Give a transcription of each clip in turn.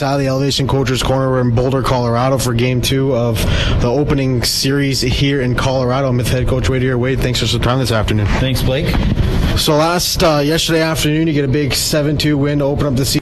Out of the Elevation Coaches Corner. We're in Boulder, Colorado for Game 2 of the opening series here in Colorado. I'm with head coach Wade here. Wade, thanks for some time this afternoon. Thanks, Blake. So yesterday afternoon, you get a big 7-2 win to open up the season.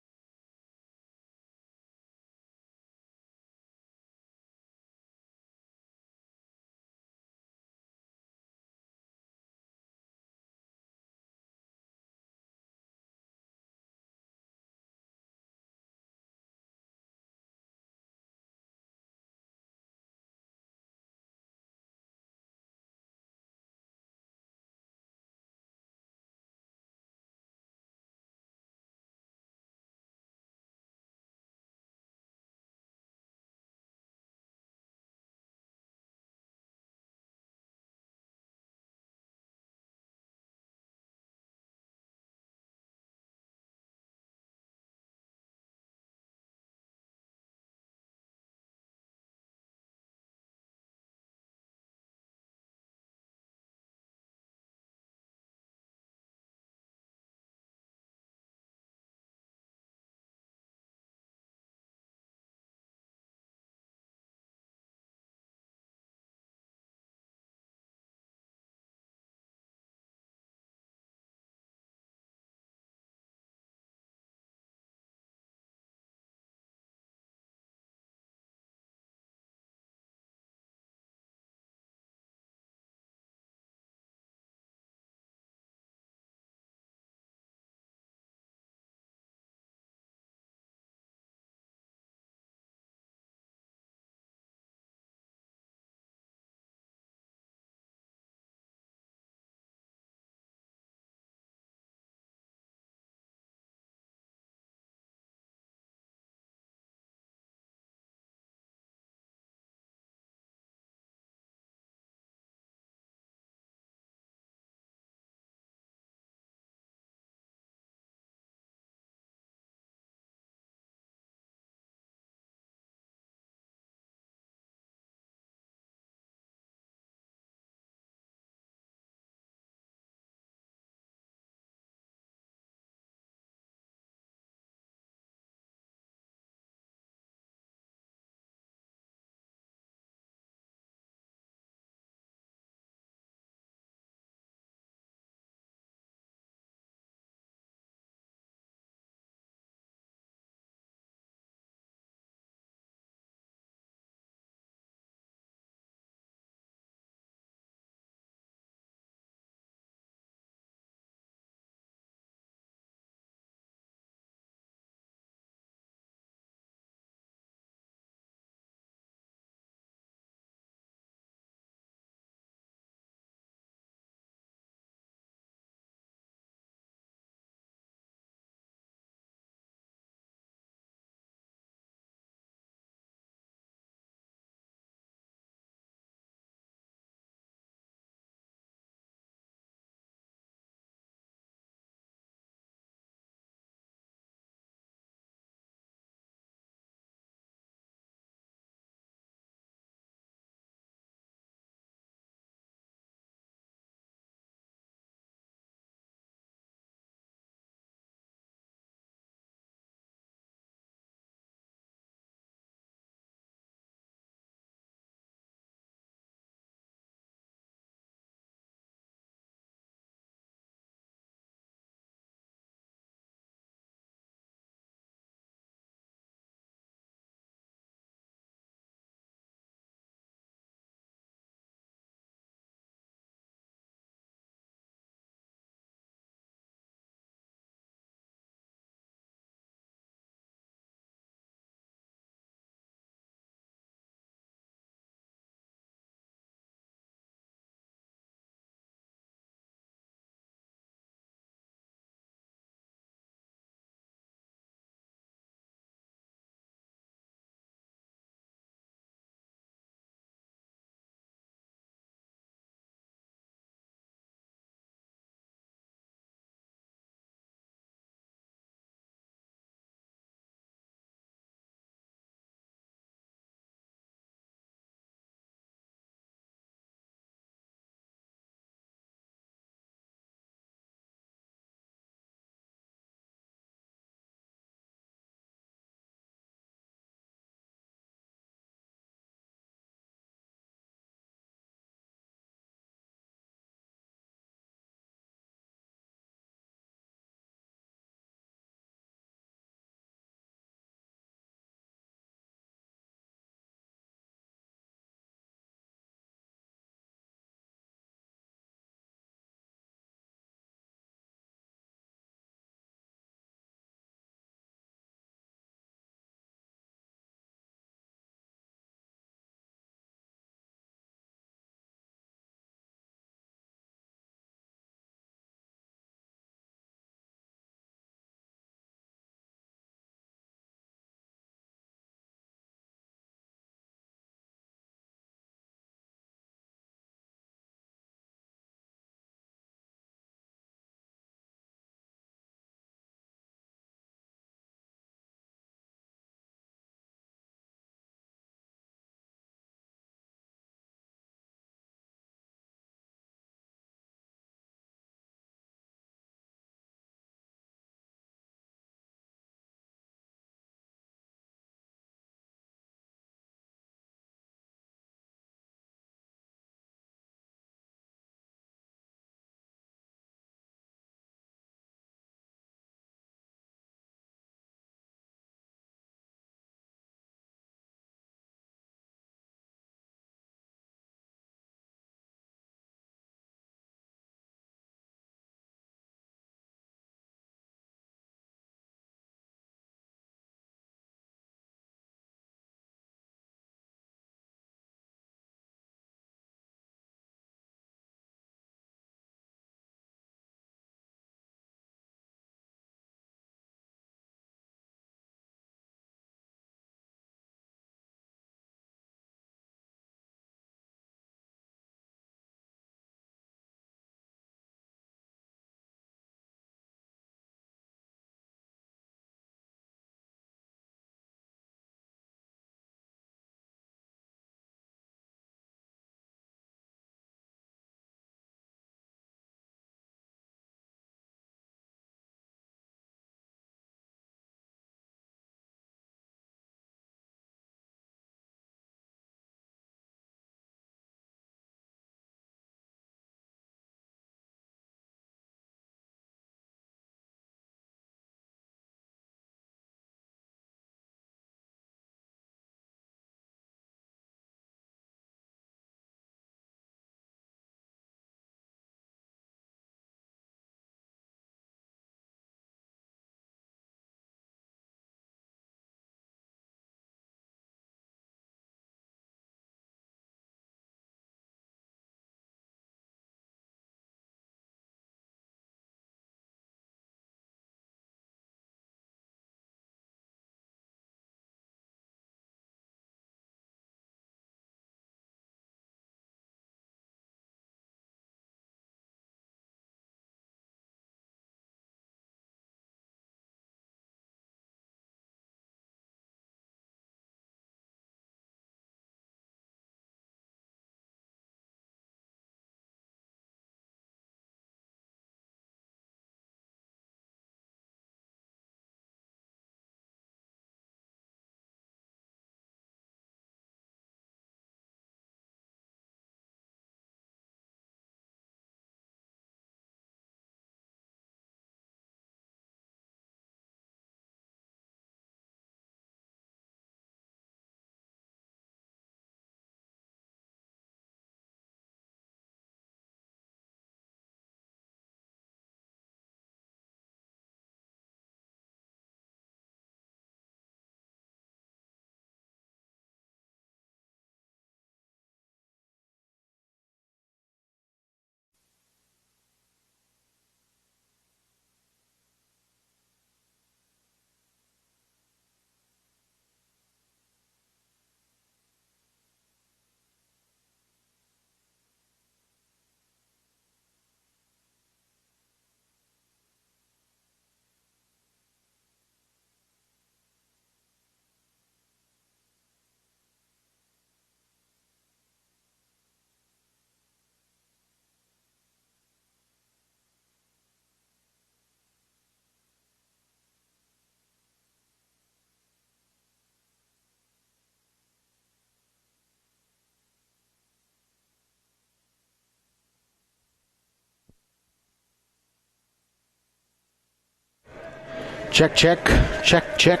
Check, check, check, check.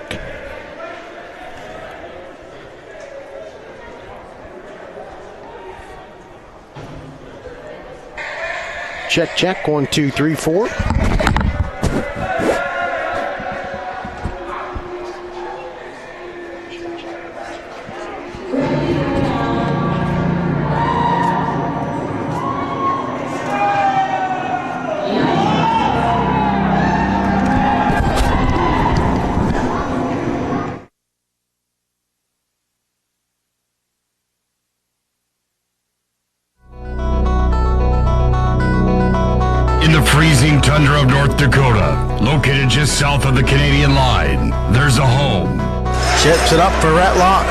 Check, check, 1, 2, 3, 4. Freezing tundra of North Dakota, located just south of the Canadian line, there's a home. Chips it up for Retlock.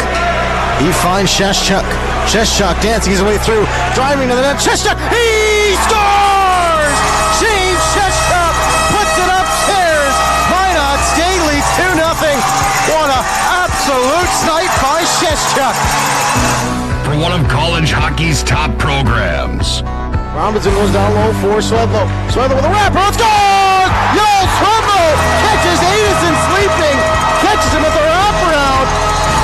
He finds Sheshchuk. Sheshchuk dancing his way through, driving to the net. Sheshchuk, he scores! Shane Sheshchuk puts it upstairs. Minot State leads 2-0. What an absolute snipe by Sheshchuk. For one of college hockey's top programs. Robinson goes down low for Swedlow. Swedlow with a wrapper. It's gone! Yo, Swedlow catches Addison sleeping. Catches him with the wraparound.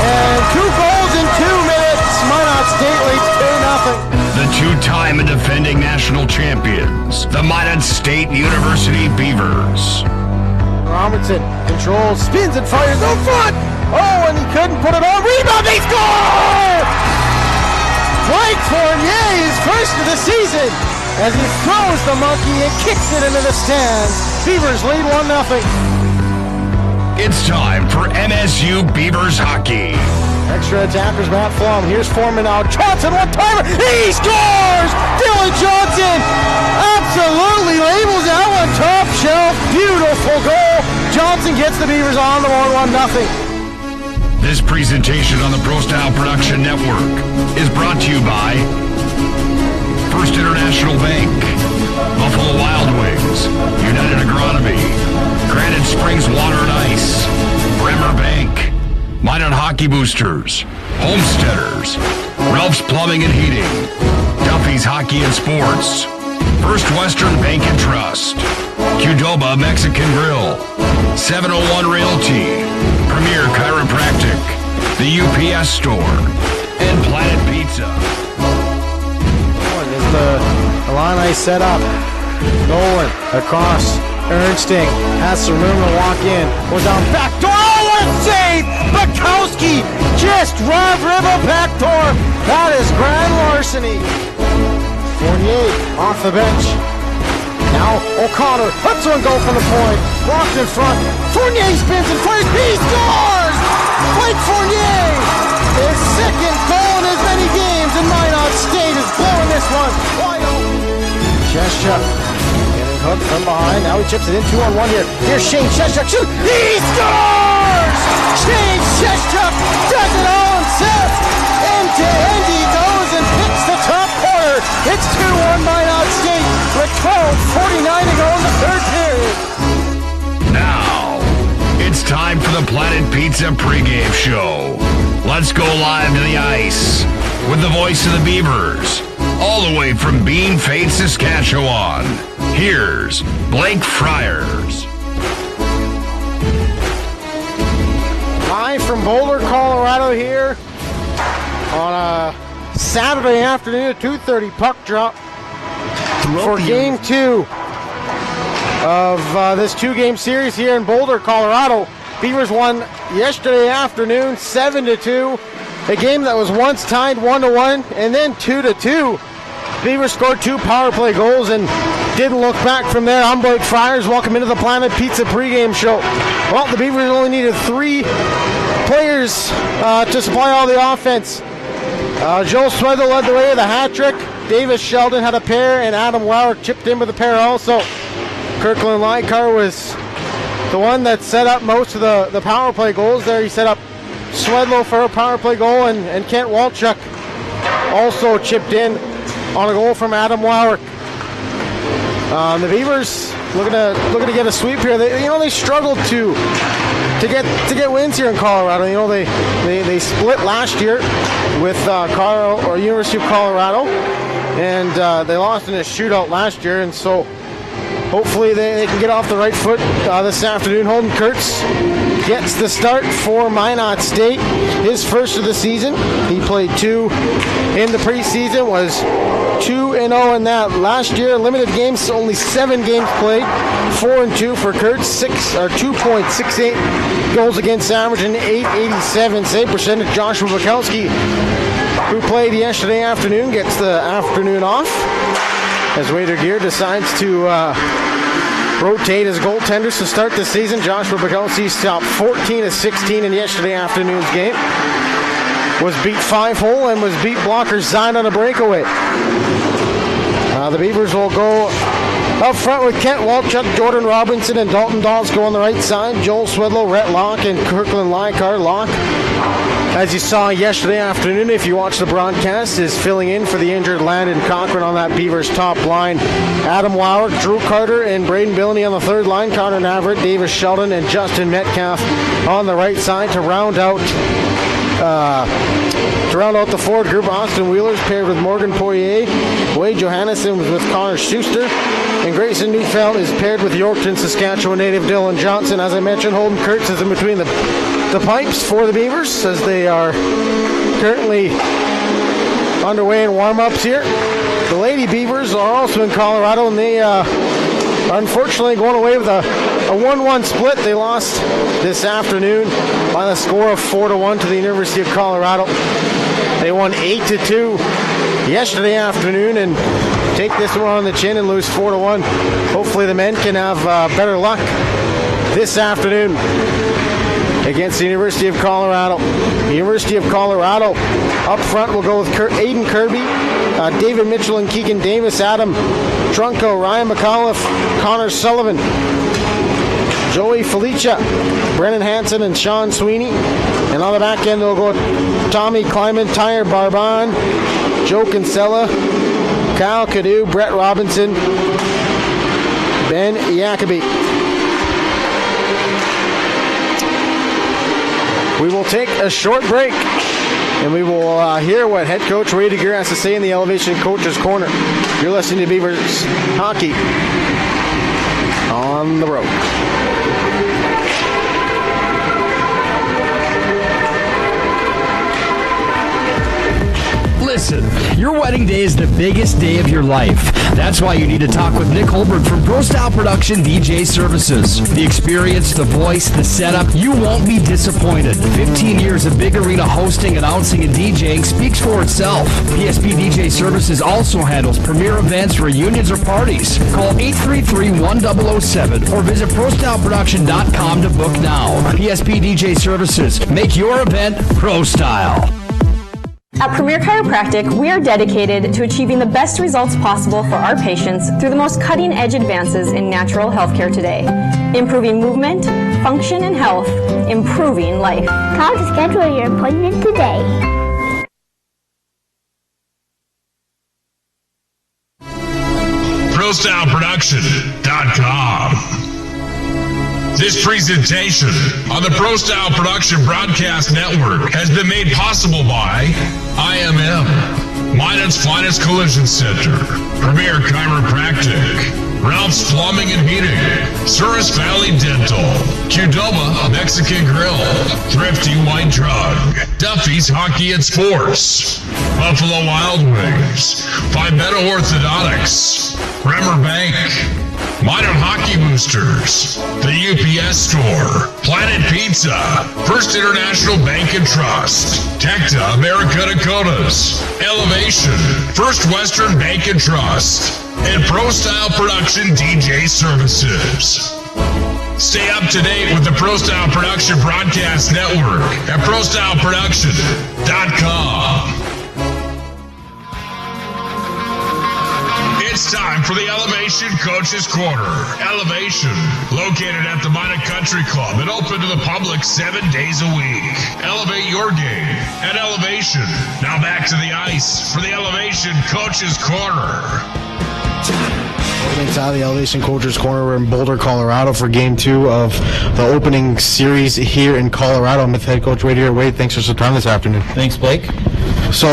And 2 goals in 2 minutes. Minot State leads 2-0. The two-time and defending national champions, the Minot State University Beavers. Robinson controls, spins and fires no front. Oh, and he couldn't put it on. Rebound, they score! Blake Fournier is first of the season as he throws the monkey and kicks it into the stands. Beavers lead 1-0. It's time for MSU Beavers hockey. Extra attackers, Matt Flom. Here's Foreman now. Johnson, one-timer. He scores! Dylan Johnson absolutely labels that one top shelf. Beautiful goal. Johnson gets the Beavers on the board 1-0. This presentation on the Pro Style Production Network is brought to you by First International Bank, Buffalo Wild Wings, United Agronomy, Granite Springs Water and Ice, Bremer Bank, Minot Hockey Boosters, Homesteaders, Ralph's Plumbing and Heating, Duffy's Hockey and Sports, First Western Bank and Trust, Qdoba Mexican Grill, 701 Realty, Premier Chiropractic, the UPS Store, and Planet Pizza. Is the Illini set up? Nolan across. Ernsting has some room to walk in. Goes down back door. Oh, what a save! Bukowski just dribble back door. That is grand larceny. Fournier off the bench. Now O'Connor lets one go from the point. Blocked in front. Fournier spins and fires. He scores! Blake Fournier! His second goal in as many games, and Minot State is blowing this one wide open. Sheshchuk getting hooked from behind. Now he chips it in 2-on-1 here. Here's Shane Sheshchuk. Shoot! He scores! Shane Sheshchuk does it all himself. End to end he goes and picks the top corner. It's 2-1 Minot State with 12:49 to go in the third period. Now, it's time for the Planet Pizza pregame show. Let's go live to the ice with the voice of the Beavers, all the way from Bean Fate, Saskatchewan. Here's Blake Friars. Live from Boulder, Colorado here on a Saturday afternoon at 2:30 puck drop for Game 2 of this 2-game series here in Boulder, Colorado. Beavers won yesterday afternoon 7-2, a game that was once tied 1-1 and then 2-2. Beavers scored 2 power play goals and didn't look back from there. I'm Blake Friars. Welcome into the Planet Pizza pregame show. Well, the Beavers only needed 3 players to supply all the offense. Joel Swedlow led the way with a hat trick. Davis Sheldon had a pair, and Adam Lauer chipped in with a pair also. Kirkland Lykar was the one that set up most of the power play goals there. He set up Swedlow for a power play goal, and Kent Walchuk also chipped in on a goal from Adam Lauer. The Beavers looking to get a sweep here. They struggled to get wins here in Colorado. They split last year with University of Colorado, and they lost in a shootout last year, and so hopefully they can get off the right foot this afternoon. Holden Kurtz gets the start for Minot State, his first of the season. He played 2 in the preseason, was 2-0 in that. Last year, limited games, only 7 games played, 4-2 for Kurtz, 2.68 goals against average and 887 save percentage. Joshua Bukowski, who played yesterday afternoon, gets the afternoon off as Wader Gear decides to rotate his goaltenders to start the season. Joshua Bukowski stopped 14 of 16 in yesterday afternoon's game. Was beat 5-hole and was beat blocker Zion on a breakaway. The Beavers will go up front with Kent Walchuk, Jordan Robinson, and Dalton Dawes go on the right side. Joel Swedlow, Rhett Locke, and Kirkland Leichhardt. Locke, as you saw yesterday afternoon, if you watched the broadcast, is filling in for the injured Landon Cochran on that Beavers top line. Adam Lauer, Drew Carter, and Braden Billany on the third line. Connor Navarrete, Davis Sheldon, and Justin Metcalf on the right side to round out the forward group. Austin Wheeler's paired with Morgan Poirier. Wade Johannesson was with Connor Schuster. And Grayson Neufeld is paired with Yorkton, Saskatchewan native Dylan Johnson. As I mentioned, Holden Kurtz is in between the pipes for the Beavers as they are currently underway in warm-ups here. The Lady Beavers are also in Colorado, and they are unfortunately going away with a 1-1 split. They lost this afternoon by the score of 4-1 to the University of Colorado. They won 8-2 yesterday afternoon and take this one on the chin and lose 4-1. Hopefully the men can have better luck this afternoon against the University of Colorado. The University of Colorado up front will go with Aiden Kirby, David Mitchell and Keegan Davis, Adam Trunco, Ryan McAuliffe, Connor Sullivan, Joey Felicia, Brennan Hansen, and Sean Sweeney. And on the back end, they'll go Tommy Kleiman, Tyre Barban, Joe Kinsella, Kyle Cadu, Brett Robinson, Ben Jacobi. We will take a short break, and we will hear what head coach Ray DeGeer has to say in the Elevation Coach's Corner. You're listening to Beavers Hockey on the road. Listen, your wedding day is the biggest day of your life. That's why you need to talk with Nick Holberg from Pro Style Production DJ Services. The experience, the voice, the setup, you won't be disappointed. 15 years of big arena hosting, announcing, and DJing speaks for itself. PSP DJ Services also handles premier events, reunions, or parties. Call 833-1007 or visit ProStyleProduction.com to book now. PSP DJ Services. Make your event Pro Style. At Premier Chiropractic, we are dedicated to achieving the best results possible for our patients through the most cutting-edge advances in natural healthcare today. Improving movement, function, and health, improving life. Call to schedule your appointment today. ProStyleProduction.com. This presentation on the Pro Style Production Broadcast Network has been made possible by IMM, Minot's Finest Collision Center, Premier Chiropractic, Ralph's Plumbing and Heating, Souris Valley Dental, Qdoba Mexican Grill, Thrifty White Drug, Duffy's Hockey and Sports, Buffalo Wild Wings, Fibeto Orthodontics, Bremer Bank, Minot Hockey Boosters, the UPS Store, Planet Pizza, First International Bank and Trust, Tecta America Dakotas, Elevation, First Western Bank and Trust, and Pro Style Production DJ Services. Stay up to date with the Pro Style Production Broadcast Network at ProStyleProduction.com. It's time for the Elevation Coach's Corner. Elevation, located at the Minot Country Club and open to the public 7 days a week. Elevate your game at Elevation. Now back to the ice for the Elevation Coach's Corner. Inside the Elevation Coaches Corner, we're in Boulder, Colorado for Game 2 of the opening series here in Colorado. I'm with head coach Wade here. Wade, thanks for some time this afternoon. Thanks, Blake. So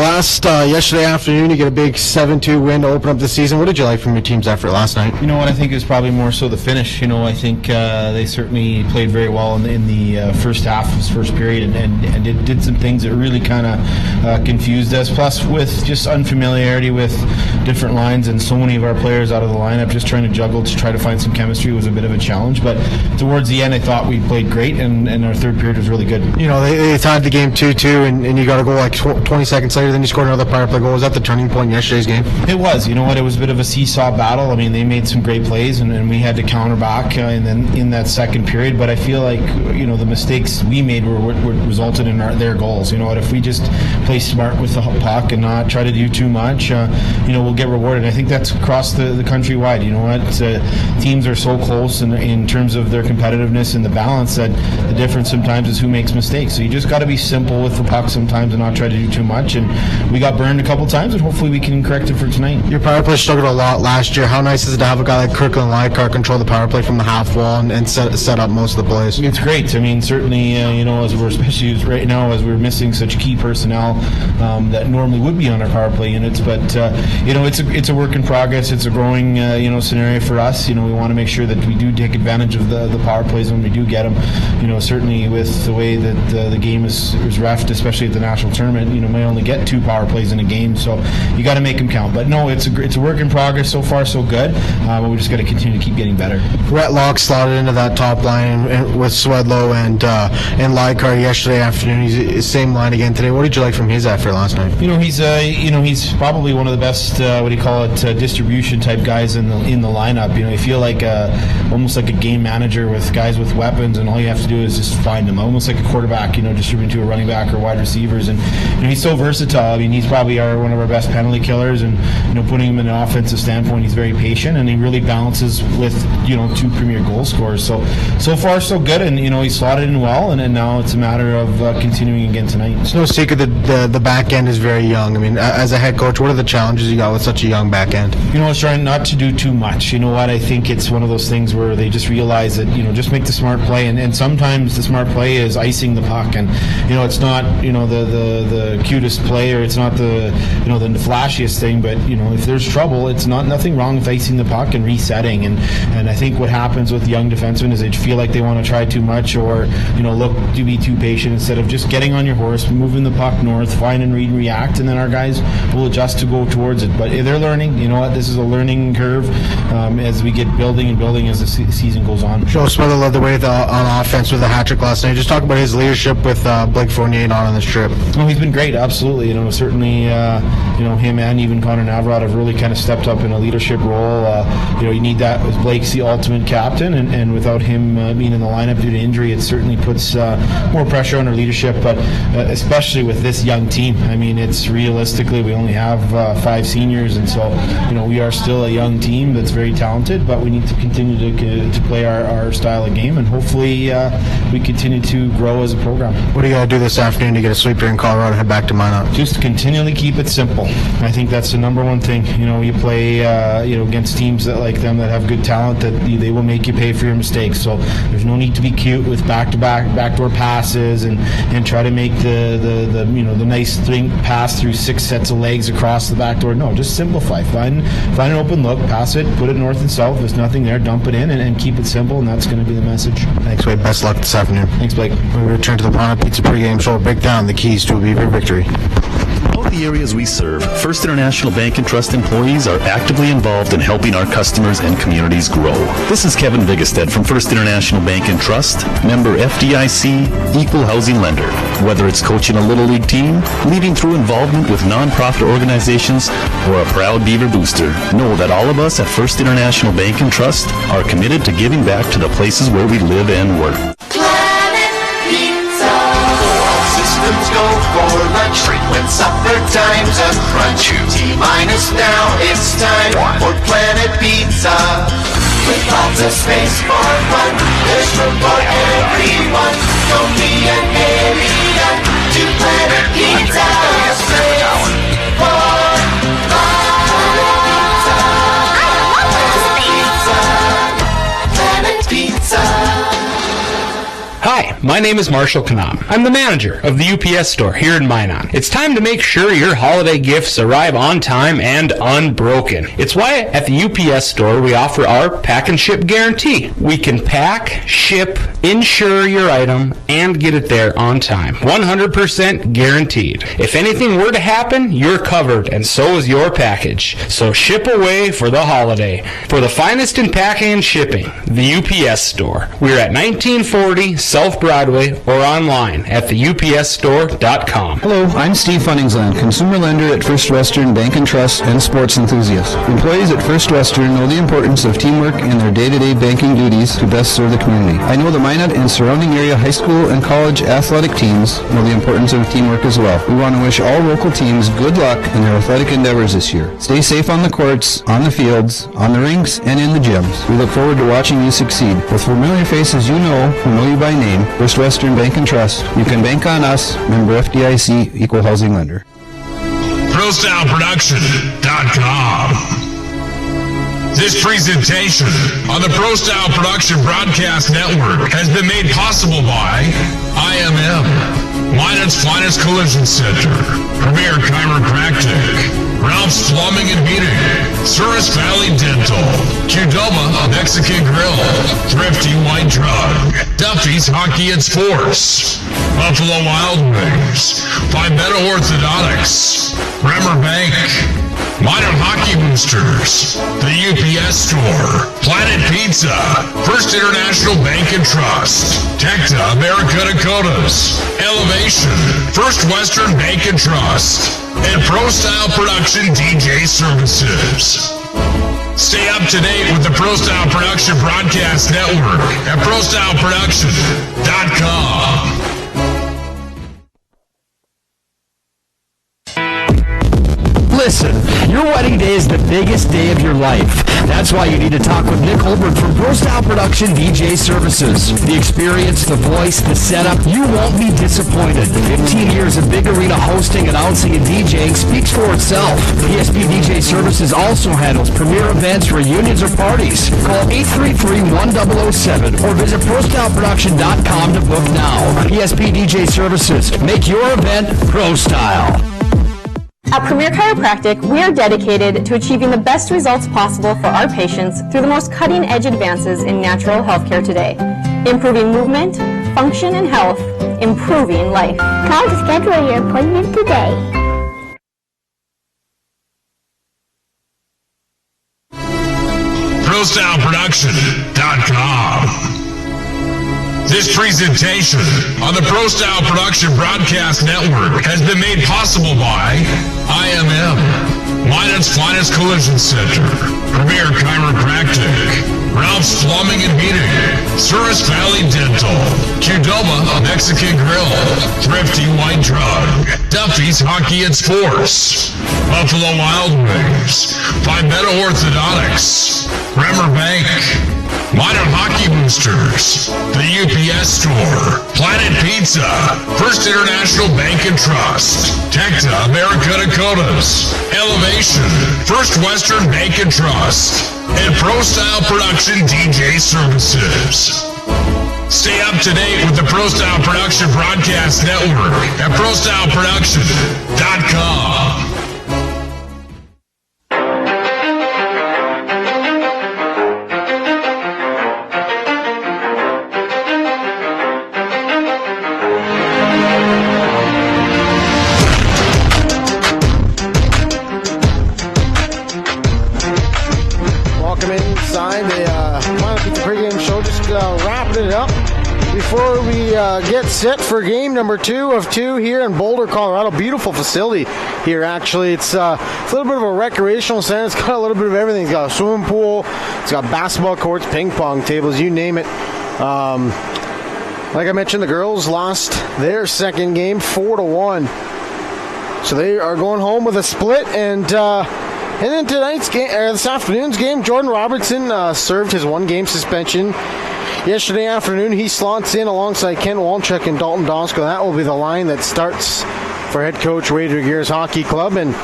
yesterday afternoon, you get a big 7-2 win to open up the season. What did you like from your team's effort last night? You know what, I think it was probably more so the finish. I think they certainly played very well in the first half, this first period, and did some things that really kind of confused us. Plus, with just unfamiliarity with different lines and so many of our players out of the lineup, just trying to juggle to try to find some chemistry was a bit of a challenge. But towards the end, I thought we played great, and our third period was really good. They tied the game 2-2, and you got a goal like 20 seconds later, then you scored another power play goal. Was that the turning point in yesterday's game? It was. You know what? It was a bit of a seesaw battle. I mean, they made some great plays, and we had to counter back in that second period. But I feel like the mistakes we made were resulted in their goals. You know what? If we just play smart with the puck and not try to do too much, we'll get rewarded. I think that's across the country wide. You know what? Teams are so close in terms of their competitiveness and the balance that the difference sometimes is who makes mistakes. So you just got to be simple with the puck sometimes and not try to do too much. And we got burned a couple times, and hopefully we can correct it for tonight. Your power play struggled a lot last year. How nice is it to have a guy like Kirkland Lykar control the power play from the half wall and set up most of the plays? It's great. I mean, certainly, as we're especially right now as we're missing such key personnel that normally would be on our power play units. But it's a work in progress. It's a growing scenario for us. We want to make sure that we do take advantage of the power plays when we do get them. Certainly with the way that the game is reffed, especially at the national tournament, may only get 2 power plays in a game, so you got to make them count. But no, it's a work in progress. So far, so good. But we just got to continue to keep getting better. Rhett Locke slotted into that top line with Swedlow and Lykar yesterday afternoon. He's same line again today. What did you like from his effort last night? He's probably one of the best distribution type guys in the lineup. You feel like almost like a game manager with guys with weapons, and all you have to do is just find them. Almost like a quarterback, distributing to a running back or wide receivers, and he's so versatile. I mean, he's probably one of our best penalty killers, and putting him in an offensive standpoint, he's very patient, and he really balances with 2 premier goal scorers. So far so good, and he's slotted in well, and now it's a matter of continuing again tonight. It's no secret that the back end is very young. I mean, as a head coach, what are the challenges you got with such a young back end? It's trying not to do too much. You know what? I think it's one of those things where they just realize that just make the smart play, and sometimes the smart play is icing the puck, and it's not the cutest play, or it's not the the flashiest thing, but if there's trouble, it's nothing wrong with icing the puck and resetting, and I think what happens with young defensemen is they feel like they want to try too much, or look to be too patient instead of just getting on your horse, moving the puck north, find and read and react, and then our guys will adjust to go towards it. But they're learning. This is a learning curve as we get building as the season goes on. Joe Smother led the way on offense with a hat trick last night. Just talk about his leadership with Blake Fournier on this trip. Oh, he's been great, absolutely. Certainly, him and even Connor Navarrete have really kind of stepped up in a leadership role. You need that with Blake's the ultimate captain, and without him being in the lineup due to injury, it certainly puts more pressure on our leadership. But especially with this young team, I mean, it's realistically we only have 5 seniors, and so we are still a young team that's very talented. But we need to continue to play our style of game, and hopefully we continue to grow as a program. What do you got to do this afternoon to get a sweep here in Colorado and head back to Minot? Just continually keep it simple. I think that's the number one thing. You play against teams that like them that have good talent, that they will make you pay for your mistakes. So there's no need to be cute with backdoor passes and try to make the nice thing pass through 6 sets of legs across the back door. No, just simplify. Find an open look, pass it, put it north and south. If there's nothing there, dump it in and keep it simple, and that's going to be the message. Thanks, Wade. Best luck this afternoon. Thanks, Blake. We return to the Piranha Pizza pregame show. Break down the keys to a Beaver victory. All the areas we serve, First International Bank and Trust employees are actively involved in helping our customers and communities grow. This is Kevin Vigestad from First International Bank and Trust, member FDIC, equal housing lender. Whether it's coaching a Little League team, leading through involvement with nonprofit organizations, or a proud Beaver booster, know that all of us at First International Bank and Trust are committed to giving back to the places where we live and work. Systems go for lunch, frequent supper times a crunch. T-minus now, it's time for Planet Pizza. With lots of space for fun, there's room for everyone. Don't be an alien to Planet Pizza. Space for fun. My name is Marshall Kanam. I'm the manager of the UPS store here in Minot. It's time to make sure your holiday gifts arrive on time and unbroken. It's why at the UPS store we offer our pack and ship guarantee. We can pack, ship, insure your item, and get it there on time. 100% guaranteed. If anything were to happen, you're covered, and so is your package. So ship away for the holiday. For the finest in packing and shipping, the UPS store. We're at 1940 South Broadway or online at theupsstore.com. Hello, I'm Steve Funningsland, consumer lender at First Western Bank and Trust and sports enthusiast. Employees at First Western know the importance of teamwork in their day-to-day banking duties to best serve the community. I know the Minot and surrounding area high school and college athletic teams know the importance of teamwork as well. We want to wish all local teams good luck in their athletic endeavors this year. Stay safe on the courts, on the fields, on the rinks, and in the gyms. We look forward to watching you succeed. With familiar faces you know who know you by name, First Western Bank and Trust, you can bank on us, member FDIC, equal housing lender. ProStyleProduction.com. This presentation on the Pro Style Production Broadcast Network has been made possible by IMM, Minot's Finest Collision Center, Premier Chiropractic, Ralph's Plumbing and Heating, Souris Valley Dental, Qdoba Mexican Grill, Thrifty White Drug, Duffy's Hockey and Sports, Buffalo Wild Wings, Pimento Orthodontics, Bremer Bank, Minot Hockey Boosters, the UPS Store, Planet Pizza, First International Bank and Trust, Tecta America Dakotas, Elevation, First Western Bank and Trust, and Pro Style Production DJ Services. Stay up to date with the Pro Style Production Broadcast Network at ProStyleProduction.com. Listen, your wedding day is the biggest day of your life. That's why you need to talk with Nick Holbrook from Pro Style Production DJ Services. The experience, the voice, the setup, you won't be disappointed. 15 years of big arena hosting, announcing, and DJing speaks for itself. PSP DJ Services also handles premier events, reunions, or parties. Call 833-1007 or visit ProStyleProduction.com to book now. PSP DJ Services. Make your event Pro Style. At Premier Chiropractic, we are dedicated to achieving the best results possible for our patients through the most cutting-edge advances in natural healthcare today. Improving movement, function, and health, improving life. Call to schedule your appointment today. ProStyleProduction.com. This presentation on the Pro Style Production Broadcast Network has been made possible by IMM, Minot's Finest Collision Center, Premier Chiropractic, Ralph's Plumbing and Heating, Souris Valley Dental, Qdoba Mexican Grill, Thrifty White Drug, Duffy's Hockey and Sports, Buffalo Wild Wings, Pimento Orthodontics, Bremer Bank, Minot Hockey Boosters, the UPS Store, Planet Pizza, First International Bank and Trust, Tecta America Dakotas, Elevation, First Western Bank and Trust, and Pro Style Production DJ Services. Stay up to date with the Pro Style Production Broadcast Network at ProStyleProduction.com. Before we get set for game number 2 of 2 here in Boulder, Colorado. Beautiful facility here, actually. It's a little bit of a recreational center. It's got a little bit of everything. It's got a swimming pool. It's got basketball courts, ping pong tables, you name it. Like I mentioned, the girls lost their second game 4-1. So they are going home with a split. And then tonight's game, this afternoon's game, Jordan Robertson served his 1-game suspension. Yesterday afternoon, he slots in alongside Ken Walchuk and Dalton Dosko. That will be the line that starts for head coach Wade Regere's hockey club. And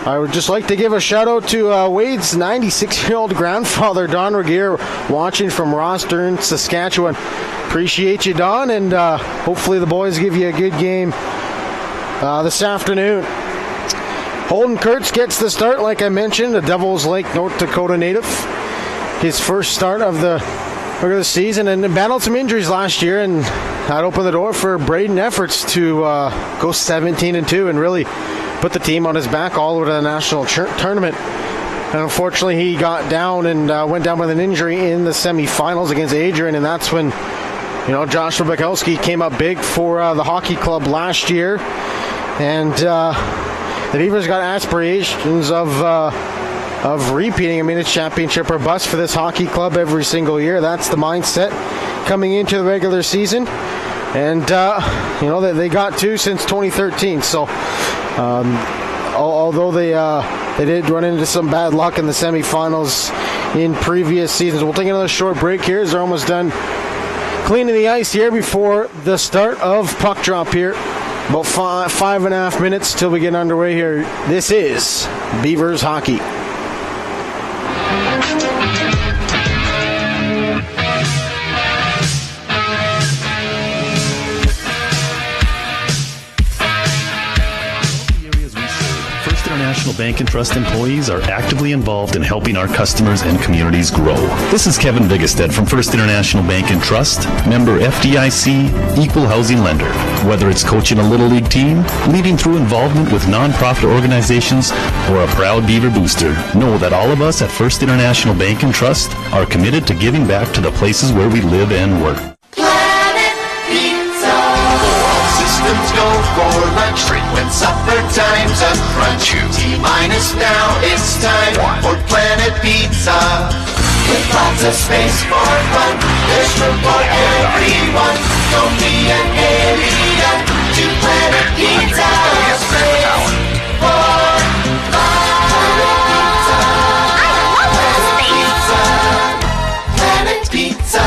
I would just like to give a shout out to Wade's 96-year-old grandfather, Don Regier, watching from Rostern, Saskatchewan. Appreciate you, Don, and hopefully the boys give you a good game this afternoon. Holden Kurtz gets the start, like I mentioned, a Devils Lake, North Dakota native. His first start of the regular season, and battled some injuries last year, and that opened the door for Braden efforts to go 17-2 and really put the team on his back all over to the national tournament. And unfortunately, he got down and went down with an injury in the semifinals against Adrian, and that's when Joshua Bukowski came up big for the hockey club last year. And the Beavers got aspirations of repeating. I mean, it's championship or bust for this hockey club every single year. That's the mindset coming into the regular season. And, they got two since 2013. So, although they did run into some bad luck in the semifinals in previous seasons. We'll take another short break here as they're almost done cleaning the ice here before the start of puck drop here. About 5.5 minutes till we get underway here. This is Beavers Hockey. National Bank and Trust employees are actively involved in helping our customers and communities grow. This is Kevin Vigestead from First International Bank and Trust, member FDIC, equal housing lender. Whether it's coaching a Little League team, leading through involvement with nonprofit organizations, or a proud Beaver booster, know that all of us at First International Bank and Trust are committed to giving back to the places where we live and work. Go for lunch, frequent supper time's a crunch. T-minus now, it's time for Planet Pizza. With lots of space for fun, there's room for everyone. Don't be an alien to Planet Pizza. Space for Planet Pizza.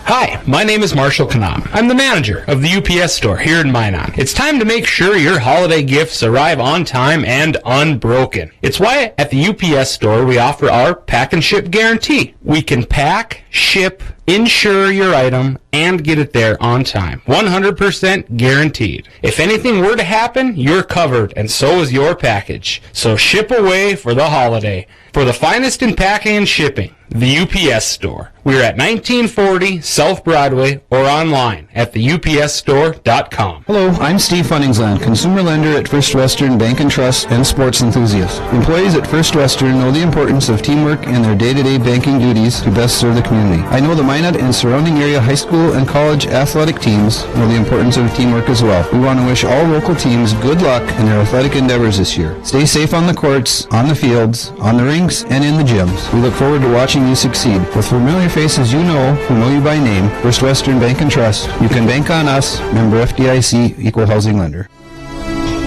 Hi, my name is Marshall Kanam. I'm the manager of the UPS store here in Minot. It's time to make sure your holiday gifts arrive on time and unbroken. It's why at the UPS store we offer our pack and ship guarantee. We can pack, ship, insure your item, and get it there on time. 100% guaranteed. If anything were to happen, you're covered, and so is your package. So ship away for the holiday. For the finest in packing and shipping, the UPS store. We're at 1940 South Broadway or online at theupsstore.com. Hello, I'm Steve Funningsland, consumer lender at First Western Bank and Trust and sports enthusiast. Employees at First Western know the importance of teamwork in their day-to-day banking duties to best serve the community. I know the Minot and surrounding area high school and college athletic teams know the importance of teamwork as well. We want to wish all local teams good luck in their athletic endeavors this year. Stay safe on the courts, on the fields, on the rinks, and in the gyms. We look forward to watching you succeed. With familiar faces you know, who know you by name, First Western Bank and Trust, you can bank on us, member FDIC, equal housing lender.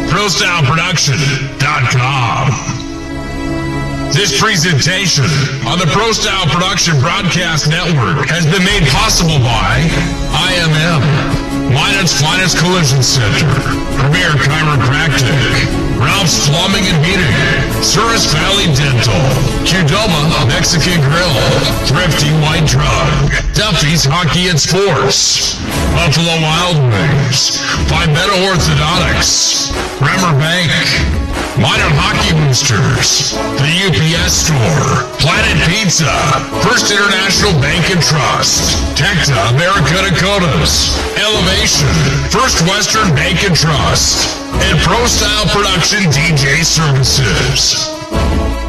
ProStyleProduction.com. This presentation on the Pro Style Production Broadcast Network has been made possible by IMM, Minot's Finest Collision Center, Premier Chiropractic, Ralph's Plumbing and Heating, Souris Valley Dental, Qdoma Mexican Grill, Thrifty White Drug, Duffy's Hockey and Sports, Buffalo Wild Wings, Pibetta Orthodontics, Bremer Bank, Minot Hockey Boosters, the UPS Store, Planet Pizza, First International Bank and Trust, Tecta America Dakotas, Elevation, First Western Bank and Trust, and Pro Style Production DJ Services.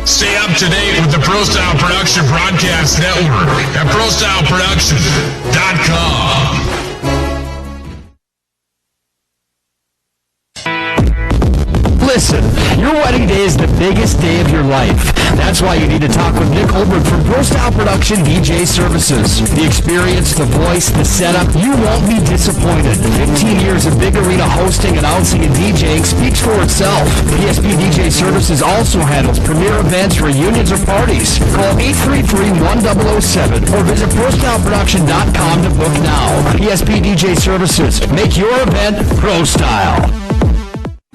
Stay up to date with the Pro Style Production Broadcast Network at ProStyleProduction.com. Listen, your wedding day is the biggest day of your life. That's why you need to talk with Nick Holbrook from Pro Style Production DJ Services. The experience, the voice, the setup, you won't be disappointed. 15 years of big arena hosting, announcing, and DJing speaks for itself. PSP DJ Services also handles premier events, reunions, or parties. Call 833-1007 or visit ProStyleProduction.com to book now. PSP DJ Services. Make your event Pro Style.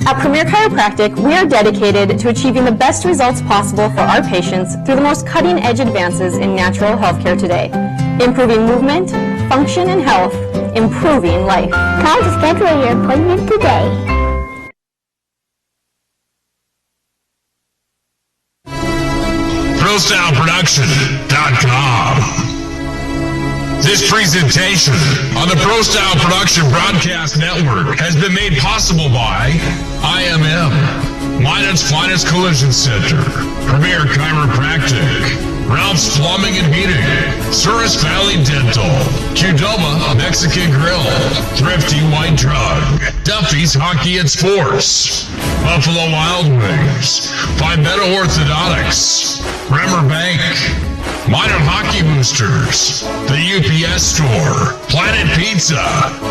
At Premier Chiropractic, we are dedicated to achieving the best results possible for our patients through the most cutting-edge advances in natural healthcare today. Improving movement, function, and health, improving life. Call to schedule your appointment today. ProStyleProduction.com. This presentation on the Pro Style Production Broadcast Network has been made possible by IMM, Minot's Finest Collision Center, Premier Chiropractic, Ralph's Plumbing and Heating, Souris Valley Dental, Qdoba Mexican Grill, Thrifty White Drug, Duffy's Hockey and Sports, Buffalo Wild Wings, Pimento Orthodontics, Bremer Bank, Minor Hockey Boosters, the UPS Store, Planet Pizza,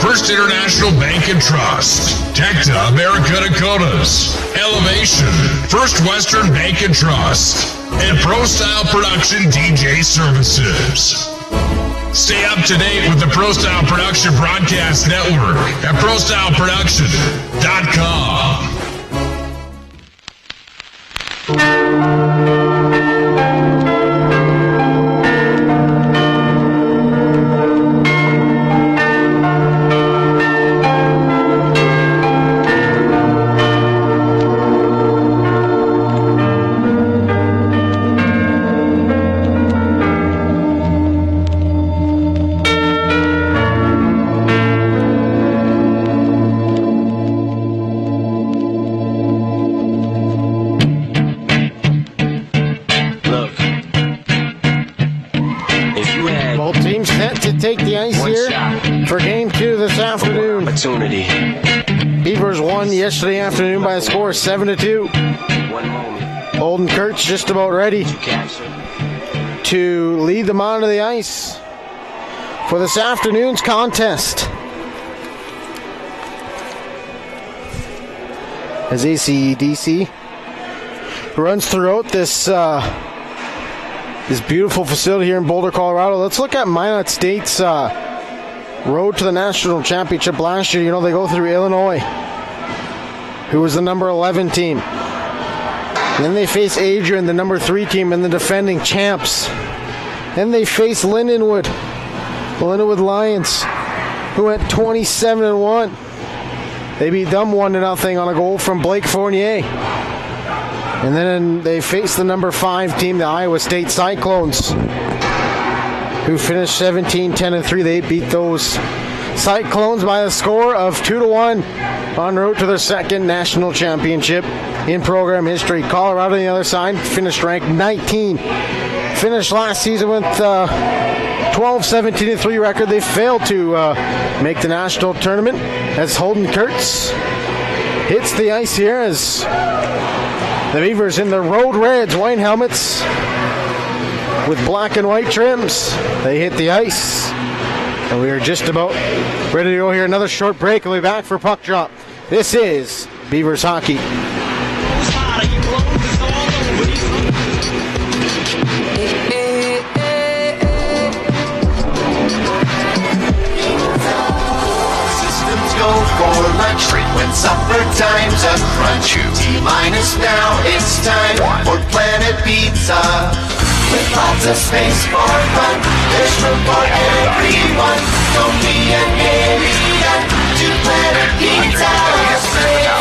First International Bank and Trust, Tecta America Dakotas, Elevation, First Western Bank and Trust, and Pro Style Production DJ Services. Stay up to date with the Pro Style Production Broadcast Network at ProStyleProduction.com. Beavers won yesterday afternoon by a score of 7-2. Holden Kurtz just about ready to lead them onto the ice for this afternoon's contest. As ACDC runs throughout this beautiful facility here in Boulder, Colorado. Let's look at Minot State's road to the national championship last year. You know, they go through Illinois, who was the number 11 team. And then they face Adrian, the number 3 team, and the defending champs. Then they face Lindenwood Lions, who went 27-1. They beat them 1-0 on a goal from Blake Fournier. And then they face the number 5 team, the Iowa State Cyclones, who finished 17-10-3. They beat those Cyclones by a score of 2-1 en route to their second national championship in program history. Colorado on the other side finished ranked 19. Finished last season with 12-17-3 record. They failed to make the national tournament as Holden Kurtz hits the ice here as the Beavers in their Road Reds white helmets with black and white trims. They hit the ice. And we are just about ready to go here. Another short break. We'll be back for puck drop. This is Beavers Hockey. Systems go for lunch, frequent supper times a crunch. T-minus now, it's time for Planet Pizza. With lots of space for fun, there's room for everyone. Don't be an alien to Planet Pizza. Space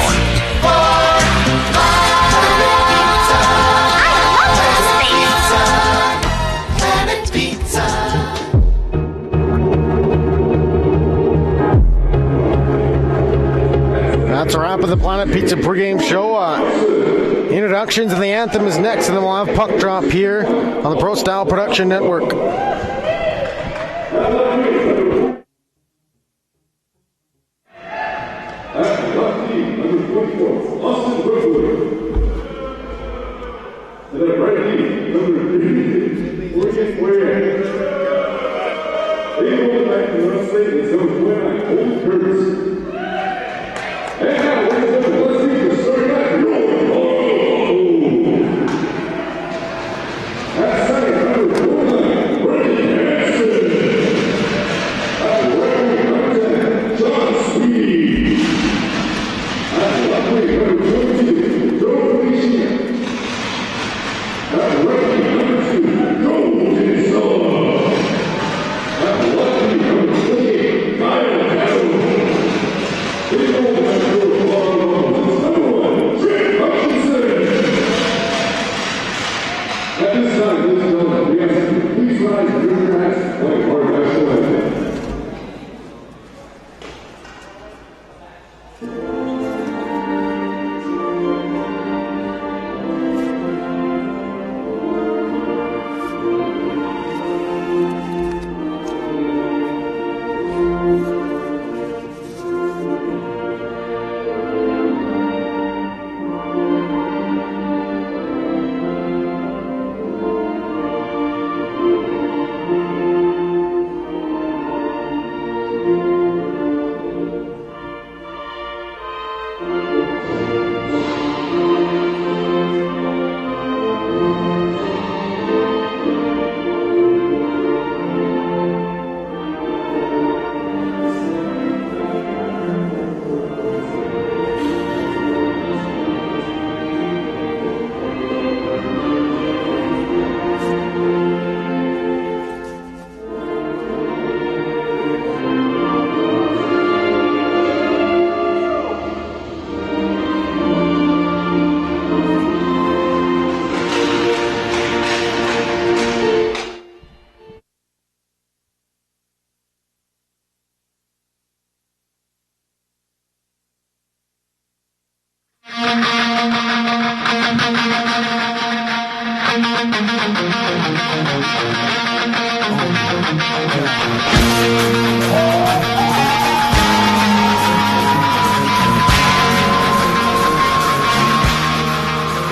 for Planet Pizza. That's a wrap of the Planet Pizza pregame show. Introductions and the anthem is next, and then we'll have puck drop here on the Pro Style Production Network.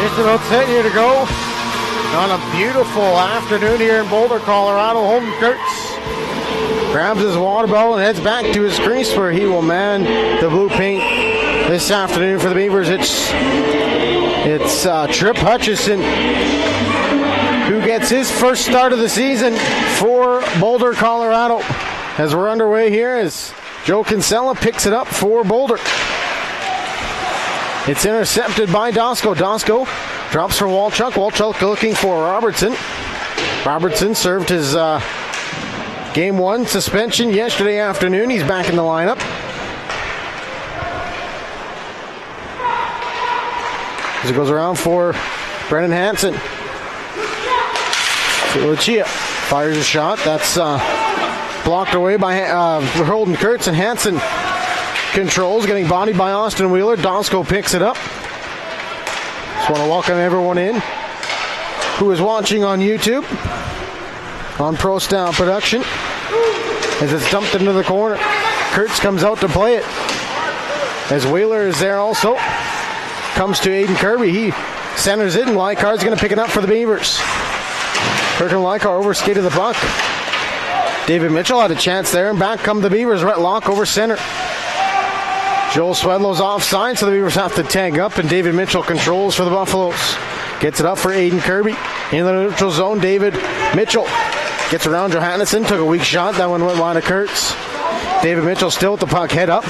It's about 10 here to go on a beautiful afternoon here in Boulder, Colorado. Holden Kurtz grabs his water bottle and heads back to his crease where he will man the blue paint this afternoon for the Beavers. It's Trip Hutchison who gets his first start of the season for Boulder, Colorado. As we're underway here, as Joe Kinsella picks it up for Boulder. It's intercepted by Dosko. Dosko drops for Walchuk. Walchuk looking for Robertson. Robertson served his Game 1 suspension yesterday afternoon. He's back in the lineup. As it goes around for Brennan Hansen. Lucia fires a shot. That's blocked away by Holden Kurtz, and Hansen controls, getting bodied by Austin Wheeler. Donsko picks it up. Just want to welcome everyone in who is watching on YouTube on Pro Style Production as it's dumped into the corner. Kurtz comes out to play it as Wheeler is there also. Comes to Aiden Kirby. He centers it, and Leicar's going to pick it up for the Beavers. Kirk and Leicar overskated the puck. David Mitchell had a chance there, and back come the Beavers. Rhett Locke over center. Joel Swedlow's offside, so the Beavers have to tag up, and David Mitchell controls for the Buffaloes. Gets it up for Aiden Kirby. In the neutral zone, David Mitchell gets around Johannesson, took a weak shot. That one went wide of Kurtz. David Mitchell still with the puck, head up.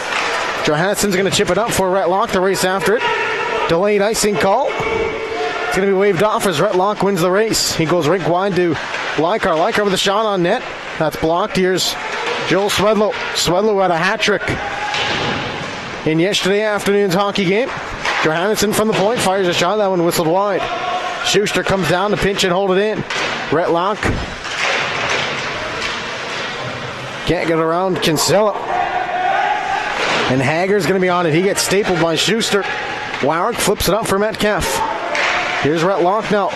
Johannesson's going to chip it up for Rhett Locke to race after it. Delayed icing call. It's going to be waved off as Rhett Locke wins the race. He goes rink wide to Leicar. Leicar with a shot on net. That's blocked. Here's Joel Swedlow. Swedlow had a hat trick in yesterday afternoon's hockey game. Johannesson from the point fires a shot. That one whistled wide. Schuster comes down to pinch and hold it in. Rhett Locke can't get around Kinsella. And Hager's going to be on it. He gets stapled by Schuster. Warwick flips it up for Metcalf. Here's Rhett Locke now.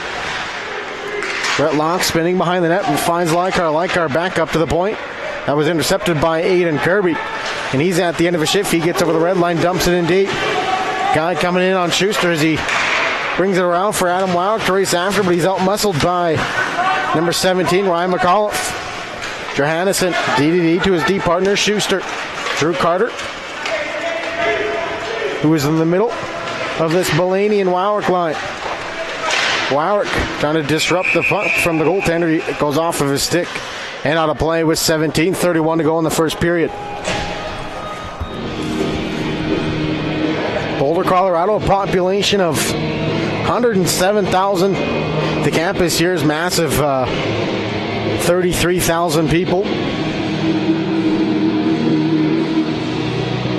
Rhett Locke spinning behind the net and finds Leicar. Leicar back up to the point. That was intercepted by Aiden Kirby. And he's at the end of a shift. He gets over the red line, dumps it in deep. Guy coming in on Schuster as he brings it around for Adam Warwick to race after, but he's out-muscled by number 17, Ryan McAuliffe. Johannesson, DDD to his D partner, Schuster. Drew Carter, who is in the middle of this Belaney and Warwick line. Warwick trying to disrupt the puck from the goaltender. It goes off of his stick and out of play with 17:31 to go in the first period. Boulder, Colorado, a population of 107,000. The campus here is massive, 33,000 people.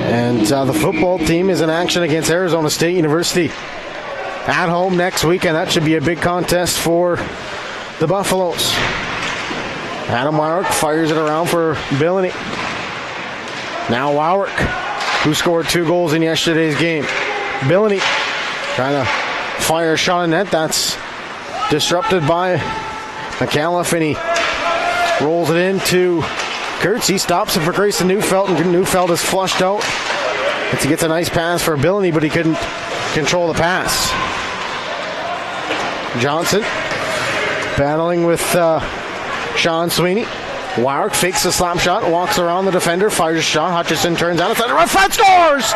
And the football team is in action against Arizona State University at home next weekend. That should be a big contest for the Buffaloes. Adam Warwick fires it around for Billany. Now Warwick, who scored 2 goals in yesterday's game. Billany trying to fire a shot in net. That's disrupted by McAuliffe, and he rolls it into Kurtz. He stops it for Grayson Neufeld, and Neufeld is flushed out. As he gets a nice pass for Billany, but he couldn't control the pass. Johnson battling with Sean Sweeney. Warwick fakes the slap shot, walks around the defender, fires a shot. Hutchison turns out, it's under right front, scores!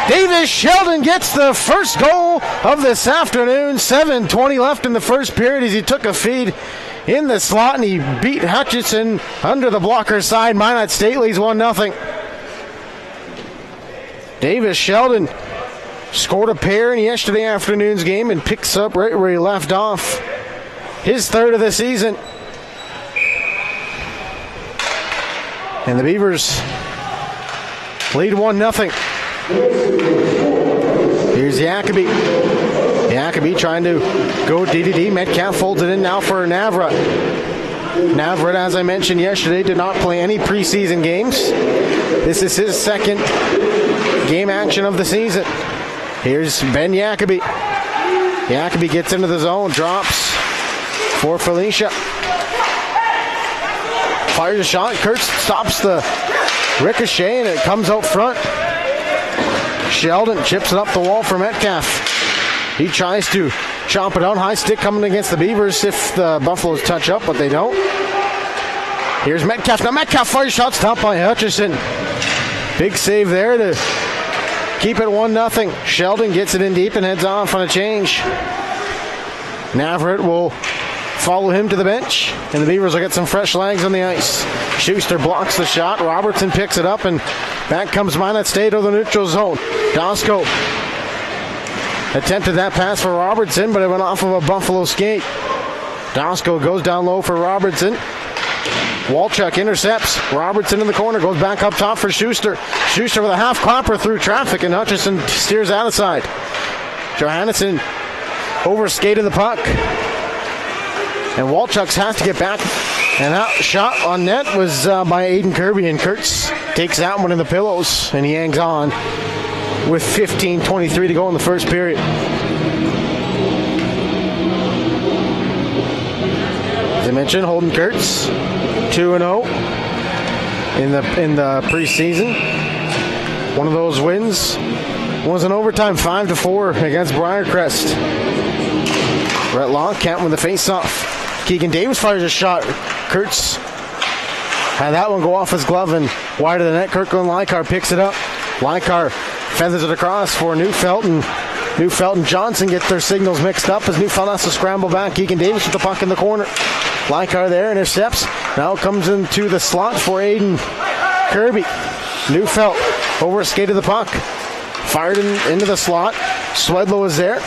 Davis Sheldon gets the first goal of this afternoon. 7:20 left in the first period as he took a feed in the slot and he beat Hutchison under the blocker side. Minot State leads 1-0. Davis Sheldon scored a pair in yesterday afternoon's game and picks up right where he left off. His third of the season. And the Beavers lead 1-0. Here's Jacoby. Jacoby trying to go DDD. Metcalf folds it in now for Navrat. Navrat, as I mentioned yesterday, did not play any preseason games. This is his second game action of the season. Here's Ben Jacoby. Jacoby gets into the zone, drops for Felicia. Fires a shot. Kurtz stops the ricochet, and it comes out front. Sheldon chips it up the wall for Metcalf. He tries to chomp it out. High stick coming against the Beavers if the Buffaloes touch up, but they don't. Here's Metcalf. Now Metcalf fires a shot, stopped by Hutchison. Big save there to keep it 1-0. Sheldon gets it in deep and heads off on a change. Navarrete will follow him to the bench, and the Beavers will get some fresh legs on the ice. Schuster blocks the shot. Robertson picks it up, and back comes Minot State to the neutral zone. Dosko attempted that pass for Robertson, but it went off of a Buffalo skate. Dosko goes down low for Robertson. Walchuk intercepts. Robertson in the corner, goes back up top for Schuster. Schuster with a half clapper through traffic, and Hutchison steers out of side. Johannesson overskated the puck. And Walchuk has to get back. And that shot on net was by Aiden Kirby, and Kurtz takes that one in the pillows, and he hangs on with 15:23 to go in the first period. As I mentioned, Holden Kurtz 2-0 in the preseason. One of those wins was an overtime 5-4 against Briarcrest. Brett Long counting with the face-off. Keegan Davis fires a shot. Kurtz had that one go off his glove and wide of the net. Kirkland Lykar picks it up. Lykar feathers it across for Neufeld, and Neufeld and Johnson get their signals mixed up as Neufeld has to scramble back. Keegan Davis with the puck in the corner. Lykar there, intercepts. Now comes into the slot for Aiden Kirby. Neufeld overskated the puck. Fired into the slot. Swedlow is there.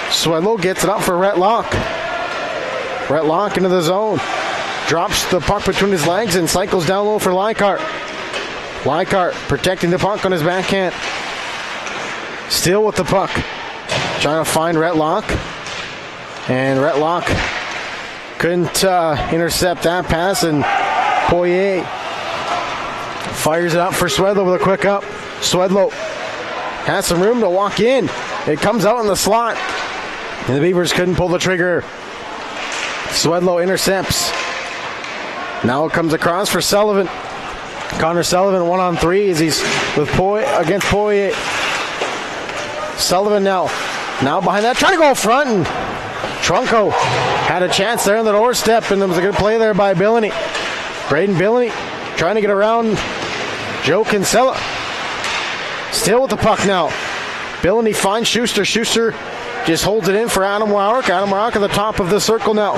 Swedlow gets it up for Rhett Locke. Rhett Locke into the zone. Drops the puck between his legs and cycles down low for Lykar. Lykar protecting the puck on his backhand. Still with the puck. Trying to find Rhett Locke. And Rhett Locke couldn't intercept that pass, and Poirier fires it up for Swedlow with a quick up. Swedlow has some room to walk in. It comes out in the slot, and the Beavers couldn't pull the trigger. Swedlow intercepts. Now it comes across for Sullivan. Connor Sullivan 1-on-3 as he's with against Poirier. Sullivan now behind that, trying to go front, and Trunco had a chance there on the doorstep, and there was a good play there by Billany. Braden Billany trying to get around Joe Kinsella. Still with the puck now. Billany finds Schuster. Schuster just holds it in for Adam Warwick. Adam Warwick at the top of the circle now.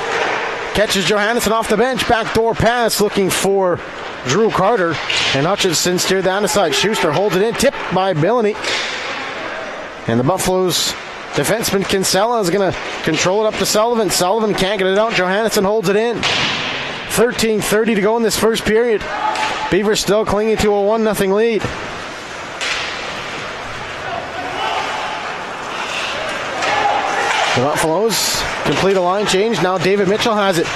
Catches Johannesson off the bench. Backdoor pass looking for Drew Carter. And Hutchinson steered down the side. Schuster holds it in. Tipped by Billany. And the Buffaloes defenseman Kinsella is going to control it up to Sullivan. Sullivan can't get it out. Johannesson holds it in. 13:30 to go in this first period. Beavers still clinging to a 1-0 lead. The Buffaloes complete a line change. Now David Mitchell has it.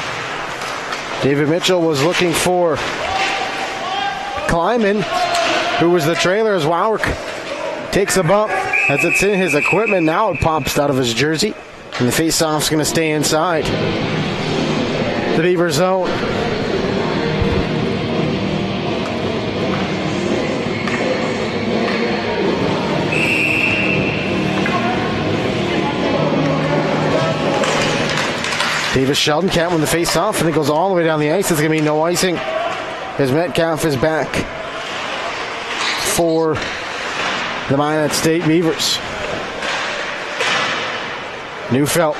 David Mitchell was looking for Kleiman, who was the trailer as Warwick takes a bump as it's in his equipment. Now it pops out of his jersey, and the faceoff's going to stay inside the Beaver zone. Davis Sheldon can't win the face-off, and it goes all the way down the ice. There's going to be no icing as Metcalf is back for the Minot State Beavers. Neufeld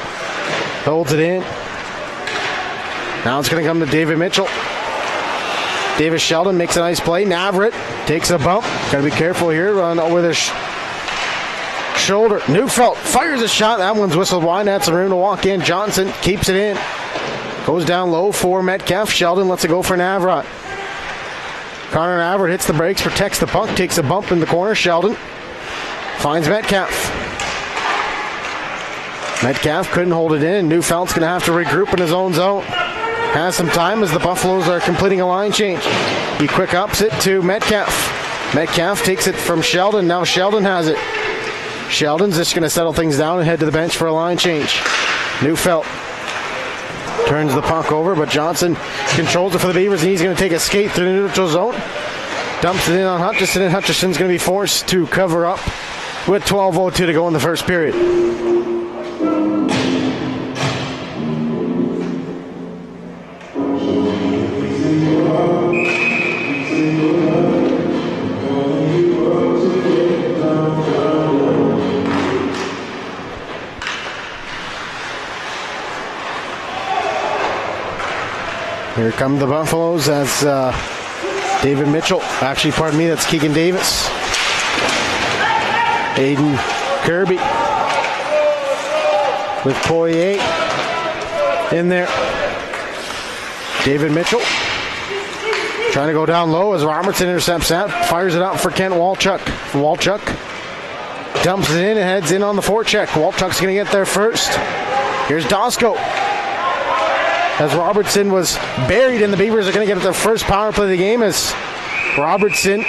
holds it in. Now it's going to come to David Mitchell. Davis Sheldon makes a nice play. Navarrete takes a bump. Got to be careful here over the shoulder. Neufeld fires a shot. That one's whistled wide. That's some room to walk in. Johnson keeps it in. Goes down low for Metcalf. Sheldon lets it go for Navarrete. Connor Navarrete hits the brakes, protects the puck, takes a bump in the corner. Sheldon finds Metcalf. Metcalf couldn't hold it in. Neufeld's going to have to regroup in his own zone. Has some time as the Buffaloes are completing a line change. He quick ups it to Metcalf. Metcalf takes it from Sheldon. Now Sheldon has it. Sheldon's just going to settle things down and head to the bench for a line change. Neufeld Turns the puck over, but Johnson controls it for the Beavers, and he's going to take a skate through the neutral zone. Dumps it in on Hutchison, and Hutchison's going to be forced to cover up with 12:02 to go in the first period. Here come the Buffaloes as David Mitchell, that's Keegan Davis. Aiden Kirby with Poirier in there. David Mitchell trying to go down low as Robertson intercepts that, fires it out for Kent Walchuk. Walchuk dumps it in and heads in on the forecheck. Walchuk's going to get there first. Here's Dosko. As Robertson was buried, and the Beavers are going to get their first power play of the game as Robertson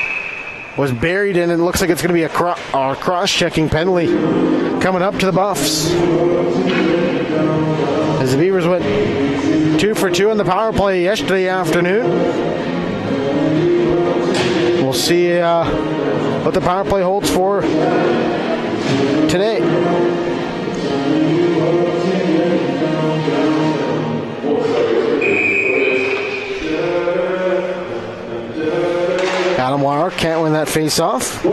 was buried, and it looks like it's going to be a cross-checking penalty coming up to the Buffs. As the Beavers went 2 for 2 in the power play yesterday afternoon. We'll see what the power play holds for today. Adam Wire can't win that face-off.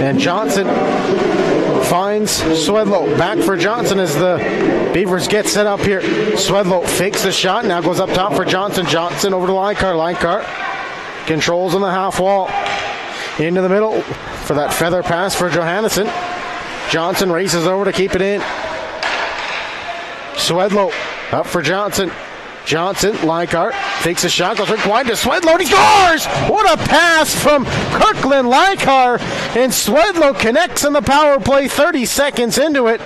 And Johnson finds Swedlow. Back for Johnson as the Beavers get set up here. Swedlow fakes the shot, now goes up top for Johnson. Johnson over to Leichhardt. Leichhardt controls on the half wall. Into the middle for that feather pass for Johannesson. Johnson races over to keep it in. Swedlow up for Johnson. Johnson, Leichhardt, takes a shot, goes right wide to Swedlow, and he scores! What a pass from Kirkland Leichhardt, and Swedlow connects in the power play 30 seconds into it.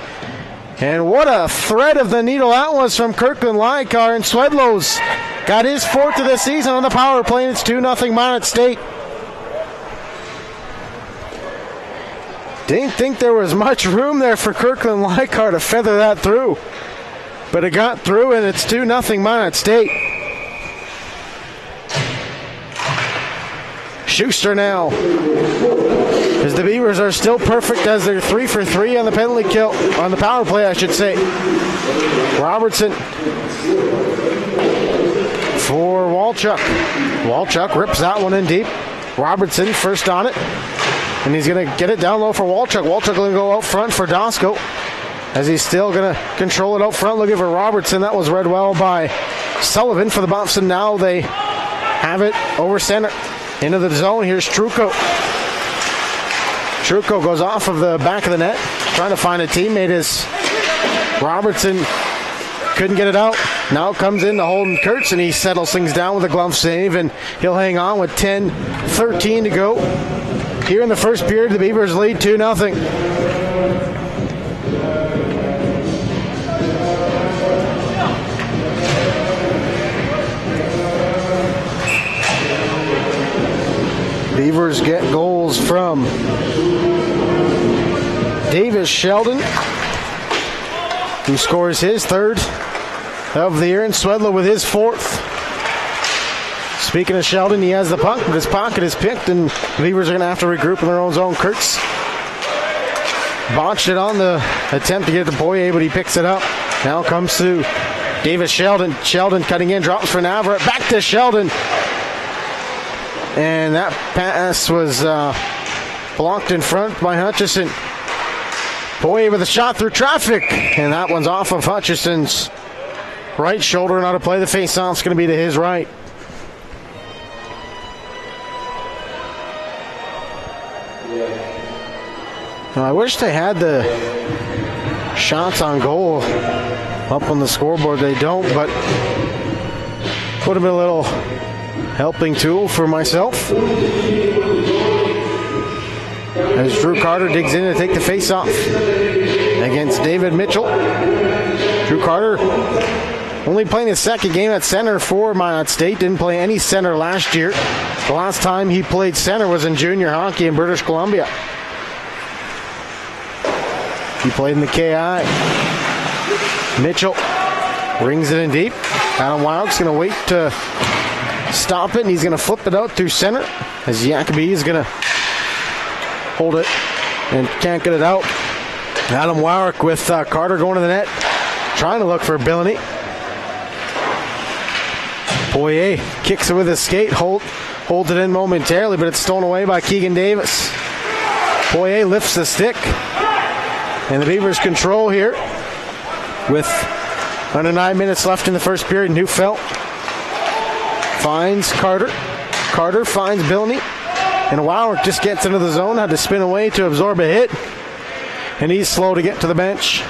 And what a thread of the needle that was from Kirkland Leichhardt, and Swedlow's got his 4th of the season on the power play, and it's 2-0 Minot State. Didn't think there was much room there for Kirkland Leichhardt to feather that through. But it got through, and it's 2-0 Minot State. Schuster now. As the Beavers are still perfect as they're 3 for 3 on the penalty kill, on the power play, I should say. Robertson for Walchuk. Walchuk rips that one in deep. Robertson first on it. And he's going to get it down low for Walchuk. Walchuk going to go out front for Dosko. As he's still going to control it out front, looking for Robertson. That was read well by Sullivan for the Buffs, and now they have it over center. Into the zone, here's Trucco. Trucco goes off of the back of the net, trying to find a teammate as Robertson couldn't get it out. Now comes in to Holden Kurtz, and he settles things down with a glove save, and he'll hang on with 10:13 to go. Here in the first period, the Beavers lead 2-0. Beavers get goals from Davis Sheldon, who scores his 3rd of the year, and Swedlow with his 4th. Speaking of Sheldon, he has the puck, but his pocket is picked, and the Beavers are going to have to regroup in their own zone. Kurtz botched it on the attempt to get it to Poirier, but he picks it up. Now comes to Davis Sheldon. Sheldon cutting in, drops for Navarrete. Back to Sheldon. And that pass was blocked in front by Hutchison. Poirier with a shot through traffic. And that one's off of Hutchison's right shoulder. Now to play the face-off's going to be to his right. Now, I wish they had the shots on goal up on the scoreboard. They don't, but would have been a little helping tool for myself. As Drew Carter digs in to take the face-off against David Mitchell. Drew Carter only playing his 2nd game at center for Minot State. Didn't play any center last year. The last time he played center was in junior hockey in British Columbia. He played in the KI. Mitchell rings it in deep. Adam Wild's going to wait to stop it, and he's going to flip it out through center as Jacoby is going to hold it and can't get it out. Adam Warwick with Carter going to the net, trying to look for Billany. Poirier kicks it with his skate, holds it in momentarily, but it's stolen away by Keegan Davis. Poirier lifts the stick, and the Beavers control here with under 9 minutes left in the first period. Neufeld finds Carter. Carter finds Billany, and Warwick just gets into the zone, had to spin away to absorb a hit, and he's slow to get to the bench.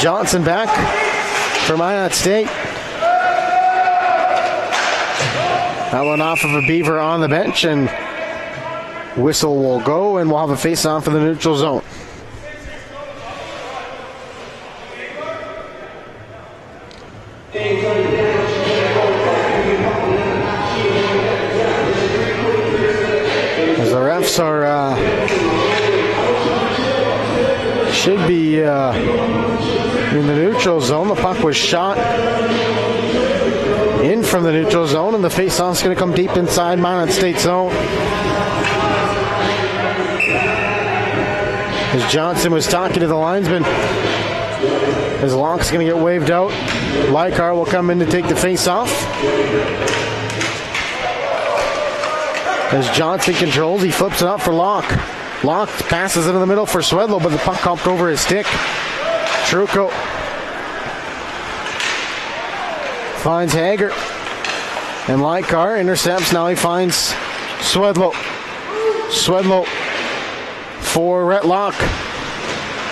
Johnson back for Minot State. That one off of a Beaver on the bench, and whistle will go, and we'll have a face-off in the neutral zone. As the refs are should be in the neutral zone. The puck was shot in from the neutral zone, and the face-off's going to come deep inside Minot State zone. As Johnson was talking to the linesman, his lock's going to get waved out. Lykar will come in to take the face-off. As Johnson controls, he flips it up for Locke. Locke passes it in the middle for Swedlow, but the puck hopped over his stick. Truco finds Hager, and Lykar intercepts. Now he finds Swedlow. Swedlow for Rhett Locke.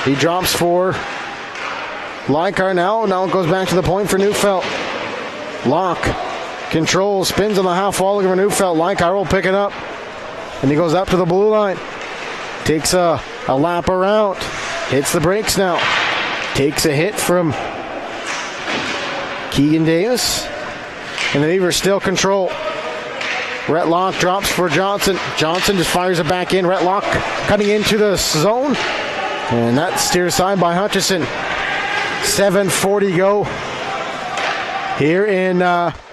He drops for Lykar now. Now it goes back to the point for Neufeld. Locke controls, spins on the half wall looking for Neufeld. Lykar will pick it up, and he goes up to the blue line. Takes a lap around. Hits the brakes now. Takes a hit from Keegan Davis, and the Beavers still control. Rhett Locke drops for Johnson. Johnson just fires it back in. Rhett Locke cutting into the zone, and that steered aside by Hutchison. 7:40 go here in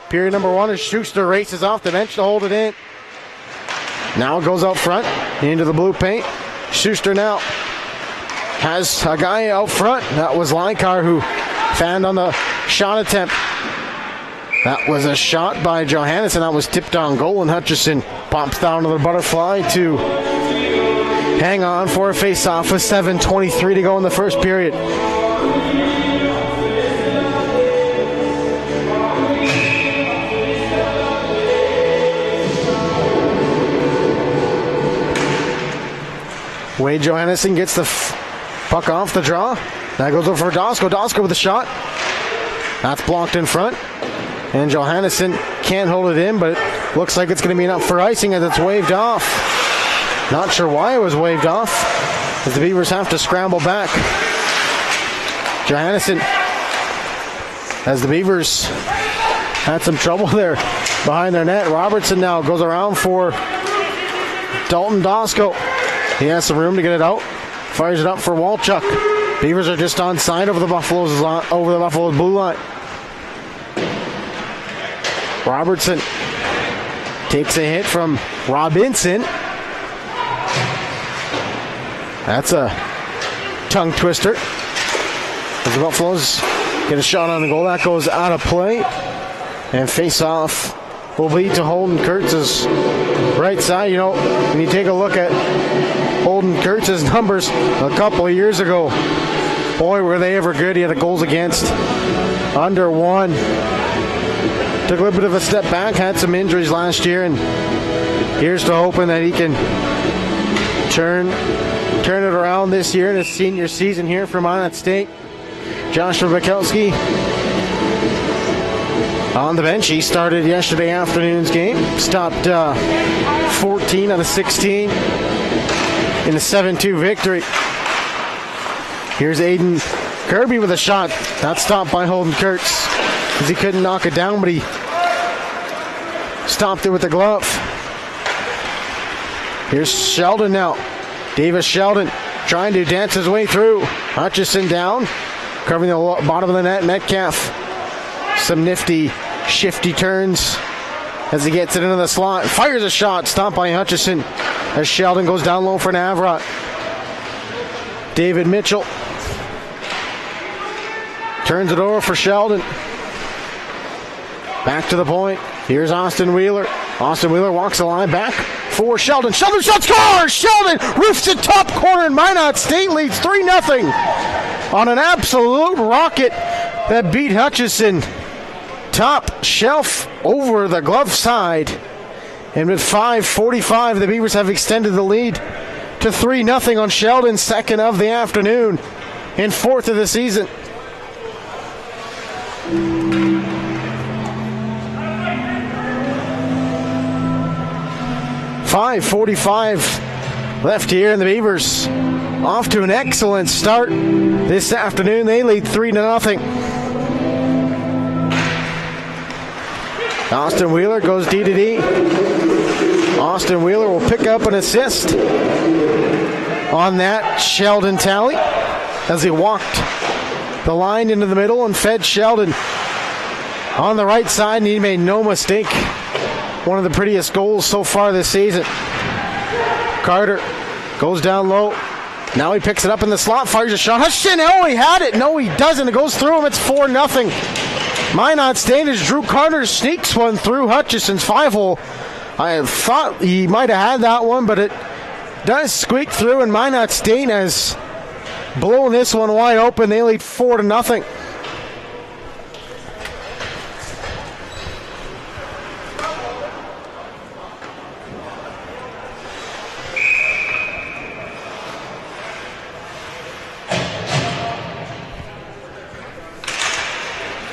period number one, as Schuster races off the bench to hold it in. Now it goes out front into the blue paint. Schuster now has a guy out front. That was Lykar who fanned on the shot attempt. That was a shot by Johannesson. That was tipped on goal, and Hutchison pops down to the butterfly to hang on for a face-off with 7:23 to go in the first period. Wade Johannesson gets the puck off the draw. That goes over for Dosko. Dosko with a shot. That's blocked in front. And Johannesson can't hold it in, but it looks like it's going to be enough for icing as it's waved off. Not sure why it was waved off, as the Beavers have to scramble back. Johannesson, as the Beavers had some trouble there behind their net. Robertson now goes around for Dalton Dosko. He has some room to get it out. Fires it up for Walchuk. Beavers are just on side over the Buffaloes blue line. Robertson takes a hit from Robinson. That's a tongue twister. As the Buffaloes get a shot on the goal, that goes out of play. And face-off will lead to Holden Kurtz's right side. You know, when you take a look at Holden Kurtz's numbers a couple of years ago, boy, were they ever good. He had a goals against under one. Took a little bit of a step back, had some injuries last year, and here's to hoping that he can turn it around this year in his senior season here for Minot State. Joshua Bukowski on the bench. He started yesterday afternoon's game. Stopped 14 out of 16 in a 7-2 victory. Here's Aiden Kirby with a shot. That's stopped by Holden Kurtz, because he couldn't knock it down, but he stopped it with the glove. Here's Sheldon now. Davis Sheldon trying to dance his way through. Hutchison down, covering the bottom of the net. Metcalf, some nifty, shifty turns as he gets it into the slot. Fires a shot, stopped by Hutchison as Sheldon goes down low for Navrot. David Mitchell turns it over for Sheldon. Back to the point. Here's Austin Wheeler. Austin Wheeler walks the line back for Sheldon. Sheldon shot, scores! Sheldon roofs it top corner, and Minot State leads 3-0 on an absolute rocket that beat Hutchison. Top shelf over the glove side. And with 5:45, the Beavers have extended the lead to 3-0 on Sheldon, second of the afternoon and fourth of the season. .45 left here, and the Beavers off to an excellent start this afternoon. They lead 3-0. Austin Wheeler goes D to D. Austin Wheeler will pick up an assist on that Sheldon tally as he walked the line into the middle and fed Sheldon on the right side, and he made no mistake. One of the prettiest goals so far this season. Carter goes down low. Now he picks it up in the slot, fires a shot. Hutchison, oh, he had it. No, he doesn't. It goes through him. It's 4-0. Minot State as Drew Carter sneaks one through Hutchison's 5-hole. I thought he might have had that one, but it does squeak through, and Minot State has blown this one wide open. They lead 4-0.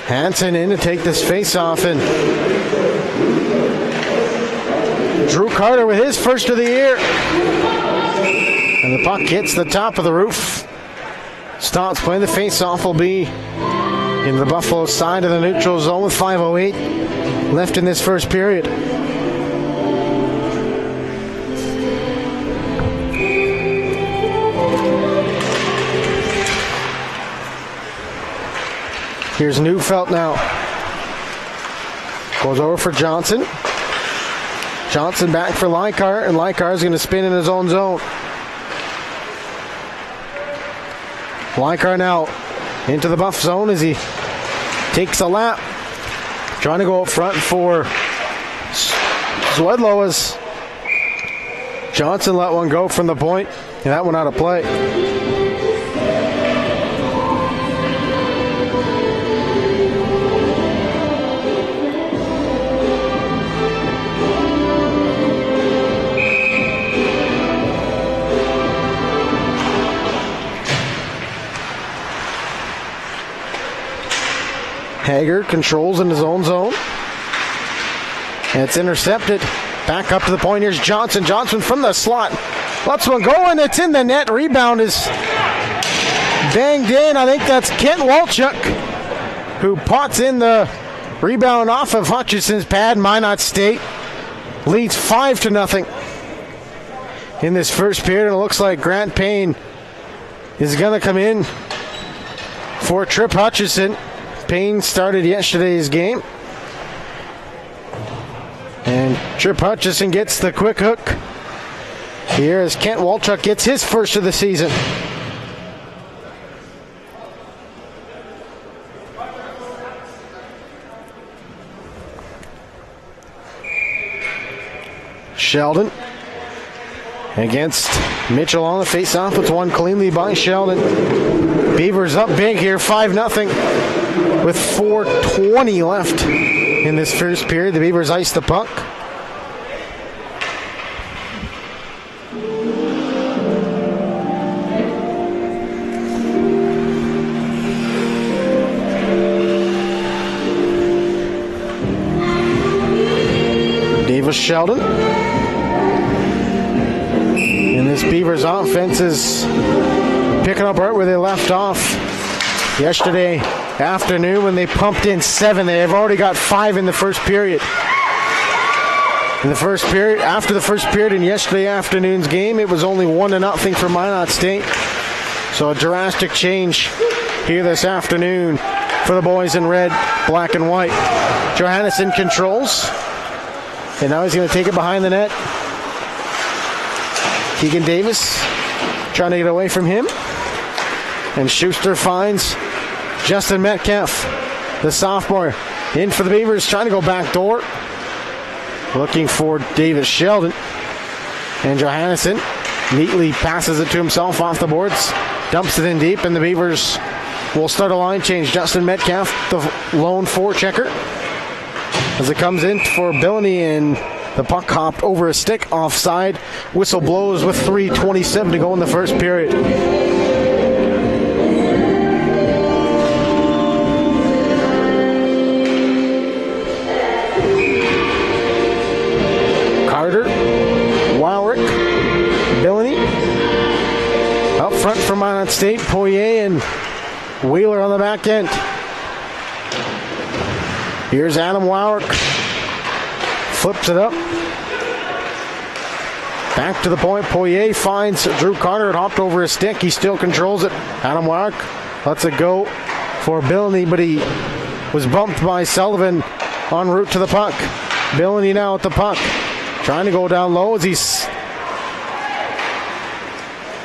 Hansen in to take this face-off, and Drew Carter with his first of the year. And the puck hits the top of the roof. Stops playing. The face-off will be in the Buffalo side of the neutral zone with 5:08 left in this first period. Here's Neufeld now. Goes over for Johnson. Johnson back for Leichhardt, and Leichhardt is going to spin in his own zone. Leichhardt now into the Buff zone as he takes a lap. Trying to go up front for Swedlow as Johnson let one go from the point, and that one out of play. Hager controls in his own zone. And it's intercepted. Back up to the point. Here's Johnson. Johnson from the slot. Lets one go, and it's in the net. Rebound is banged in. I think that's Kent Walchuk who pots in the rebound off of Hutchison's pad. Minot State leads 5-0 in this first period. And it looks like Grant Payne is going to come in for Trip Hutchison. Payne started yesterday's game. And Trip Hutchison gets the quick hook here as Kent Walchuk gets his first of the season. Sheldon against Mitchell on the face-off. It's one cleanly by Sheldon. Beavers up big here, 5-0. With 4:20 left in this first period. The Beavers ice the puck. Davis Sheldon. And this Beavers offense is picking up right where they left off yesterday afternoon when they pumped in 7. They have already got 5 in the first period. In the first period, after the first period in yesterday afternoon's game, it was only 1-0 for Minot State. So a drastic change here this afternoon for the boys in red, black, and white. Johannesson controls. And now he's going to take it behind the net. Keegan Davis trying to get away from him. And Schuster finds Justin Metcalf, the sophomore, in for the Beavers, trying to go back door. Looking for Davis Sheldon. And Johannesson neatly passes it to himself off the boards. Dumps it in deep, and the Beavers will start a line change. Justin Metcalf, the lone forechecker. As it comes in for Billany, and the puck hopped over a stick offside. Whistle blows with 3:27 to go in the first period. Carter, Wowrick, Billany. Up front from Minot State, Poirier and Wheeler on the back end. Here's Adam Wowrick. Flips it up. Back to the point. Poirier finds Drew Carter. It hopped over his stick. He still controls it. Adam Wowrick lets it go for Billany, but he was bumped by Sullivan en route to the puck. Billany now at the puck. Trying to go down low as he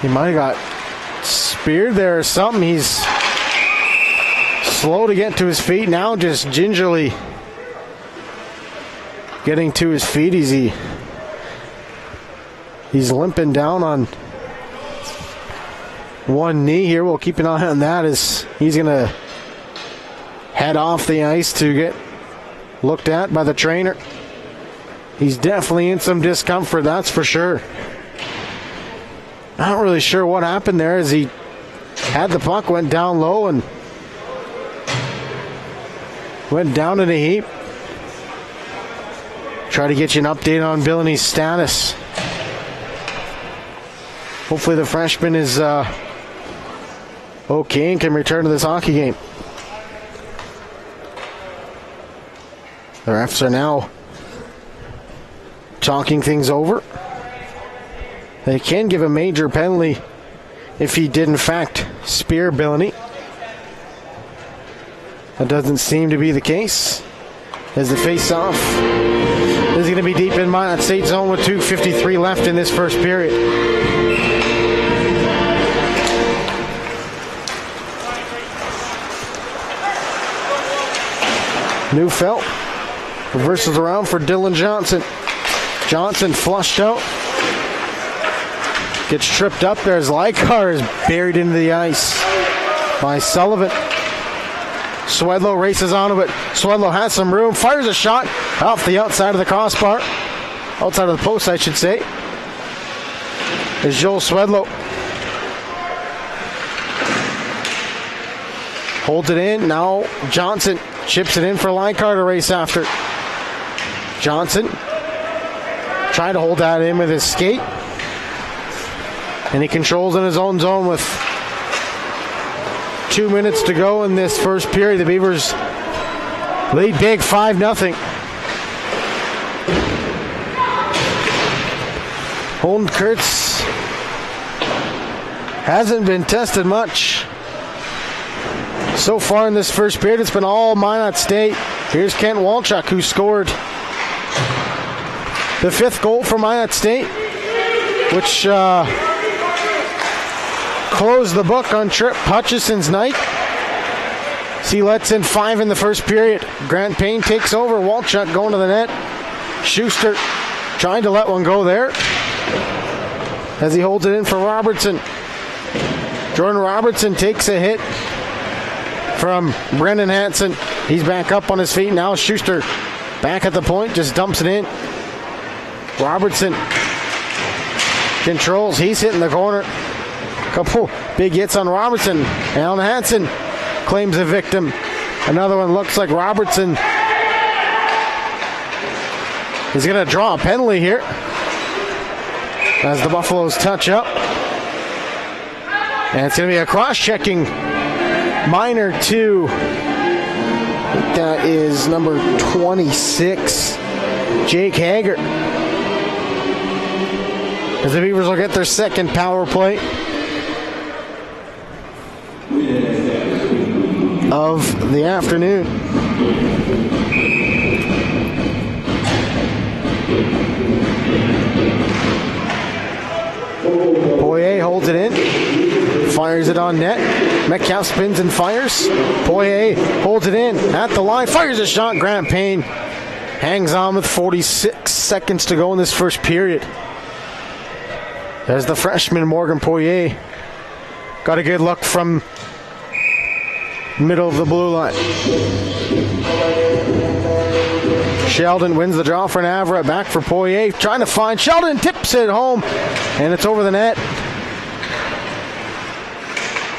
might have got speared there or something. He's slow to get to his feet now, just gingerly getting to his feet. He's limping down on one knee here. We'll keep an eye on that as he's going to head off the ice to get looked at by the trainer. He's definitely in some discomfort, that's for sure. Not really sure what happened there as he had the puck, went down low and went down in a heap. Try to get you an update on Billany's status. Hopefully the freshman is okay and can return to this hockey game. The refs are now talking things over. They can give a major penalty if he did in fact spear Billany. That doesn't seem to be the case, as the face-off is going to be deep in Minot State zone with 2:53 left in this first period. Neufeld reverses around for Dylan Johnson. Johnson flushed out. Gets tripped up there as Lykar is buried into the ice by Sullivan. Swedlow races onto it. Swedlow has some room, fires a shot off the outside of the crossbar. Outside of the post, I should say. Is Joel Swedlow. Holds it in. Now Johnson chips it in for Lykar to race after. Johnson trying to hold that in with his skate. And he controls in his own zone with 2 minutes to go in this first period. The Beavers lead big 5-0. Holden Kurtz hasn't been tested much so far in this first period. It's been all Minot State. Here's Kent Walchuk, who scored the 5th goal for Minot State, which closed the book on Trip Hutchison's night. He lets in 5 in the first period. Grant Payne takes over. Walchuk going to the net. Schuster trying to let one go there as he holds it in for Robertson. Jordan Robertson takes a hit from Brendan Hansen. He's back up on his feet now. Schuster back at the point, just dumps it in. Robertson controls. He's hitting the corner. Couple big hits on Robertson. Alan Hansen claims a victim. Another one looks like Robertson is going to draw a penalty here as the Buffaloes touch up. And it's going to be a cross-checking minor to, I think that is number 26, Jake Hager. As the Beavers will get their second power play. of the afternoon. Poirier holds it in, fires it on net. Metcalf spins and fires. Poirier holds it in at the line, fires a shot. Grant Payne hangs on with 46 seconds to go in this first period. As the freshman Morgan Poirier got a good look from middle of the blue line. Sheldon wins the draw for Navrat. Back for Poirier. Trying to find Sheldon. Tips it home. And it's over the net.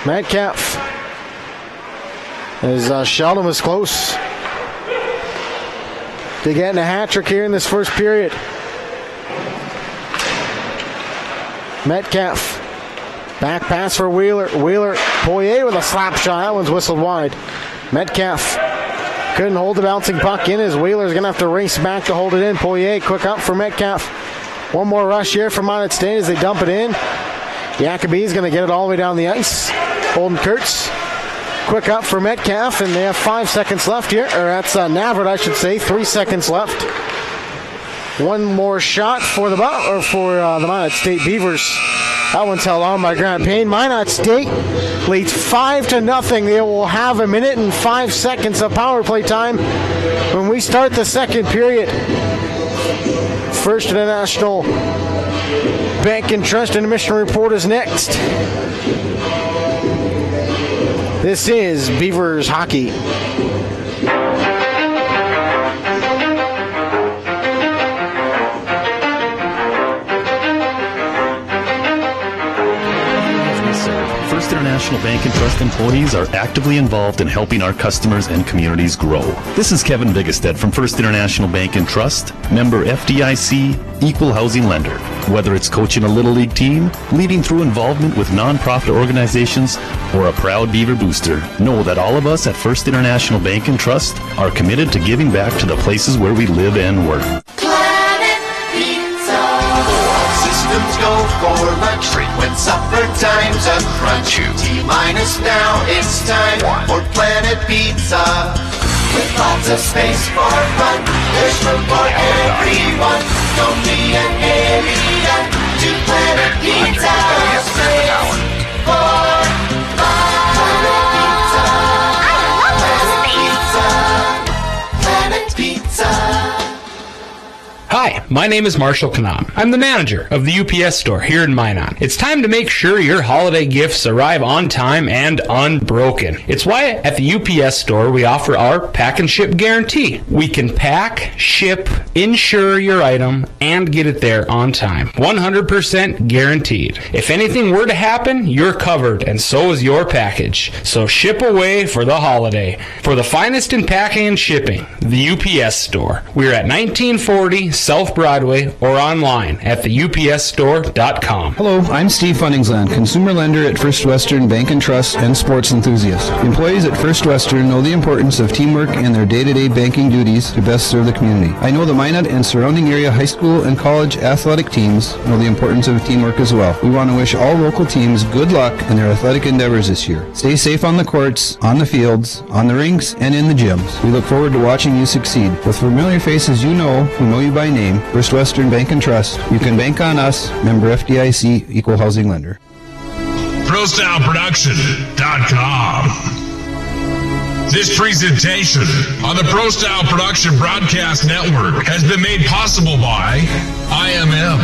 Metcalf. As Sheldon was close to getting a hat trick here in this first period. Metcalf. Back pass for Wheeler. Wheeler. Poirier with a slap shot. That one's whistled wide. Metcalf couldn't hold the bouncing puck in as Wheeler's going to have to race back to hold it in. Poirier quick up for Metcalf. One more rush here from Minot State as they dump it in. Jacoby's going to get it all the way down the ice. Holden Kurtz quick up for Metcalf, and they have 5 seconds left here. Or that's Navrat, I should say. 3 seconds left. One more shot for the Minot State Beavers. That one's held on by Grant Payne. Minot State leads 5-0. They will have 1 minute and 5 seconds of power play time when we start the second period. First International Bank and Trust Intermission Report is next. This is Beavers Hockey. First International Bank and Trust employees are actively involved in helping our customers and communities grow. This is Kevin Vigestead from First International Bank and Trust, member FDIC, equal housing lender. Whether it's coaching a Little League team, leading through involvement with nonprofit organizations, or a proud Beaver booster, know that all of us at First International Bank and Trust are committed to giving back to the places where we live and work. Planet Pizza. All systems go for lunch. Frequent supper time's a crunch. T-minus now, it's time for Planet Pizza. With lots of space for fun, there's room for everyone. Don't be an alien to Planet Pizza. Space for fun. Planet Pizza. Planet Pizza. Hi, my name is Marshall Kanam. I'm the manager of the UPS store here in Minot. It's time to make sure your holiday gifts arrive on time and unbroken. It's why at the UPS store we offer our pack and ship guarantee. We can pack, ship, insure your item, and get it there on time. 100% guaranteed. If anything were to happen, you're covered, and so is your package. So ship away for the holiday. For the finest in packing and shipping, the UPS store. We're at 1940 South Broadway or online at theupsstore.com. Hello, I'm Steve Funningsland, consumer lender at First Western Bank and Trust and sports enthusiast. Employees at First Western know the importance of teamwork in their day-to-day banking duties to best serve the community. I know the Minot and surrounding area high school and college athletic teams know the importance of teamwork as well. We want to wish all local teams good luck in their athletic endeavors this year. Stay safe on the courts, on the fields, on the rinks, and in the gyms. We look forward to watching you succeed. With familiar faces you know, who know you by name, First Western Bank and Trust. You can bank on us, member FDIC, equal housing lender. ProStyleProduction.com. This presentation on the Pro Style Production Broadcast Network has been made possible by IMM,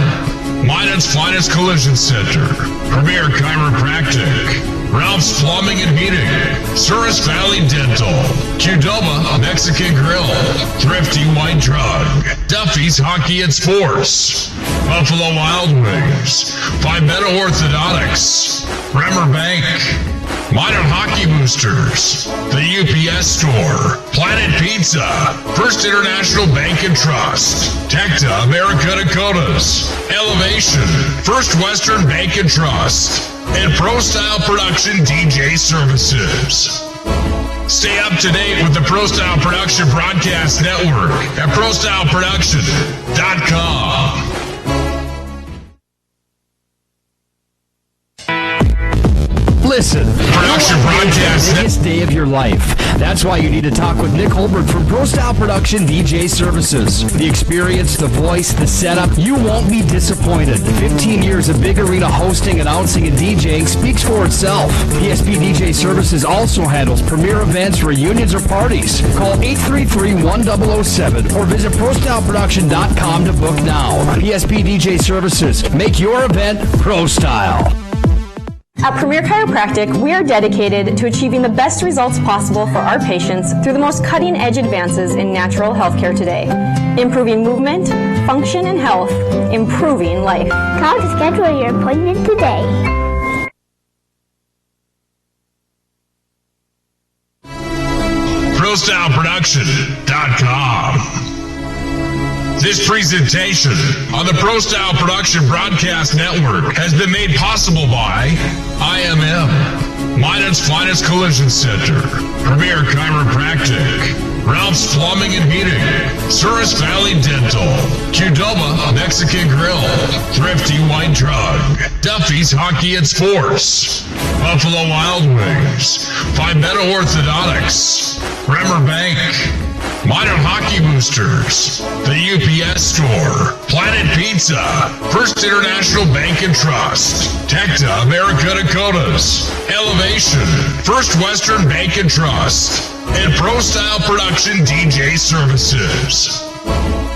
Minot's Finest Collision Center, Premier Chiropractic, Ralph's Plumbing and Heating, Souris Valley Dental, Qdoba Mexican Grill, Thrifty White Drug, Duffy's Hockey and Sports, Buffalo Wild Wings, Pimento Orthodontics, Bremer Bank, Minot Hockey Boosters, the UPS Store, Planet Pizza, First International Bank and Trust, Tecta America Dakotas, Elevation, First Western Bank and Trust, and Pro Style Production DJ Services. Stay up to date with the Pro Style Production Broadcast Network at ProStyleProduction.com. Listen, Production broadcast. the biggest day of your life. That's why you need to talk with Nick Holbert from Pro Style Production DJ Services. The experience, the voice, the setup, you won't be disappointed. 15 years of big arena hosting, announcing, and DJing speaks for itself. PSP DJ Services also handles premier events, reunions, or parties. Call 833-1007 or visit ProStyleProduction.com to book now. PSP DJ Services. Make your event Pro Style. At Premier Chiropractic, we are dedicated to achieving the best results possible for our patients through the most cutting-edge advances in natural healthcare today. Improving movement, function, and health. Improving life. Call to schedule your appointment today. ProStyleProduction.com. This presentation on the Pro Style Production Broadcast Network has been made possible by IMM, Minot's Finest Collision Center, Premier Chiropractic, Ralph's Plumbing and Heating, Souris Valley Dental, Qdoba Mexican Grill, Thrifty White Drug, Duffy's Hockey and Sports, Buffalo Wild Wings, Phymeto Orthodontics, Bremer Bank, Minor Hockey Boosters, the UPS Store, Planet Pizza, First International Bank and Trust, Tecta America Dakotas, Elevation, First Western Bank and Trust, and Pro Style Production DJ Services.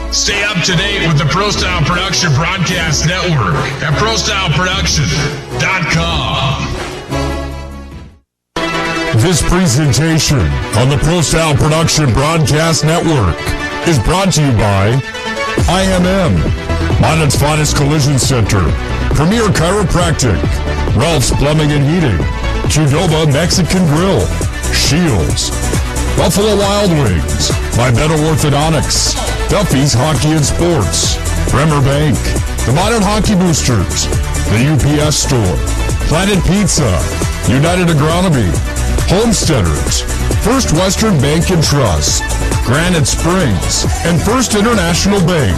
Stay up to date with the Pro Style Production Broadcast Network at ProStyleProduction.com. This presentation on the Pro Style Production Broadcast Network is brought to you by IMM, Minot's Finest Collision Center, Premier Chiropractic, Ralph's Plumbing and Heating, Qdoba Mexican Grill, Shields, Buffalo Wild Wings, Phymeto Orthodontics, Duffy's Hockey and Sports, Bremer Bank, the Minot Hockey Boosters, the UPS Store, Planet Pizza, United Agronomy, Homesteaders, First Western Bank and Trust, Granite Springs, and First International Bank.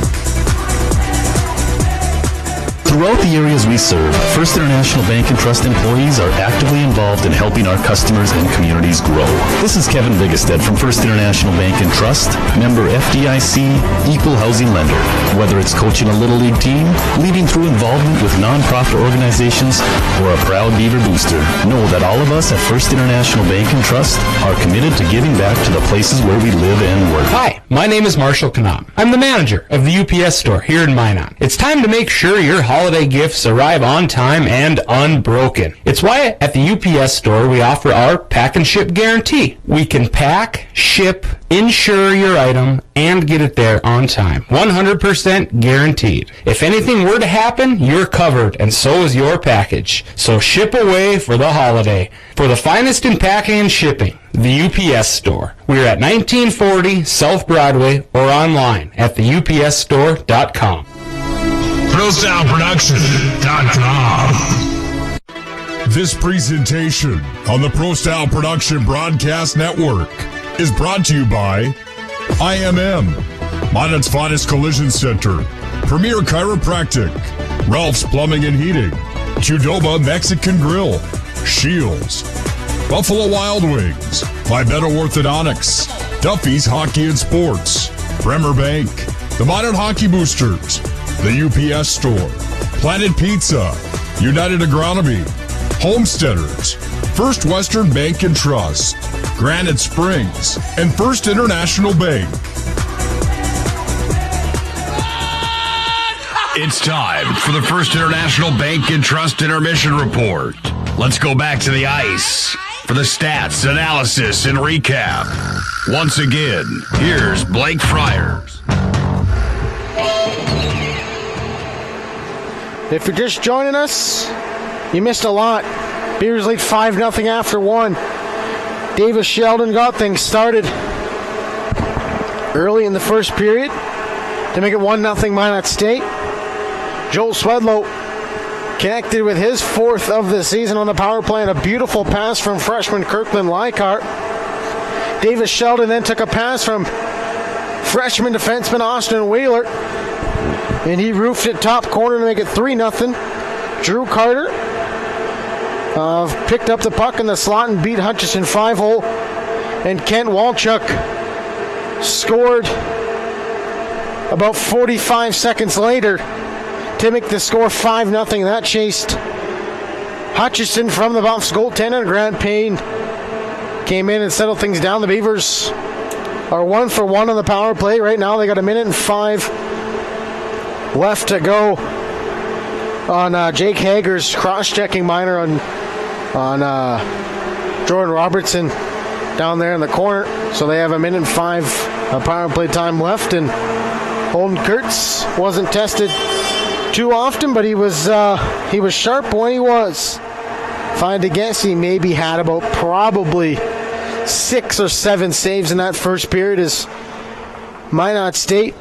Throughout the areas we serve, First International Bank and Trust employees are actively involved in helping our customers and communities grow. This is Kevin Vigestad from First International Bank and Trust, member FDIC, equal housing lender. Whether it's coaching a Little League team, leading through involvement with nonprofit organizations, or a proud Beaver booster, know that all of us at First International Bank and Trust are committed to giving back to the places where we live and work. Hi, my name is Marshall Knop. I'm the manager of the UPS store here in Minot. It's time to make sure your holiday gifts arrive on time and unbroken. It's why at the UPS store we offer our pack and ship guarantee. We can pack, ship, insure your item, and get it there on time. 100% guaranteed. If anything were to happen, you're covered, and so is your package. So ship away for the holiday. For the finest in packing and shipping, the UPS store. We're at 1940 South Broadway or online at theupsstore.com. ProStyleProduction.com. This presentation on the Pro Style Production Broadcast Network is brought to you by IMM, Minot's Finest Collision Center, Premier Chiropractic, Ralph's Plumbing and Heating, Qdoba Mexican Grill, Shields, Buffalo Wild Wings, Phymeto Orthodontics, Duffy's Hockey and Sports, Bremer Bank, the Minot Hockey Boosters, the UPS Store, Planet Pizza, United Agronomy, Homesteaders, First Western Bank and Trust, Granite Springs, and First International Bank. It's time for the First International Bank and Trust Intermission Report. Let's go back to the ice for the stats, analysis, and recap. Once again, here's Blake Friars. If you're just joining us, you missed a lot. Beavers lead 5-0 after one. Davis Sheldon got things started early in the first period to make it 1-0 Minot State. Joel Swedlow connected with his fourth of the season on the power play and a beautiful pass from freshman Kirkland Leichhardt. Davis Sheldon then took a pass from freshman defenseman Austin Wheeler, and he roofed it top corner to make it 3-0. Drew Carter picked up the puck in the slot and beat Hutchison 5-0. And Kent Walchuk scored about 45 seconds later to make the score 5-0. That chased Hutchison from the Buffs. Goaltender Grant Payne came in and settled things down. The Beavers are 1 for 1 on the power play. Right now they got 1:05 left to go on Jake Hager's cross-checking minor on Jordan Robertson down there in the corner. So they have 1:05 of power play time left, and Holden Kurtz wasn't tested too often, but he was sharp when he was. If I had to guess, he maybe had about probably 6 or 7 saves in that first period as Minot State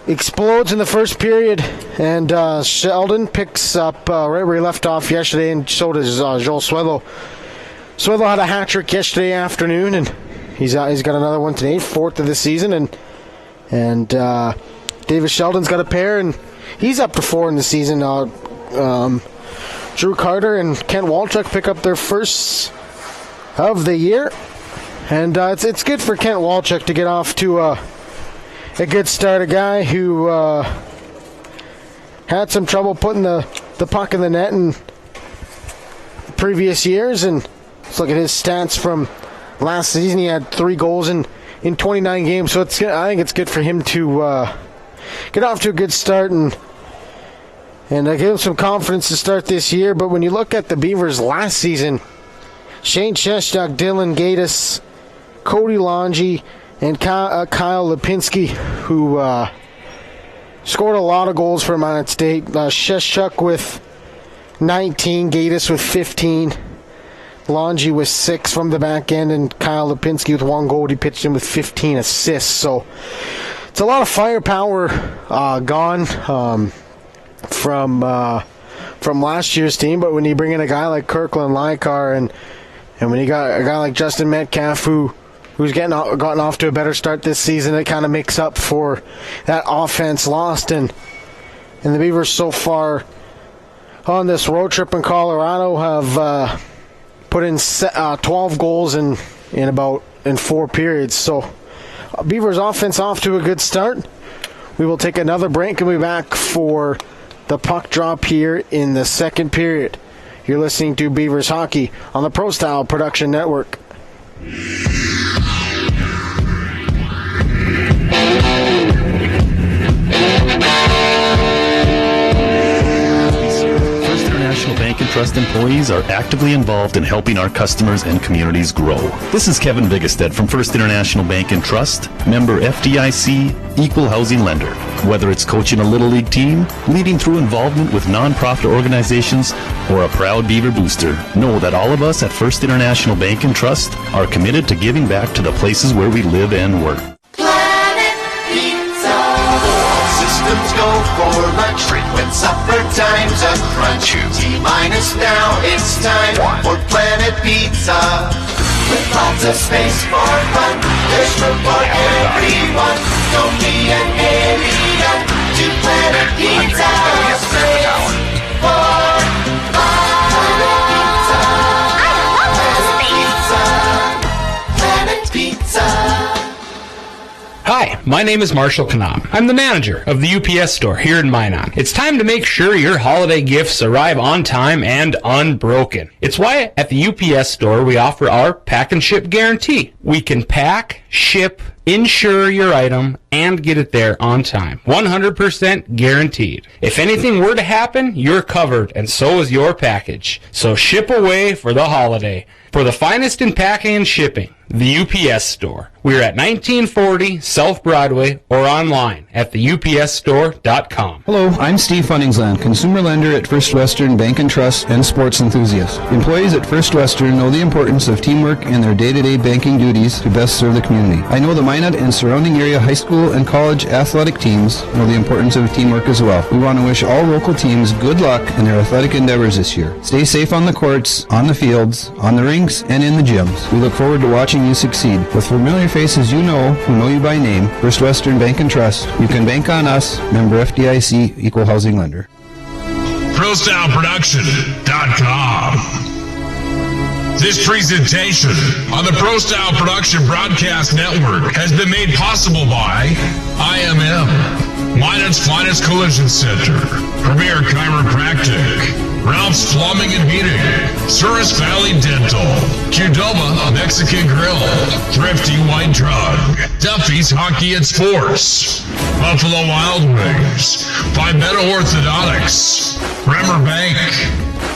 explodes in the first period, and Sheldon picks up right where he left off yesterday, and so does Joel Swedlow. Swedlow had a hat trick yesterday afternoon, and he's got another one today, 4th of the season, and Davis Sheldon's got a pair, and he's up to 4 in the season. Drew Carter and Kent Walchuk pick up their firsts of the year, and it's good for Kent Walchuk to get off to a good start. A guy who had some trouble putting the puck in the net in previous years, and let's look at his stats from last season. He had 3 goals in 29 games, so I think it's good for him to get off to a good start and give him some confidence to start this year. But when you look at the Beavers last season, Shane Sheshchuk, Dylan Gatiss, Cody Longy, and Kyle Lipinski, who scored a lot of goals for Minot State. Sheshchuk with 19, Gatiss with 15, Longy with 6 from the back end, and Kyle Lipinski with 1 goal. He pitched in with 15 assists. So it's a lot of firepower gone from last year's team. But when you bring in a guy like Kirkland Lykar and when you got a guy like Justin Metcalf who's gotten off to a better start this season, it kind of makes up for that offense lost. And the Beavers so far on this road trip in Colorado have put in 12 goals in 4 periods. So Beavers offense off to a good start. We will take another break and be back for the puck drop here in the second period. You're listening to Beavers Hockey on the Pro Style Production Network. National Bank and Trust employees are actively involved in helping our customers and communities grow. This is Kevin Vigestead from First International Bank and Trust, member FDIC, equal housing lender. Whether it's coaching a Little League team, leading through involvement with nonprofit organizations, or a proud Beaver booster, know that all of us at First International Bank and Trust are committed to giving back to the places where we live and work. Systems go for lunch, frequent supper time's a crunch. T-minus now, it's time for Planet Pizza. With lots of space for fun, there's room for everyone. Don't be an alien to Planet Pizza. Space for Planet Pizza. Hi, my name is Marshall Kanam. I'm the manager of the UPS store here in Minot. It's time to make sure your holiday gifts arrive on time and unbroken. It's why at the UPS store we offer our pack and ship guarantee. We can pack, ship, insure your item, and get it there on time. 100% guaranteed. If anything were to happen, you're covered, and so is your package. So ship away for the holiday. For the finest in packing and shipping, the UPS store. We're at 1940 South Broadway or online at theupsstore.com. Hello, I'm Steve Funningsland, consumer lender at First Western Bank and Trust and sports enthusiast. Employees at First Western know the importance of teamwork in their day-to-day banking duties to best serve the community. I know the Minot and surrounding area high school and college athletic teams know the importance of teamwork as well. We want to wish all local teams good luck in their athletic endeavors this year. Stay safe on the courts, on the fields, on the rinks, and in the gyms. We look forward to watching you succeed. With familiar faces you know, who know you by name, First Western Bank and Trust, you can bank on us, member FDIC, equal housing lender. ProStyleProduction.com. This presentation on the Pro Style Production Broadcast Network has been made possible by IMM, Minot's Finest Collision Center, Premier Chiropractic, Ralph's Plumbing and Heating, Souris Valley Dental, Qdoba Mexican Grill, Thrifty White Drug, Duffy's Hockey and Sports, Buffalo Wild Wings, Pimento Orthodontics, Bremer Bank,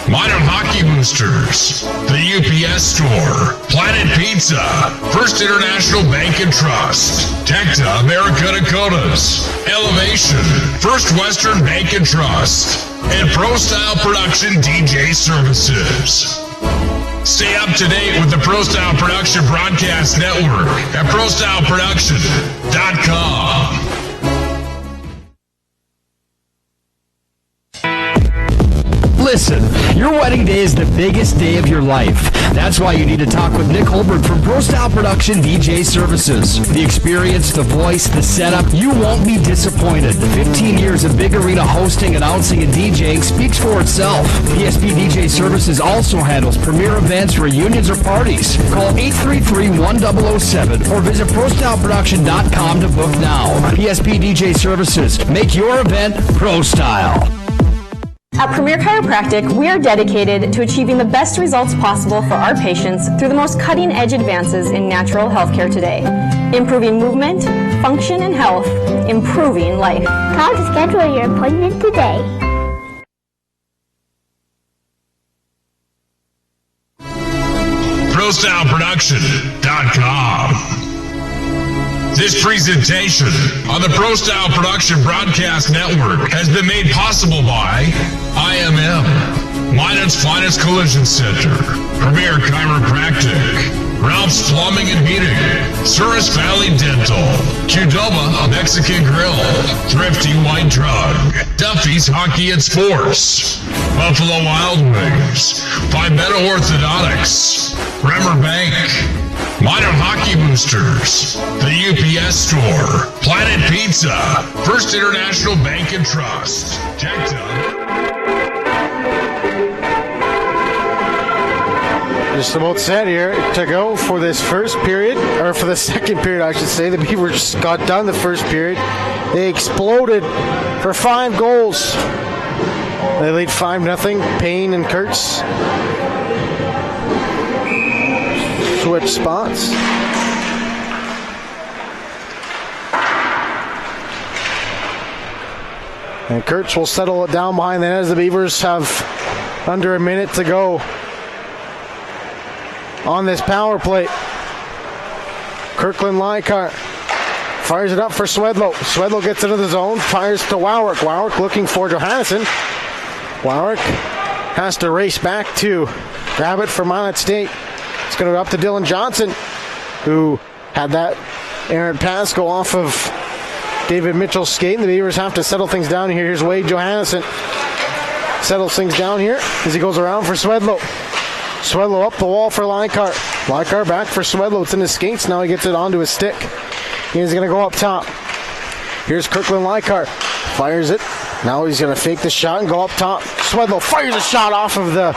Minot Hockey Boosters, the UPS Store, Planet Pizza, First International Bank and Trust, Tecta America Dakotas, Elevation, First Western Bank and Trust, and Pro Style Production DJ Services. Stay up to date with the Pro Style Production Broadcast Network at ProStyleProduction.com. Listen, your wedding day is the biggest day of your life. That's why you need to talk with Nick Holbrook from Pro Style Production DJ Services. The experience, the voice, the setup, you won't be disappointed. 15 years of big arena hosting, announcing, and DJing speaks for itself. PSP DJ Services also handles premier events, reunions, or parties. Call 833-1007 or visit ProStyleProduction.com to book now. PSP DJ Services. Make your event Pro Style. At Premier Chiropractic, we are dedicated to achieving the best results possible for our patients through the most cutting-edge advances in natural healthcare today. Improving movement, function, and health, improving life. Call to schedule your appointment today. ProStyleProduction.com. This presentation on the Pro Style Production Broadcast Network has been made possible by IMM, Minot's Finest Collision Center, Premier Chiropractic, Ralph's Plumbing and Heating, Souris Valley Dental, Qdoba Mexican Grill, Thrifty White Drug, Duffy's Hockey and Sports, Buffalo Wild Wings, Pimento Orthodontics, Bremer Bank, Minot Hockey Boosters, the UPS Store, Planet Pizza, First International Bank and Trust, Tecta. Just about set here to go for this first period, or for the second period, I should say. The Beavers just got done the first period. They exploded for 5 goals. They lead 5-0. Payne and Kurtz switch spots. And Kurtz will settle it down behind the net as the Beavers have under a minute to go on this power play. Kirkland Leichhardt fires it up for Swedlow. Swedlow gets into the zone, fires to Wowrick. Wowrick looking for Johannesson. Wowrick has to race back to grab it for Minot State. It's going to go up to Dylan Johnson, who had that errant pass go off of David Mitchell's skate. The Beavers have to settle things down here. Here's Wade Johannesson. Settles things down here as he goes around for Swedlow. Swedlow up the wall for Leichhardt. Leichhardt back for Swedlow. It's in his skates. Now he gets it onto his stick. He's going to go up top. Here's Kirkland Leichhardt. Fires it. Now he's going to fake the shot and go up top. Swedlow fires a shot off of the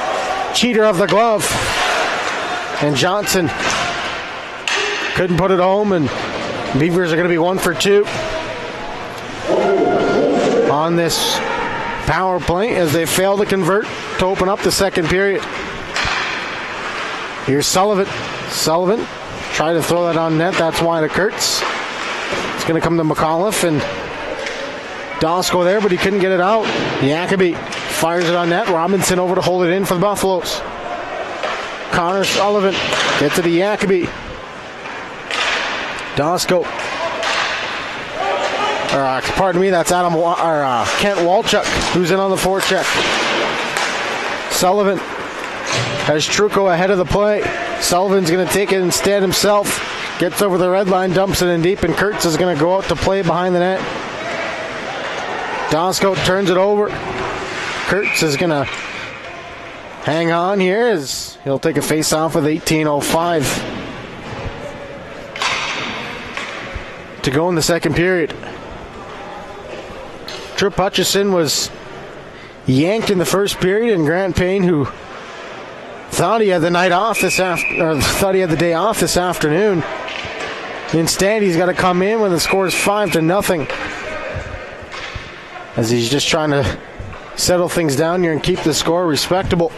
cheater of the glove. And Johnson couldn't put it home, and Beavers are going to be 1 for 2 on this power play as they fail to convert to open up the second period. Here's Sullivan. Sullivan tried to throw that on net. That's wide to Kurtz. It's going to come to McAuliffe and Dosko there, but he couldn't get it out. Jacoby fires it on net. Robinson over to hold it in for the Buffaloes. Connor Sullivan gets it to Jacoby. Dosko. Pardon me, that's Kent Walchuk who's in on the forecheck. Sullivan has Trucco ahead of the play. Sullivan's going to take it instead himself. Gets over the red line, dumps it in deep, and Kurtz is going to go out to play behind the net. Dosko turns it over. Kurtz is going to hang on here as he'll take a face-off with 18:05 to go in the second period. Trip Hutchison was yanked in the first period, and Grant Payne, who Thought he had the night off thought he had the day off this afternoon. Instead, he's got to come in when the score is 5-0. As he's just trying to settle things down here and keep the score respectable.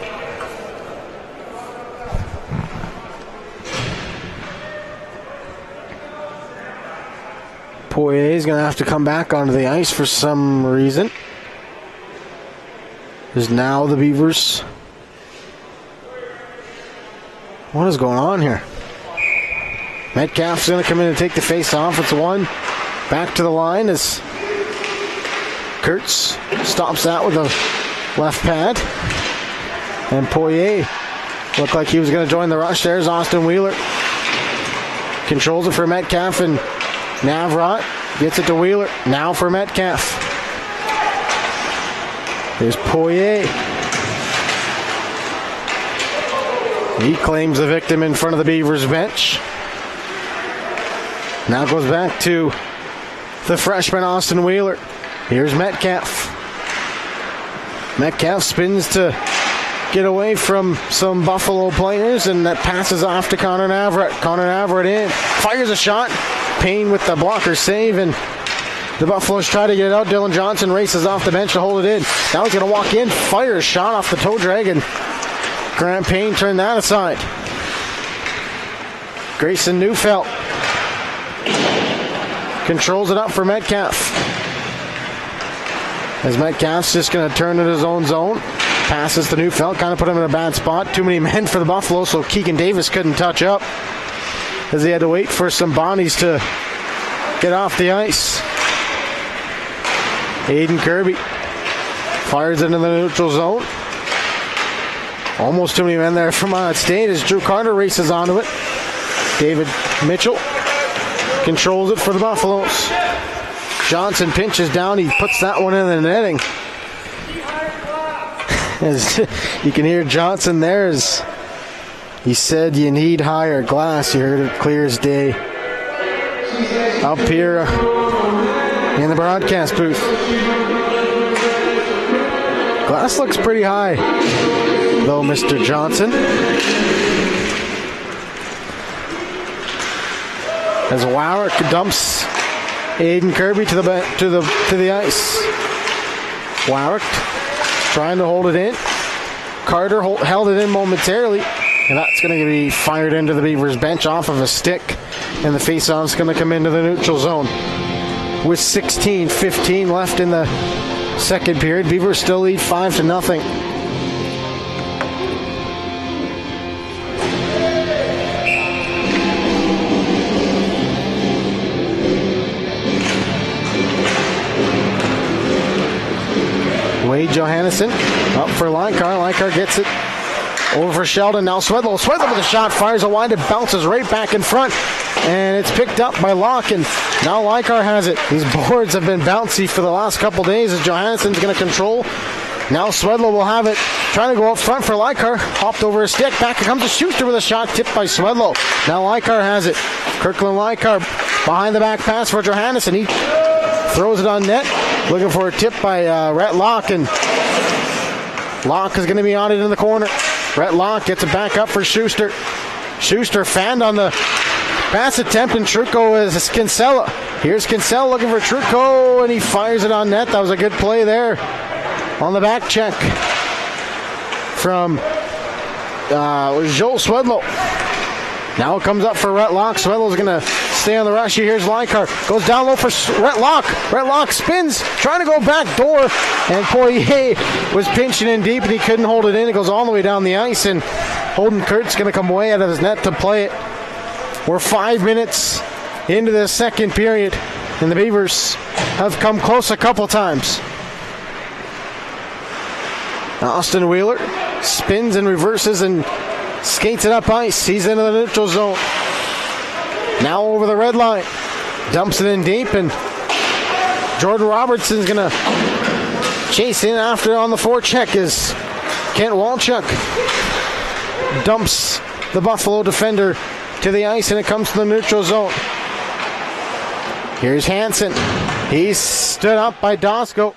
Poirier is going to have to come back onto the ice for some reason. There's now the Beavers. What is going on here? Metcalf's going to come in and take the face off. It's one. Back to the line as Kurtz stops that with a left pad. And Poirier looked like he was going to join the rush. There's Austin Wheeler. Controls it for Metcalf, and Navrot gets it to Wheeler. Now for Metcalf. There's Poirier. He claims the victim in front of the Beavers bench. Now goes back to the freshman Austin Wheeler. Here's Metcalf. Metcalf spins to get away from some Buffalo players, and that passes off to Connor Navrot. Connor Navrot in. Fires a shot. Payne with the blocker save, and the Buffaloes try to get it out. Dylan Johnson races off the bench to hold it in. Now he's going to walk in, fires a shot off the toe drag, and Grant Payne turned that aside. Grayson Neufeld controls it up for Metcalf. As Metcalf's just going to turn it his own zone. Passes to Neufeld, kind of put him in a bad spot. Too many men for the Buffalo, so Keegan Davis couldn't touch up, as he had to wait for some Bonnies to get off the ice. Aiden Kirby fires into the neutral zone. Almost too many men there from State as Drew Carter races onto it. David Mitchell controls it for the Buffaloes. Johnson pinches down. He puts that one in the netting. As you can hear Johnson there as he said you need higher glass. You heard it clear as day up here in the broadcast booth. Glass looks pretty high though, Mr. Johnson. As Warwick dumps Aiden Kirby to the ice. Warwick trying to hold it in. Carter held it in momentarily, and that's going to be fired into the Beavers bench off of a stick, and the faceoff's going to come into the neutral zone. With 16:15 left in the second period, Beavers still lead 5-0. Wade Johannesson up for Lykar. Lykar gets it over for Sheldon. Now Swedlow. Swedlow with a shot, fires a wide, it bounces right back in front, and it's picked up by Locke, and now Lykar has it. These boards have been bouncy for the last couple days as Johannesson's going to control. Now Swedlow will have it. Trying to go up front for Lykar. Hopped over a stick. Back comes to Schuster with a shot tipped by Swedlow. Now Lykar has it. Kirkland Lykar behind the back pass for Johannesson. He throws it on net. Looking for a tip by Rhett Locke, and Locke is going to be on it in the corner. Rhett Locke gets it back up for Schuster. Schuster fanned on the pass attempt, and Trucco is Kinsella. Here's Kinsella looking for Trucco, and he fires it on net. That was a good play there on the back check from Joel Swedlow. Now it comes up for Rhett Locke. Swedlow's going to stay on the rush. Here's Lykar. Goes down low for Rhett Locke. Rhett Locke spins, trying to go back door, and Poirier was pinching in deep, and he couldn't hold it in. It goes all the way down the ice, and Holden Kurt's going to come way out of his net to play it. We're 5 minutes into the second period, and the Beavers have come close a couple times. Austin Wheeler spins and reverses and skates it up ice. He's into the neutral zone. Now over the red line. Dumps it in deep, and Jordan Robertson's going to chase in after on the forecheck as Kent Walchuk dumps the Buffalo defender to the ice, and it comes to the neutral zone. Here's Hansen. He's stood up by Dosko.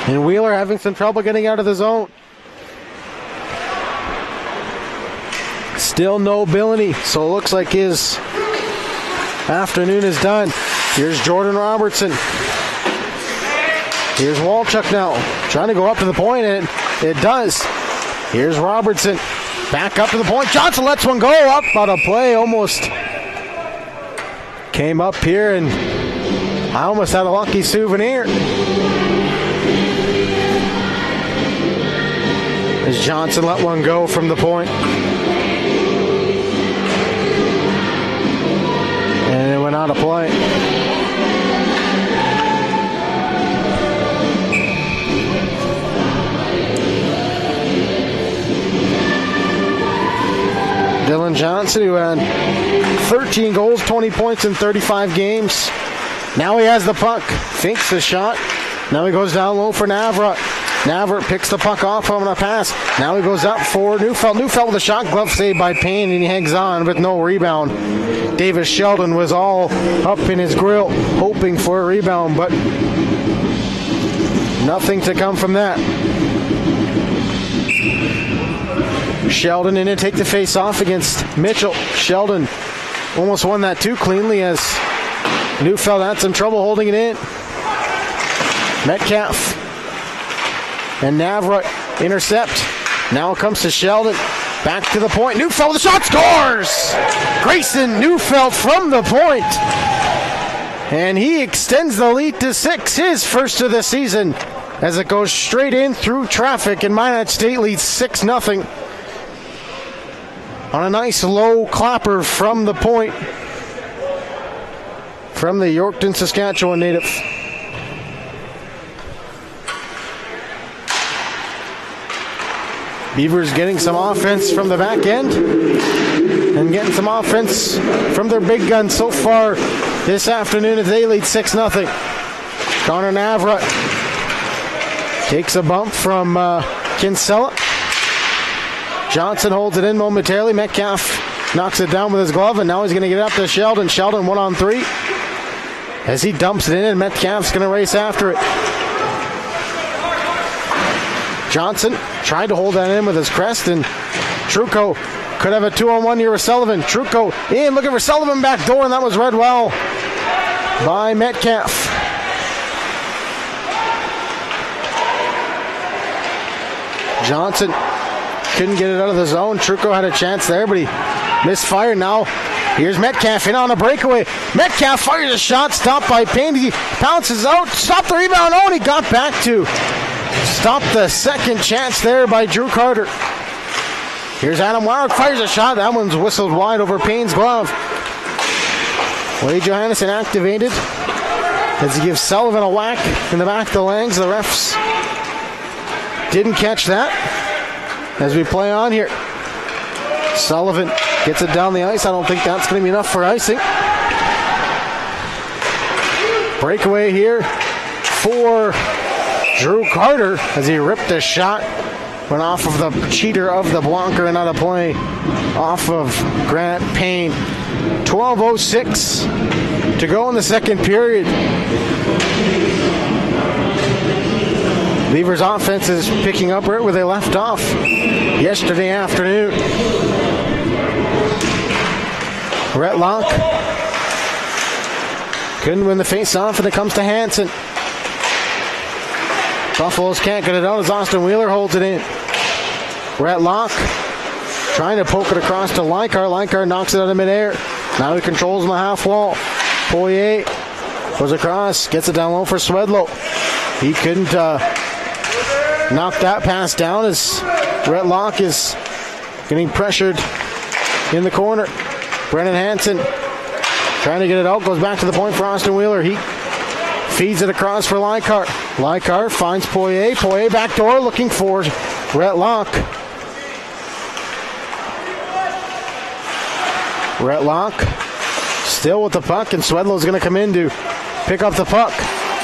And Wheeler having some trouble getting out of the zone. Still no Billany, so it looks like his afternoon is done. Here's Jordan Robertson. Here's Walchuk now, trying to go up to the point, and it does. Here's Robertson, back up to the point. Johnson lets one go up out of play, almost came up here, and I almost had a lucky souvenir. As Johnson let one go from the point. And it went out of play. Dylan Johnson, who had 13 goals, 20 points in 35 games. Now he has the puck, fakes the shot. Now he goes down low for Navrat. Navrat picks the puck off on a pass. Now he goes up for Neufeld. Neufeld with a shot, glove saved by Payne, and he hangs on with no rebound. Davis Sheldon was all up in his grill, hoping for a rebound, but nothing to come from that. Sheldon in to take the face off against Mitchell. Sheldon almost won that too cleanly as Neufeld had some trouble holding it in. Metcalf and Navrat intercept. Now it comes to Sheldon. Back to the point. Neufeld with the shot, scores! Grayson Neufeld from the point. And he extends the lead to 6, his first of the season, as it goes straight in through traffic, and Minot State leads 6-0 on a nice low clapper from the point from the Yorkton, Saskatchewan native. Beavers getting some offense from the back end and getting some offense from their big guns so far this afternoon as they lead 6-0. Connor Navrat takes a bump from Kinsella. Johnson holds it in momentarily. Metcalf knocks it down with his glove, and now he's going to get it up to Sheldon. Sheldon 1-on-3 as he dumps it in, and Metcalf's going to race after it. Johnson tried to hold that in with his crest, and Trucco could have a 2-on-1 here with Sullivan. Trucco in, looking for Sullivan back door, and that was read well by Metcalf. Johnson couldn't get it out of the zone. Trucco had a chance there, but he misfired. Now here's Metcalf in on a breakaway. Metcalf fires a shot, stopped by Payne. He bounces out, stopped the rebound. Oh, and he got back to stop the second chance there by Drew Carter. Here's Adam Warwick, fires a shot. That one's whistled wide over Payne's glove. Wade Johannesson activated as he gives Sullivan a whack in the back of the legs. The refs didn't catch that as we play on here. Sullivan gets it down the ice. I don't think that's going to be enough for icing. Breakaway here for Drew Carter as he ripped a shot. Went off of the cheater of the blocker and out of play off of Grant Payne. 12:06 to go in the second period. Beavers offense is picking up right where they left off yesterday afternoon. Rhett Locke couldn't win the face-off, and it comes to Hansen. Buffaloes can't get it out as Austin Wheeler holds it in. Rhett Locke trying to poke it across to Leichhardt. Leichhardt knocks it out of midair. Now he controls on the half wall. Poirier goes across, gets it down low for Swedlow. He couldn't knock that pass down as Rhett Locke is getting pressured in the corner. Brennan Hansen trying to get it out, goes back to the point for Austin Wheeler. He feeds it across for Leichhardt. Leichhardt finds Poirier. Poirier back door looking for Rhett Locke. Rhett Locke still with the puck, and Swedlow's going to come in to pick up the puck.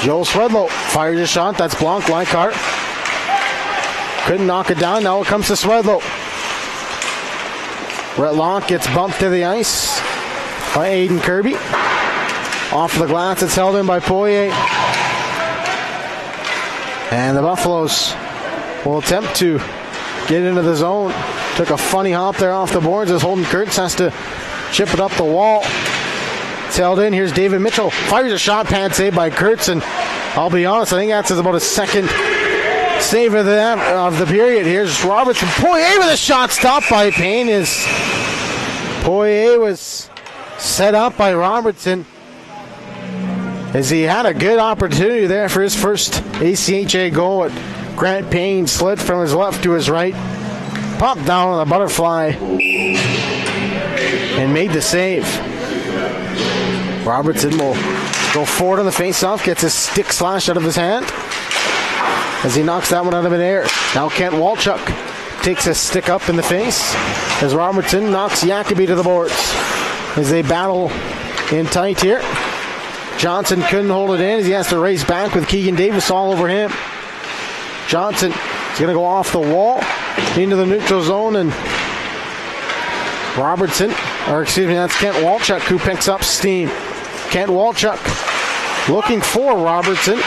Joel Swedlow fires a shot. That's Blanc. Leichhardt couldn't knock it down. Now it comes to Swedlow. Rhett Locke gets bumped to the ice by Aiden Kirby. Off the glass, it's held in by Poirier. And the Buffaloes will attempt to get into the zone. Took a funny hop there off the boards as Holden Kurtz has to chip it up the wall. It's held in. Here's David Mitchell. Fires a shot, pad save by Kurtz, and I'll be honest, I think that's about his second save of the period. Here's Robertson. Poirier with a shot stopped by Payne. Poirier was set up by Robertson as he had a good opportunity there for his first ACHA goal. Grant Payne slid from his left to his right, popped down on the butterfly, and made the save. Robertson will go forward on the faceoff, gets his stick slash out of his hand as he knocks that one out of midair. Now Kent Walchuk takes a stick up in the face as Robertson knocks Jacoby to the boards as they battle in tight here. Johnson couldn't hold it in as he has to race back with Keegan Davis all over him. Johnson is going to go off the wall into the neutral zone, and that's Kent Walchuk who picks up steam. Kent Walchuk looking for Robertson,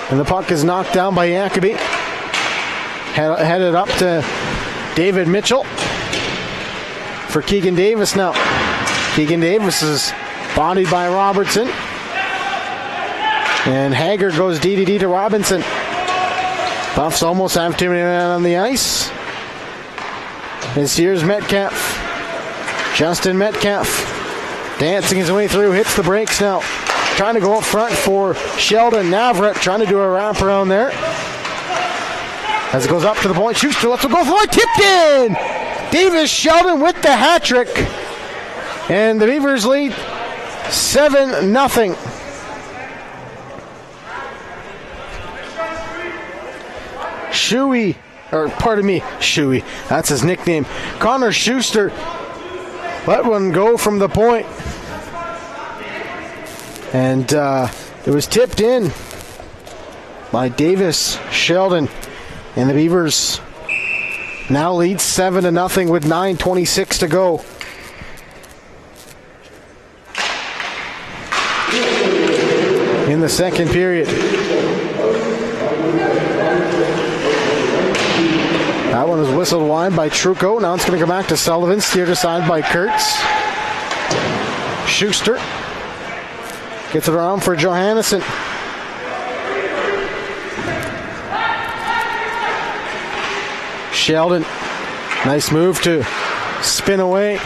and the puck is knocked down by Jacoby. Headed up to David Mitchell for Keegan Davis now. Keegan Davis is bodied by Robertson, and Hager goes DDD to Robinson. Buffs almost have too many men on the ice. This here's Metcalf. Justin Metcalf dancing his way through, hits the brakes now. Trying to go up front for Sheldon Navarrete, trying to do a wraparound there. As it goes up to the point, Schuster lets it go for it, tipped in! Davis Sheldon with the hat trick. And the Beavers lead 7-0. Shuey. That's his nickname. Connor Schuster let one go from the point. And it was tipped in by Davis Sheldon. And the Beavers now lead 7-0 with 9:26 to go. In the second period. That one was whistled wide by Trucco. Now it's going to go back to Sullivan. Steered aside by Kurtz. Schuster gets it around for Johannesson. Sheldon. Nice move to spin away.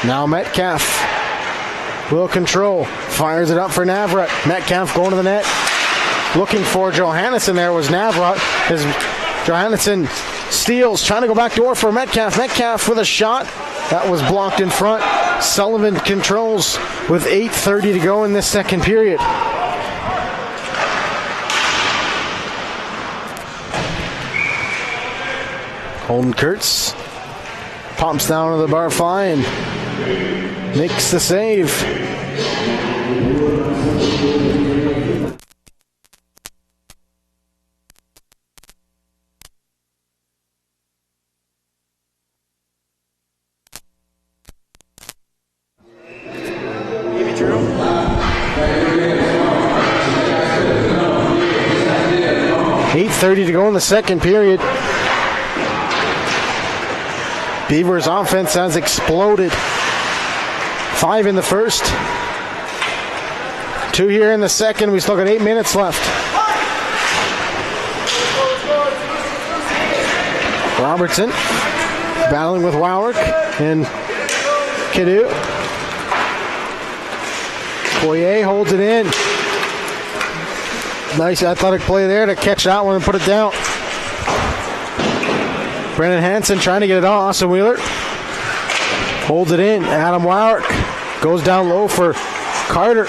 Now Metcalf will control. Fires it up for Navarrete. Metcalf going to the net. Looking for Johannesson. There was Navarrete. As Johannesson steals, trying to go back door for Metcalf. Metcalf with a shot. That was blocked in front. Sullivan controls with 8:30 to go in this second period. Holden Kurtz pumps down to the bar fly and makes the save. .30 to go in the second period. Beavers offense has exploded. 5 in the first. 2 here in the second. We still got 8 minutes left. Robertson battling with Wowrick and Kidu. Poirier holds it in. Nice athletic play there to catch that one and put it down. Brennan Hansen trying to get it on. Austin Wheeler holds it in. Adam Wowrick goes down low for Carter.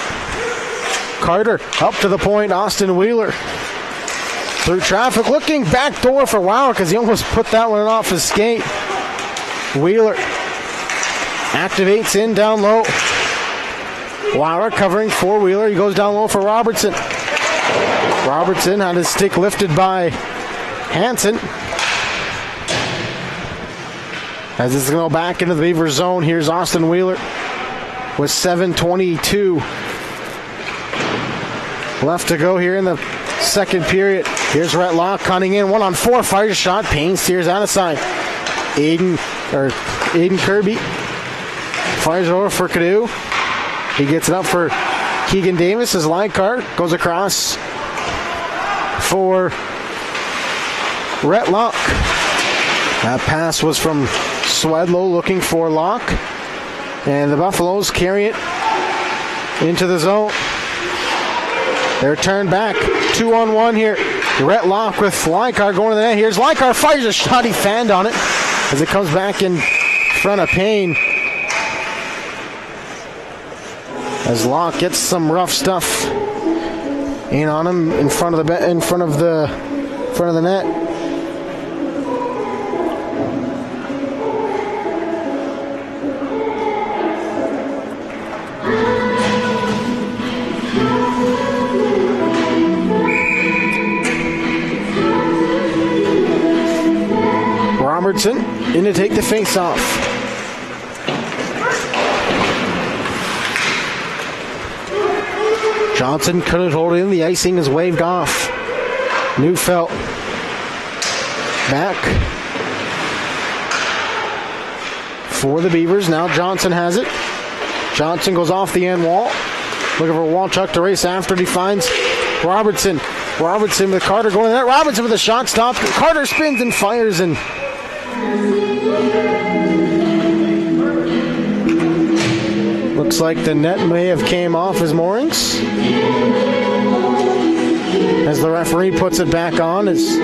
Carter up to the point. Austin Wheeler through traffic, looking back door for Wowrick because he almost put that one off his skate. Wheeler activates in down low. Wowrick covering for Wheeler. He goes down low for Robertson. Robertson had his stick lifted by Hansen. As it's going to go back into the Beaver zone, here's Austin Wheeler with 7:22 left to go here in the second period. Here's Rhett Locke cutting in, 1-on-4, fires a shot. Payne steers out of sight. Aiden Kirby fires it over for Cadu. He gets it up for Keegan Davis as line card goes across for Rhett Locke. That pass was from Swedlow looking for Locke. And the Buffaloes carry it into the zone. They're turned back. 2-on-1 here. Rhett Locke with Lykar going to the net. Here's Lykar, fires a shot. He fanned on it as it comes back in front of Payne. As Locke gets some rough stuff in on him in front of the net. Robertson in to take the face-off. Johnson couldn't hold it in. The icing is waved off. Neufeld back for the Beavers. Now Johnson has it. Johnson goes off the end wall. Looking for Walchuk to race after it. He finds Robertson. Robertson with Carter going to the net. Robertson with a shot stop. Carter spins and fires and looks like the net may have came off his moorings as the referee puts it back on as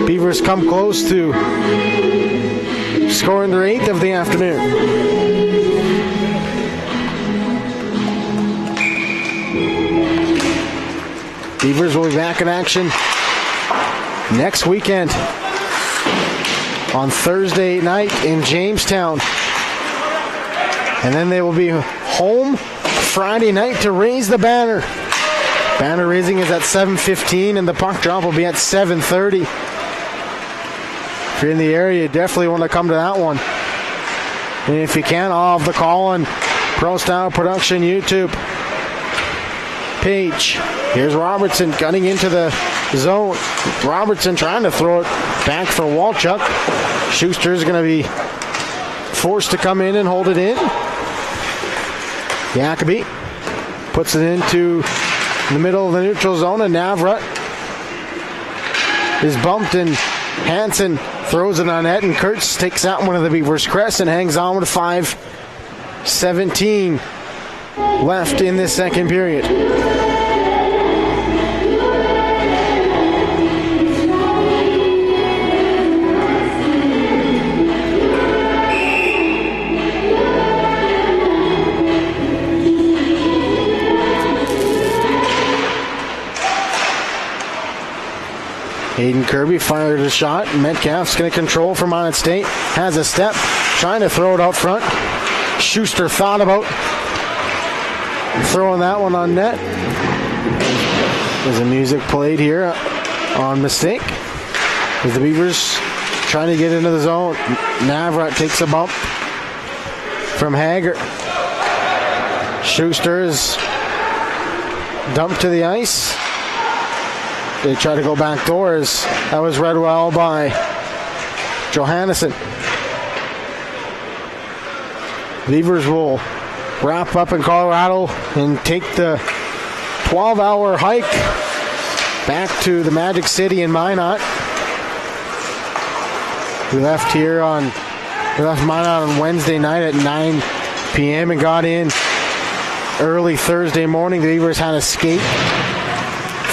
Beavers come close to scoring their 8th of the afternoon. Beavers will be back in action next weekend on Thursday night in Jamestown. And then they will be home Friday night to raise the banner. Banner raising is at 7:15 and the puck drop will be at 7:30. If you're in the area, you definitely want to come to that one. And if you can, I'll have the call on Pro Style Production YouTube page. Here's Robertson gunning into the zone. Robertson trying to throw it back for Walchuk. Schuster's going to be forced to come in and hold it in. Jacoby puts it into the middle of the neutral zone, and Navrut is bumped, and Hansen throws it on net, and Kurtz takes out one of the Beavers' crests and hangs on with 5:17 left in this second period. Aiden Kirby fired a shot. Metcalf's going to control from Minot State. Has a step, trying to throw it out front. Schuster thought about throwing that one on net. There's a music played here on mistake. As the Beavers trying to get into the zone. Navrut takes a bump from Hager. Schuster is dumped to the ice. They try to go back doors. That was read well by Johannesson. Beavers will wrap up in Colorado and take the 12-hour hike back to the Magic City in Minot. We left Minot on Wednesday night at 9 p.m. and got in early Thursday morning. The Beavers had a skate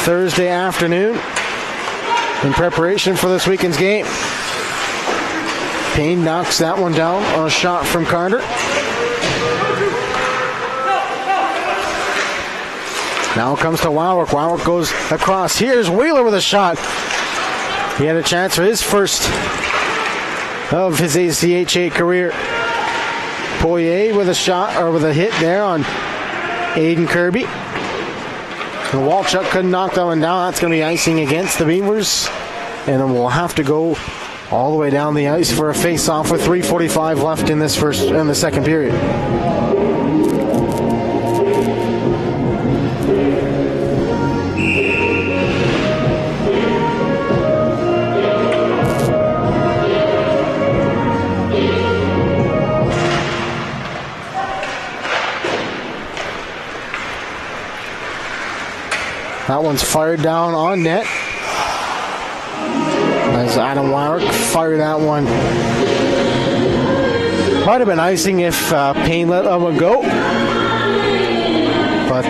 Thursday afternoon in preparation for this weekend's game. Payne knocks that one down on a shot from Carter. Now it comes to Wowrick. Wowrick goes across. Here's Wheeler with a shot. He had a chance for his first of his ACHA career. Poirier with a shot, or with a hit there on Aiden Kirby. And Walchuk couldn't knock that one down. That's going to be icing against the Beavers. And then we'll have to go all the way down the ice for a face-off with 3:45 left in the second period. That one's fired down on net. As Adam Wyrick fired that one. Might have been icing if Payne let that one go. But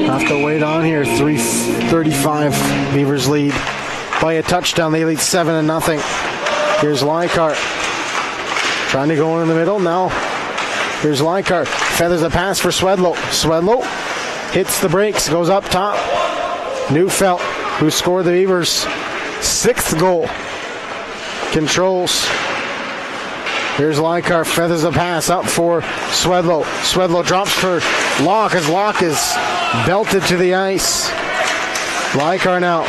have to wait on here. 3:35. Beavers lead by a touchdown. They lead 7-0. Here's Leichhardt. Trying to go in the middle. Now here's Leichhardt. Feathers a pass for Swedlow. Swedlow hits the brakes. Goes up top. Neufeld, who scored the Beavers' 6th goal. Controls. Here's Leichhardt. Feathers a pass up for Swedlow. Swedlow drops for Locke as Locke is belted to the ice. Leichhardt now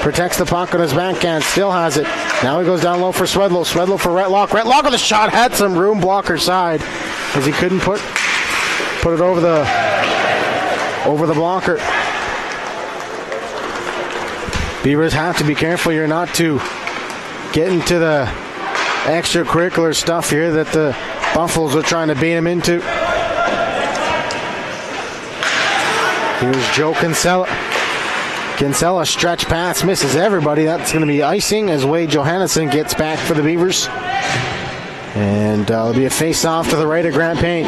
protects the puck on his backhand. Still has it. Now he goes down low for Swedlow. Swedlow for Retlock. Retlock with a shot. Had some room blocker side as he couldn't put it over the blocker. Beavers have to be careful here not to get into the extracurricular stuff here that the Buffaloes are trying to bait him into. Here's Joe Kinsella. Kinsella stretch pass, misses everybody. That's going to be icing as Wade Johannesson gets back for the Beavers. And it'll be a face-off to the right of Grant Payne.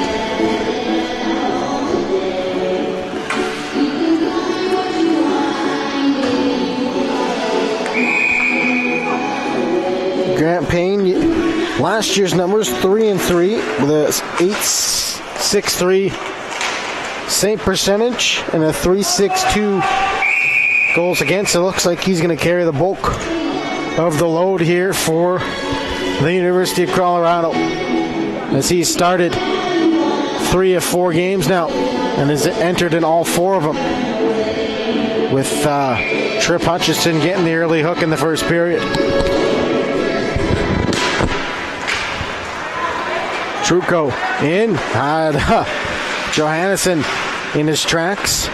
Grant Payne, last year's numbers 3-3 with a 8.63 save percentage and a 3.62 goals against. It looks like he's going to carry the bulk of the load here for the University of Colorado as he started 3 of 4 games now and has entered in all 4 of them, with Tripp Hutchison getting the early hook in the first period. Trucco in, had Johannesson in his tracks.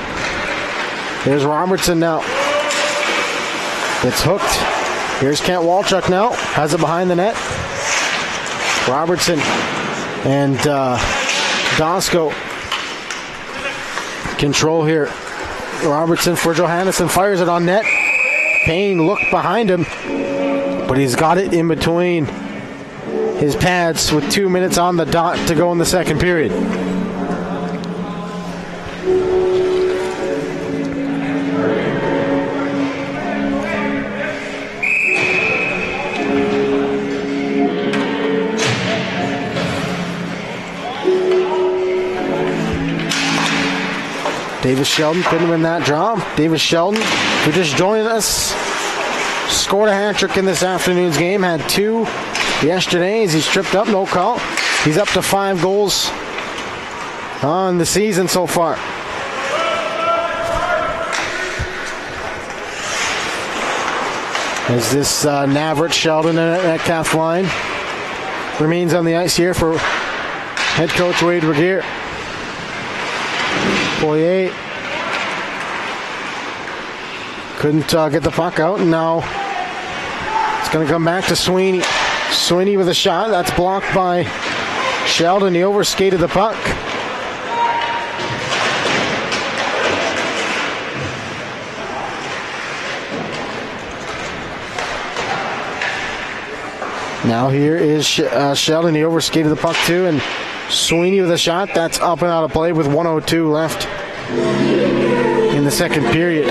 There's Robertson now. It's hooked. Here's Kent Walchuk now. Has it behind the net. Robertson and Dosko. Control here. Robertson for Johannesson. Fires it on net. Payne looked behind him, but he's got it in between his pads with 2 minutes on the dot to go in the second period. Davis Sheldon couldn't win that job. Davis Sheldon, who just joined us, scored a hat trick in this afternoon's game, had 2 yesterday as he's tripped up, no call. He's up to 5 goals on the season so far. As this Navrat, Sheldon, and Metcalf line remains on the ice here for head coach Wade Regier. Poirier couldn't get the puck out, and now it's going to come back to Sweeney. Sweeney with a shot. That's blocked by Sheldon. He overskated the puck. Now here is Sheldon. He overskated the puck too, and Sweeney with a shot. That's up and out of play with 1:02 left in the second period.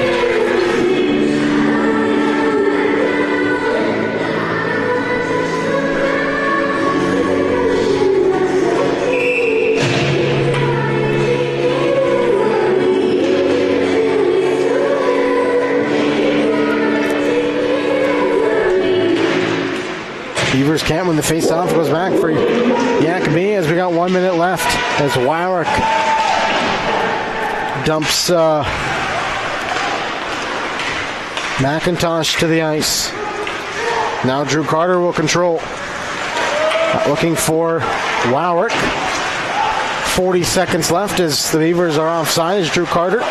Beavers can't win the face-off. Goes back for Jacoby as we got 1 minute left. As Wyrick dumps McIntosh to the ice. Now Drew Carter will control. Looking for Wyrick. 40 seconds left as the Beavers are offside as Drew Carter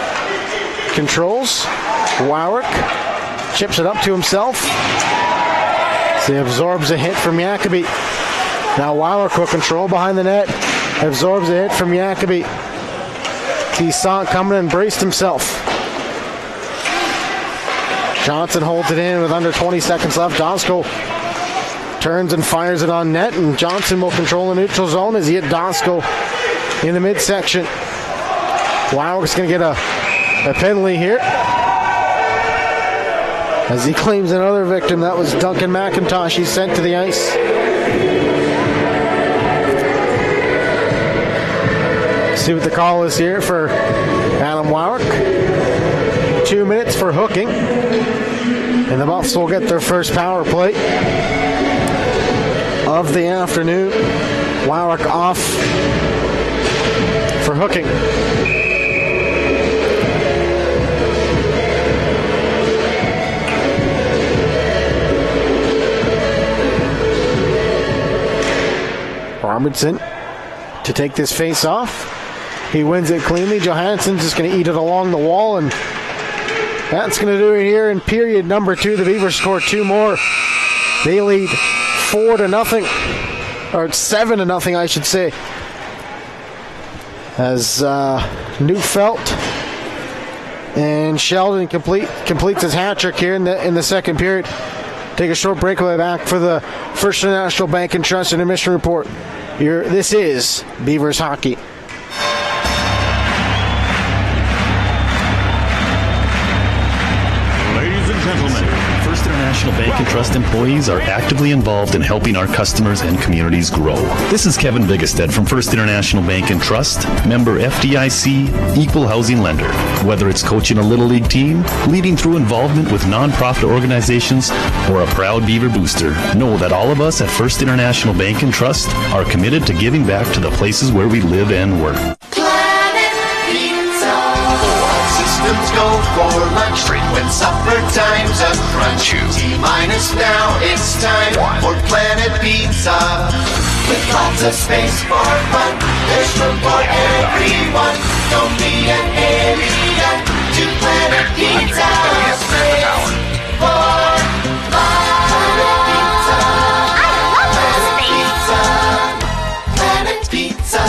controls. Wyrick chips it up to himself. So he absorbs a hit from Jacoby. Now Wyrick will control behind the net. Absorbs a hit from Jacobi. He saw it coming and braced himself. Johnson holds it in with under 20 seconds left. Dosko turns and fires it on net, and Johnson will control the neutral zone as he hit Dosko in the midsection. Warwick's going to get a penalty here as he claims another victim. That was Duncan McIntosh. He's sent to the ice. See what the call is here for Adam Warwick. 2 minutes for hooking. And the Buffs will get their first power play of the afternoon. Warwick off for hooking. Robertson to take this face off. He wins it cleanly. Johansson's just going to eat it along the wall, and that's going to do it here in period number 2. The Beavers score 2 more. They lead 4-0, or 7-0, I should say. As Neufeld and Sheldon completes his hat trick here in the second period. Take a short break. We'll be back for the First International Bank and Trust Intermission Report. This is Beavers Hockey. First International Bank and Trust employees are actively involved in helping our customers and communities grow. This is Kevin Vigestead from First International Bank and Trust, member FDIC, equal housing lender. Whether it's coaching a Little League team, leading through involvement with nonprofit organizations, or a proud Beaver booster, know that all of us at First International Bank and Trust are committed to giving back to the places where we live and work. Systems go for lunch, frequent supper time's a crunch. T-minus now, it's time for Planet Pizza. With lots of space for fun, there's room for everyone. Don't be an idiot to Planet Pizza. Space for fun. Planet Pizza. Planet Pizza.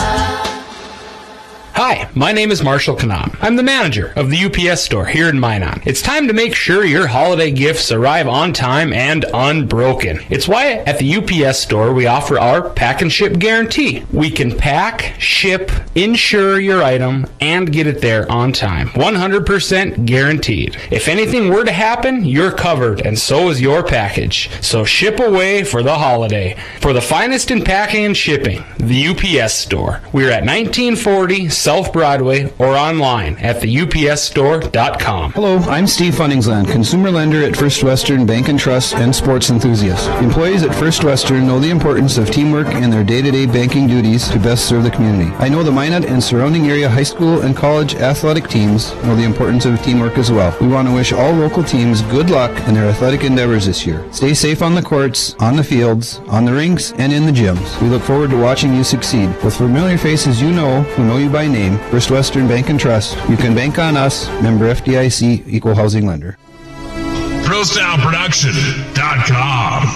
Hi, my name is Marshall Kanam. I'm the manager of the UPS store here in Minot. It's time to make sure your holiday gifts arrive on time and unbroken. It's why at the UPS store we offer our pack and ship guarantee. We can pack, ship, insure your item, and get it there on time. 100% guaranteed. If anything were to happen, you're covered, and so is your package. So ship away for the holiday. For the finest in packing and shipping, the UPS store. We're at 1940 South Broadway or online at theupsstore.com. Hello, I'm Steve Funningsland, consumer lender at First Western Bank and Trust and sports enthusiast. Employees at First Western know the importance of teamwork in their day-to-day banking duties to best serve the community. I know the Minot and surrounding area high school and college athletic teams know the importance of teamwork as well. We want to wish all local teams good luck in their athletic endeavors this year. Stay safe on the courts, on the fields, on the rinks, and in the gyms. We look forward to watching you succeed. With familiar faces you know, who know you by name, First Western Bank and Trust. You can bank on us, member FDIC, equal housing lender. ProStyleProduction.com.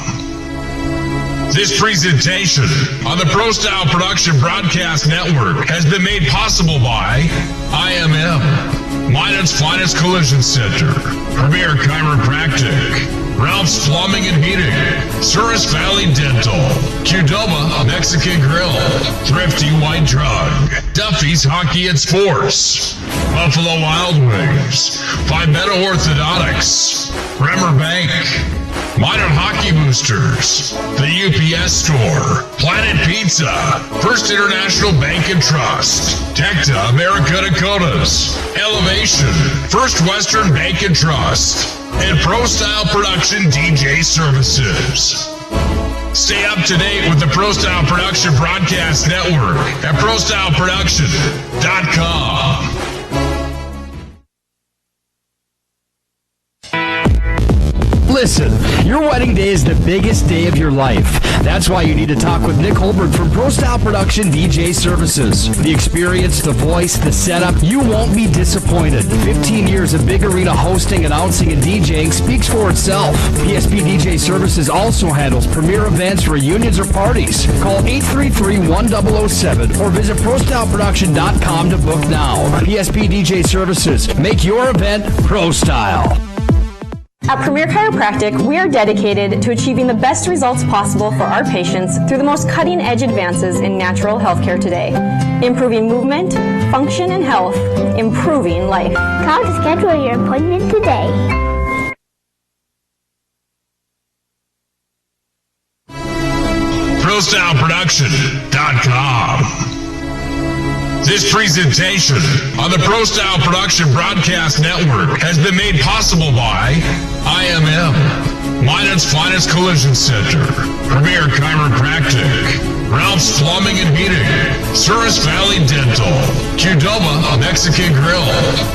This presentation on the Pro Style Production Broadcast Network has been made possible by IMM, Minot's Finest Collision Center, Premier Chiropractic, Ralph's Plumbing and Heating, Souris Valley Dental, Qdoba Mexican Grill, Thrifty White Drug, Duffy's Hockey and Sports, Buffalo Wild Wings, Pimento Orthodontics, Bremer Bank, Minot Hockey Boosters, the UPS Store, Planet Pizza, First International Bank and Trust, Tecta America Dakotas, Elevation, First Western Bank and Trust, and Pro Style Production DJ Services. Stay up to date with the Pro Style Production Broadcast Network at ProStyleProduction.com. Listen, your wedding day is the biggest day of your life. That's why you need to talk with Nick Holbrook from Pro Style Production DJ Services. The experience, the voice, the setup, you won't be disappointed. 15 years of big arena hosting, announcing, and DJing speaks for itself. PSP DJ Services also handles premier events, reunions, or parties. Call 833-1007 or visit ProStyleProduction.com to book now. PSP DJ Services. Make your event Pro Style. At Premier Chiropractic, we are dedicated to achieving the best results possible for our patients through the most cutting-edge advances in natural healthcare today. Improving movement, function, and health. Improving life. Call to schedule your appointment today. ProStyleProduction.com. This presentation on the Pro Style Production Broadcast Network has been made possible by IMM, Minot's Finest Collision Center, Premier Chiropractic, Ralph's Plumbing and Heating, Souris Valley Dental, Qdoba Mexican Grill,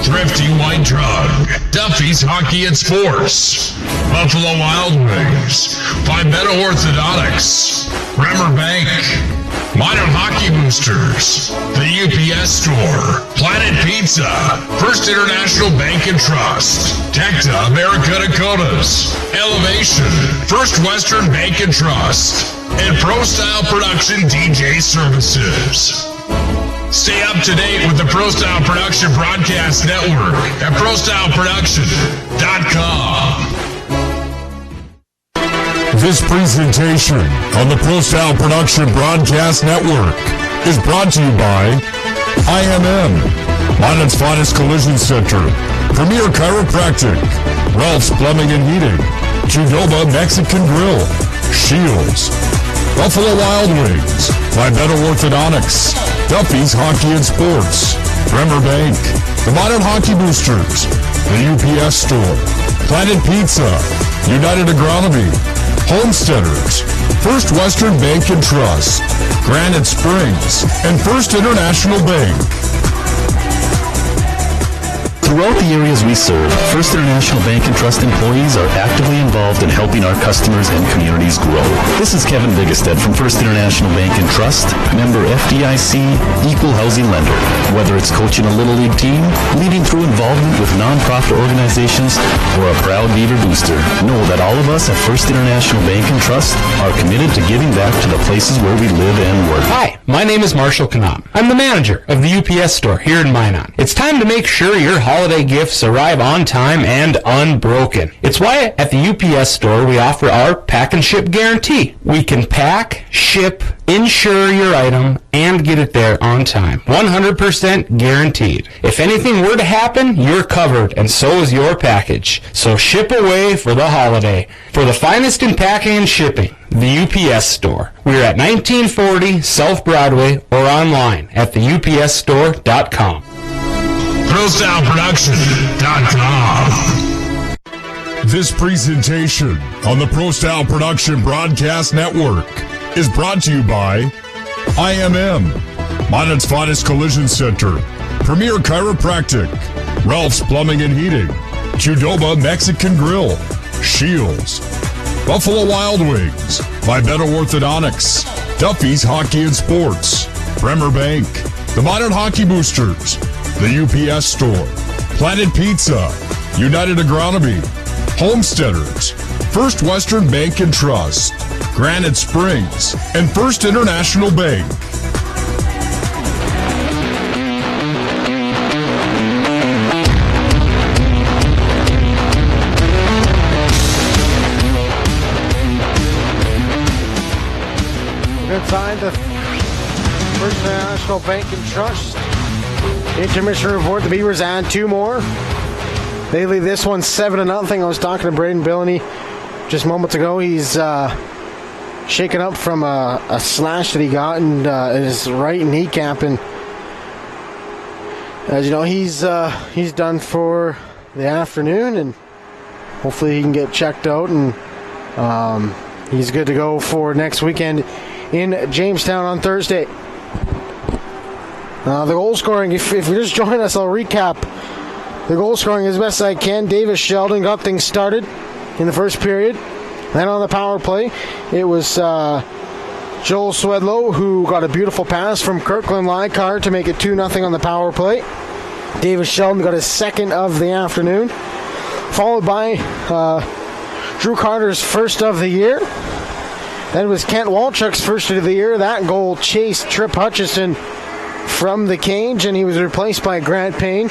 Thrifty White Drug, Duffy's Hockey and Sports, Buffalo Wild Wings, Pibetta Orthodontics, Bremer Bank, Minor Hockey Boosters, the UPS Store, Planet Pizza, First International Bank and Trust, Tecta America Dakotas, Elevation, First Western Bank and Trust, and Pro Style Production DJ Services. Stay up to date with the Pro Style Production Broadcast Network at ProStyleProduction.com. This presentation on the Pro Style Production Broadcast Network is brought to you by IMM, Minot's Finest Collision Center, Premier Chiropractic, Ralph's Plumbing and Heating, Qdoba Mexican Grill, Shields, Buffalo Wild Wings, Pibetta Orthodontics, Duffy's Hockey and Sports, Bremer Bank, the Modern Hockey Boosters, the UPS Store, Planet Pizza, United Agronomy, Homesteaders, First Western Bank and Trust, Granite Springs, and First International Bank. Throughout the areas we serve, First International Bank and Trust employees are actively involved in helping our customers and communities grow. This is Kevin Vigestad from First International Bank and Trust, member FDIC, equal housing lender. Whether it's coaching a Little League team, leading through involvement with nonprofit organizations, or a proud Beaver booster, know that all of us at First International Bank and Trust are committed to giving back to the places where we live and work. Hi, my name is Marshall Knop. I'm the manager of the UPS store here in Minot. It's time to make sure your holiday gifts arrive on time and unbroken. It's why at the UPS store we offer our pack and ship guarantee. We can pack, ship, insure your item, and get it there on time. 100% guaranteed. If anything were to happen, you're covered, and so is your package. So ship away for the holiday. For the finest in packing and shipping, the UPS store. We're at 1940 South Broadway or online at theupsstore.com. ProStyleProduction.com. This presentation on the Pro Style Production Broadcast Network is brought to you by IMM, Minot's Finest Collision Center, Premier Chiropractic, Ralph's Plumbing and Heating, Qdoba Mexican Grill, Shields, Buffalo Wild Wings, Pibetta Orthodontics, Duffy's Hockey and Sports, Bremer Bank, the Modern Hockey Boosters, the UPS Store, Planet Pizza, United Agronomy, Homesteaders, First Western Bank and Trust, Granite Springs, and First International Bank. Good sign to First International Bank and Trust. Intermission report, the Beavers add two more. They lead this one 7-0. I was talking to Braden Billany just moments ago. He's shaken up from a slash that he got in his right kneecap, and as you know, he's done for the afternoon, and hopefully he can get checked out, and he's good to go for next weekend in Jamestown on Thursday. The goal scoring, if you just join us, I'll recap the goal scoring as best I can. Davis Sheldon got things started. in the first period. Then on the power play, it was Joel Swedlow who got a beautiful pass from Kirkland Leichhardt to make it 2-0 on the power play. Davis Sheldon got his second of the afternoon, followed by Drew Carter's first of the year. Then it was Kent Walchuk's first of the year. That goal chased Trip Hutchison from the cage, and he was replaced by Grant Payne,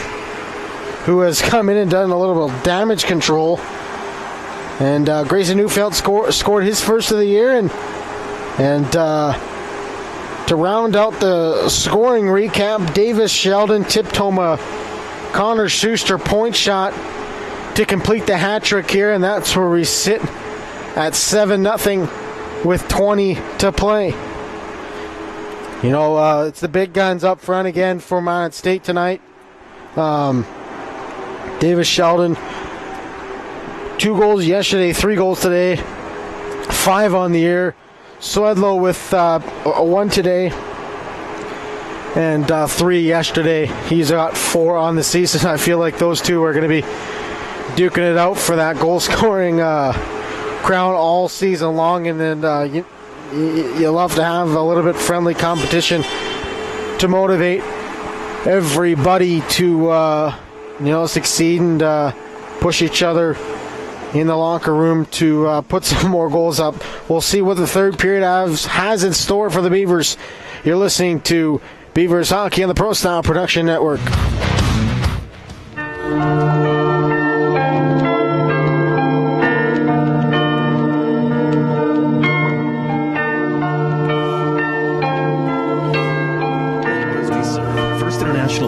who has come in and done a little bit of damage control. And Grayson Neufeld scored his first of the year, and to round out the scoring recap, Davis Sheldon tipped home a Connor Schuster point shot to complete the hat trick here, and that's where we sit at 7-0 with 20 to play. You know, it's the big guns up front again for Minot State tonight. Davis Sheldon, 2 goals yesterday, 3 goals today, 5 on the year. Swedlow with 1 today and 3 yesterday. He's got 4 on the season. I feel like those two are going to be duking it out for that goal-scoring crown all season long, and then you love to have a little bit friendly competition to motivate everybody to succeed and push each other in the locker room to put some more goals up. We'll see what the third period has in store for the Beavers. You're listening to Beavers Hockey on the Pro Style Production Network.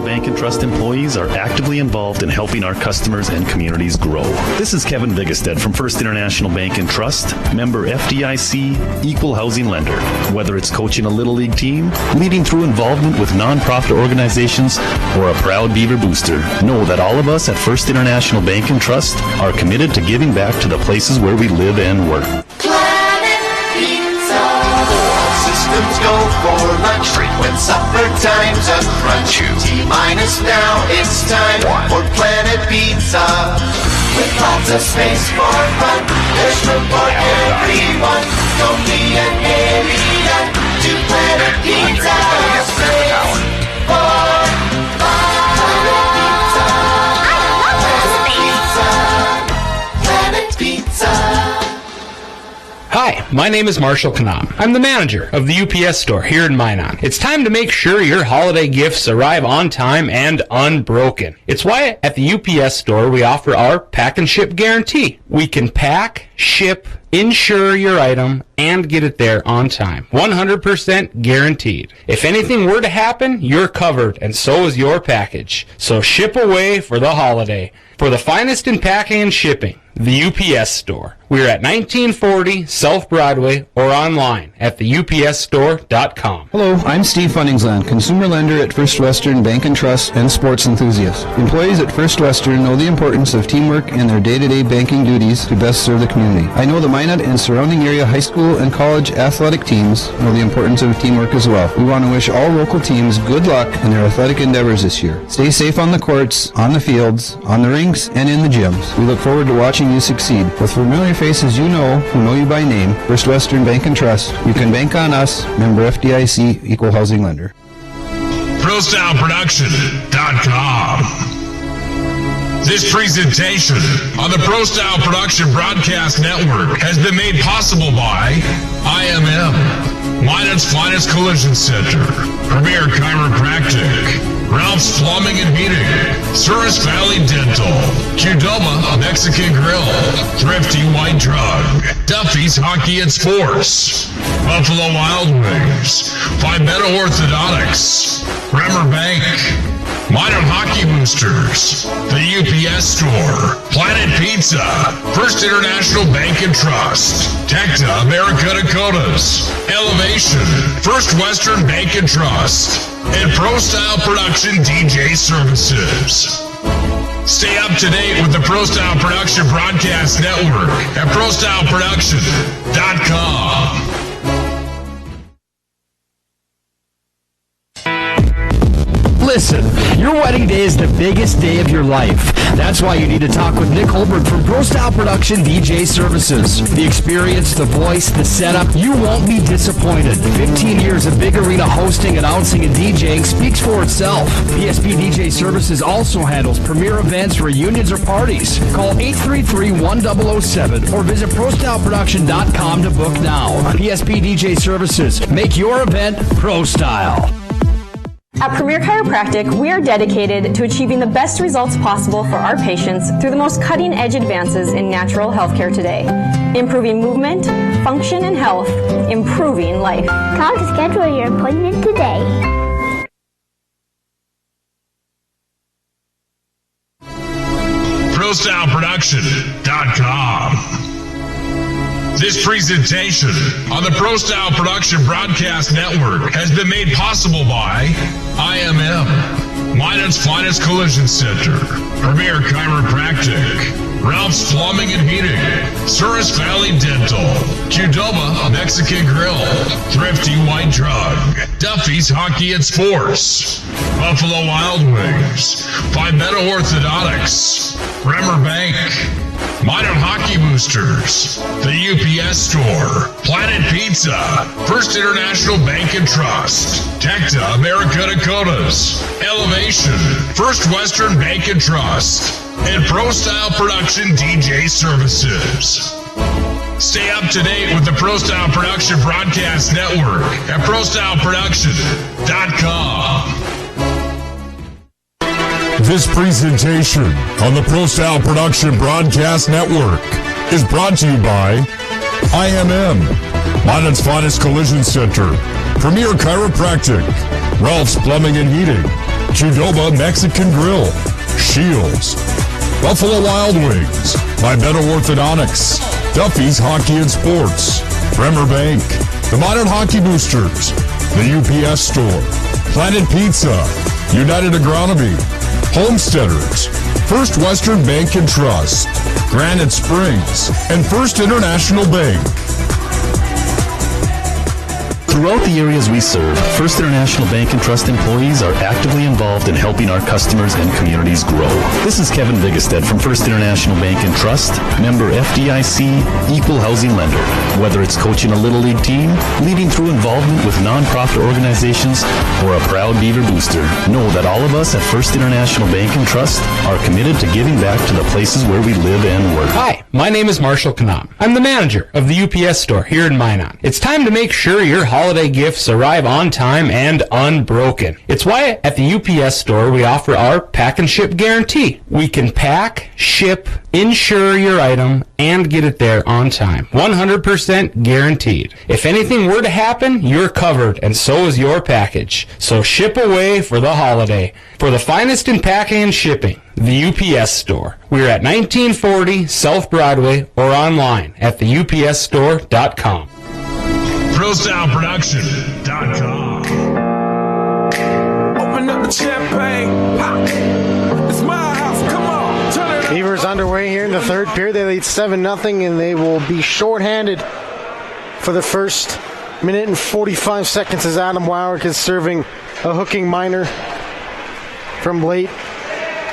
Bank and Trust employees are actively involved in helping our customers and communities grow. This is Kevin Vigestad from First International Bank and Trust, member FDIC, equal housing lender. Whether it's coaching a Little League team, leading through involvement with nonprofit organizations, or a proud Beaver booster, know that all of us at First International Bank and Trust are committed to giving back to the places where we live and work. Systems go for lunch, frequent supper times a crunch. T-minus now, it's time for Planet Pizza. With lots of space for fun, there's room for everyone. Don't be an alien to Planet Pizza. Space for Planet Pizza. Hi, my name is Marshall Kanam. I'm the manager of the UPS store here in Minot. It's time to make sure your holiday gifts arrive on time and unbroken. It's why at the UPS store we offer our pack and ship guarantee. We can pack, ship, insure your item, and get it there on time. 100% guaranteed. If anything were to happen, you're covered, and so is your package. So ship away for the holiday. For the finest in packing and shipping, the UPS store. We're at 1940 South Broadway or online at theupsstore.com. Hello, I'm Steve Funningsland, consumer lender at First Western Bank and Trust and sports enthusiast. Employees at First Western know the importance of teamwork in their day-to-day banking duties to best serve the community. I know the Minot and surrounding area high school and college athletic teams know the importance of teamwork as well. We want to wish all local teams good luck in their athletic endeavors this year. Stay safe on the courts, on the fields, on the rinks, and in the gyms. We look forward to watching you succeed. With familiar faces you know, who know you by name, First Western Bank and Trust, you can bank on us, member FDIC, equal housing lender. ProStyleProduction.com. This presentation on the Pro Style Production Broadcast Network has been made possible by IMM, Minot's Finest Collision Center, Premier Chiropractic, Ralph's Plumbing and Heating, Souris Valley Dental, Qdoba Mexican Grill, Thrifty White Drug, Duffy's Hockey and Sports, Buffalo Wild Wings, Fibetta Orthodontics, Bremer Bank, Minot Hockey Boosters, the UPS Store, Planet Pizza, First International Bank and Trust, Tecta America Dakotas, Elevation, First Western Bank and Trust, and Pro Style Production DJ Services. Stay up to date with the Pro Style Production Broadcast Network at ProStyleProduction.com. Listen, your wedding day is the biggest day of your life. That's why you need to talk with Nick Holbrook from Pro Style Production DJ Services. The experience, the voice, the setup, you won't be disappointed. 15 years of big arena hosting, announcing, and DJing speaks for itself. PSP DJ Services also handles premier events, reunions, or parties. Call 833-1007 or visit ProStyleProduction.com to book now. PSP DJ Services. Make your event Pro Style. At Premier Chiropractic, we are dedicated to achieving the best results possible for our patients through the most cutting-edge advances in natural healthcare today. Improving movement, function, and health. Improving life. Call to schedule your appointment today. ProStyleProduction.com. This presentation on the Pro Style Production Broadcast Network has been made possible by IMM, Minot's Finest Collision Center, Premier Chiropractic, Ralph's Plumbing and Heating, Souris Valley Dental, Qdoba Mexican Grill, Thrifty White Drug, Duffy's Hockey and Sports, Buffalo Wild Wings, Pimento Orthodontics, Bremer Bank, Minot Hockey Boosters, the UPS Store, Planet Pizza, First International Bank and Trust, Tecta America Dakotas, Elevation, First Western Bank and Trust, and Pro Style Production DJ Services. Stay up to date with the Pro Style Production Broadcast Network at ProStyleProduction.com. This presentation on the Pro Style Production Broadcast Network is brought to you by IMM, Minot's Finest Collision Center, Premier Chiropractic, Ralph's Plumbing and Heating, Qdoba Mexican Grill, Shields, Buffalo Wild Wings, Pimento Orthodontics, Duffy's Hockey and Sports, Bremer Bank, the Minot Hockey Boosters, the UPS Store, Planet Pizza, United Agronomy, Homesteaders, First Western Bank and Trust, Granite Springs, and First International Bank. Throughout the areas we serve, First International Bank and Trust employees are actively involved in helping our customers and communities grow. This is Kevin Vigestad from First International Bank and Trust, member FDIC, equal housing lender. Whether it's coaching a Little League team, leading through involvement with nonprofit organizations, or a proud Beaver booster, know that all of us at First International Bank and Trust are committed to giving back to the places where we live and work. Hi, my name is Marshall Kanam. I'm the manager of the UPS store here in Minot. It's time to make sure your holiday gifts arrive on time and unbroken. It's why at the UPS store we offer our pack and ship guarantee. We can pack, ship, insure your item, and get it there on time. 100% guaranteed. If anything were to happen, you're covered, and so is your package. So ship away for the holiday. For the finest in packing and shipping, the UPS store. We're at 1940 South Broadway or online at theupsstore.com. ProStyleProduction.com. Open up the champagne. Pop. It's my house. Come on. Turn it. Beavers underway here in the third period. They lead 7-0, and they will be shorthanded for the first minute and 45 seconds as Adam Wowrick is serving a hooking minor from late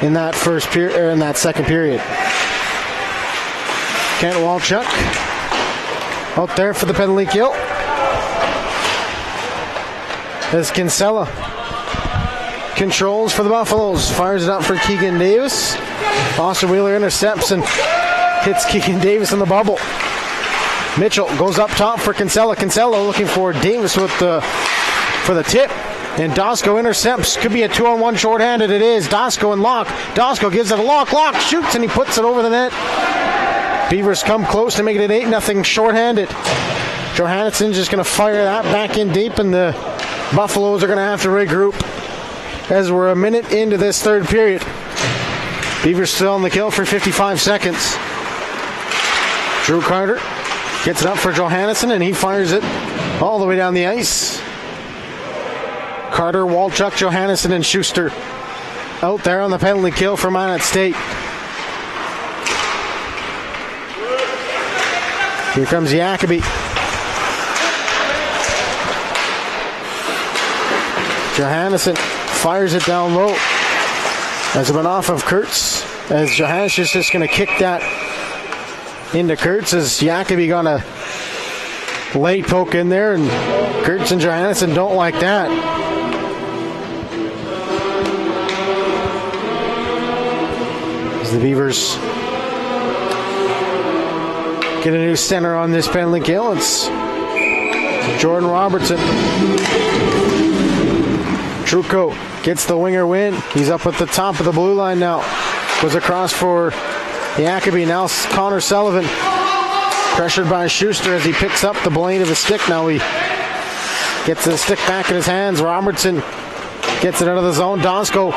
in that first period, or in that second period. Kent Walchuk out there for the penalty kill. As Kinsella controls for the Buffaloes, fires it up for Keegan Davis. Foster Wheeler intercepts and hits Keegan Davis in the bubble. Mitchell goes up top for Kinsella. Kinsella looking for Davis with for the tip. And Dosko intercepts. Could be a 2-on-1 shorthanded. It is. Dosko and Locke. Dosko gives it a Locke. Locke shoots and he puts it over the net. Beavers come close to making it 8-0 shorthanded. Johannesson just going to fire that back in deep, and the Buffaloes are going to have to regroup as we're a minute into this third period. Beavers still on the kill for 55 seconds. Drew Carter gets it up for Johannesson, and he fires it all the way down the ice. Carter, Walchuk, Johannesson, and Schuster out there on the penalty kill for Minot State. Here comes Jacoby. Johannesson fires it down low. As it went off of Kurtz, as Johannes is just going to kick that into Kurtz, as Jacobi got a late poke in there, and Kurtz and Johannesson don't like that. As the Beavers get a new center on this penalty kill, it's Jordan Robertson. Trucco gets the winger win. He's up at the top of the blue line now. Goes across for Jacobi. Now Connor Sullivan. Pressured by Schuster as he picks up the blade of the stick. Now he gets the stick back in his hands. Robertson gets it out of the zone. Donsko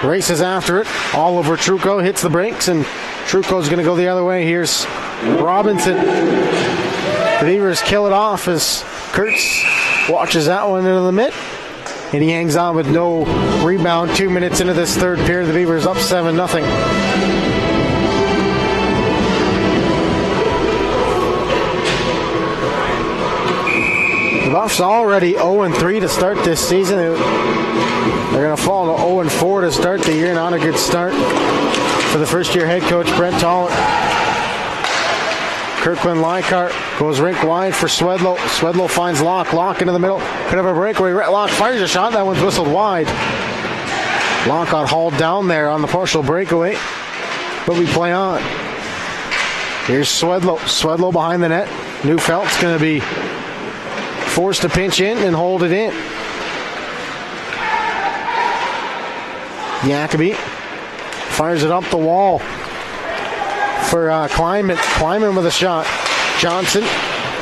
races after it. All over Trucco. Hits the brakes, and Trucco's going to go the other way. Here's Robinson. The Beavers kill it off as Kurtz watches that one into the mitt. And he hangs on with no rebound. 2 minutes into this third period. The Beavers up 7-0. The Buffs already 0-3 to start this season. They're going to fall to 0-4 to start the year. Not a good start for the first-year head coach, Brent Tollett. Kirkland Leichhardt goes rink wide for Swedlow. Swedlow finds Locke. Locke into the middle. Could have a breakaway. Locke fires a shot. That one's whistled wide. Locke got hauled down there on the partial breakaway. But we play on. Here's Swedlow. Swedlow behind the net. Neufeldt's going to be forced to pinch in and hold it in. Jacobi fires it up the wall for Kleinman. Kleinman with a shot. Johnson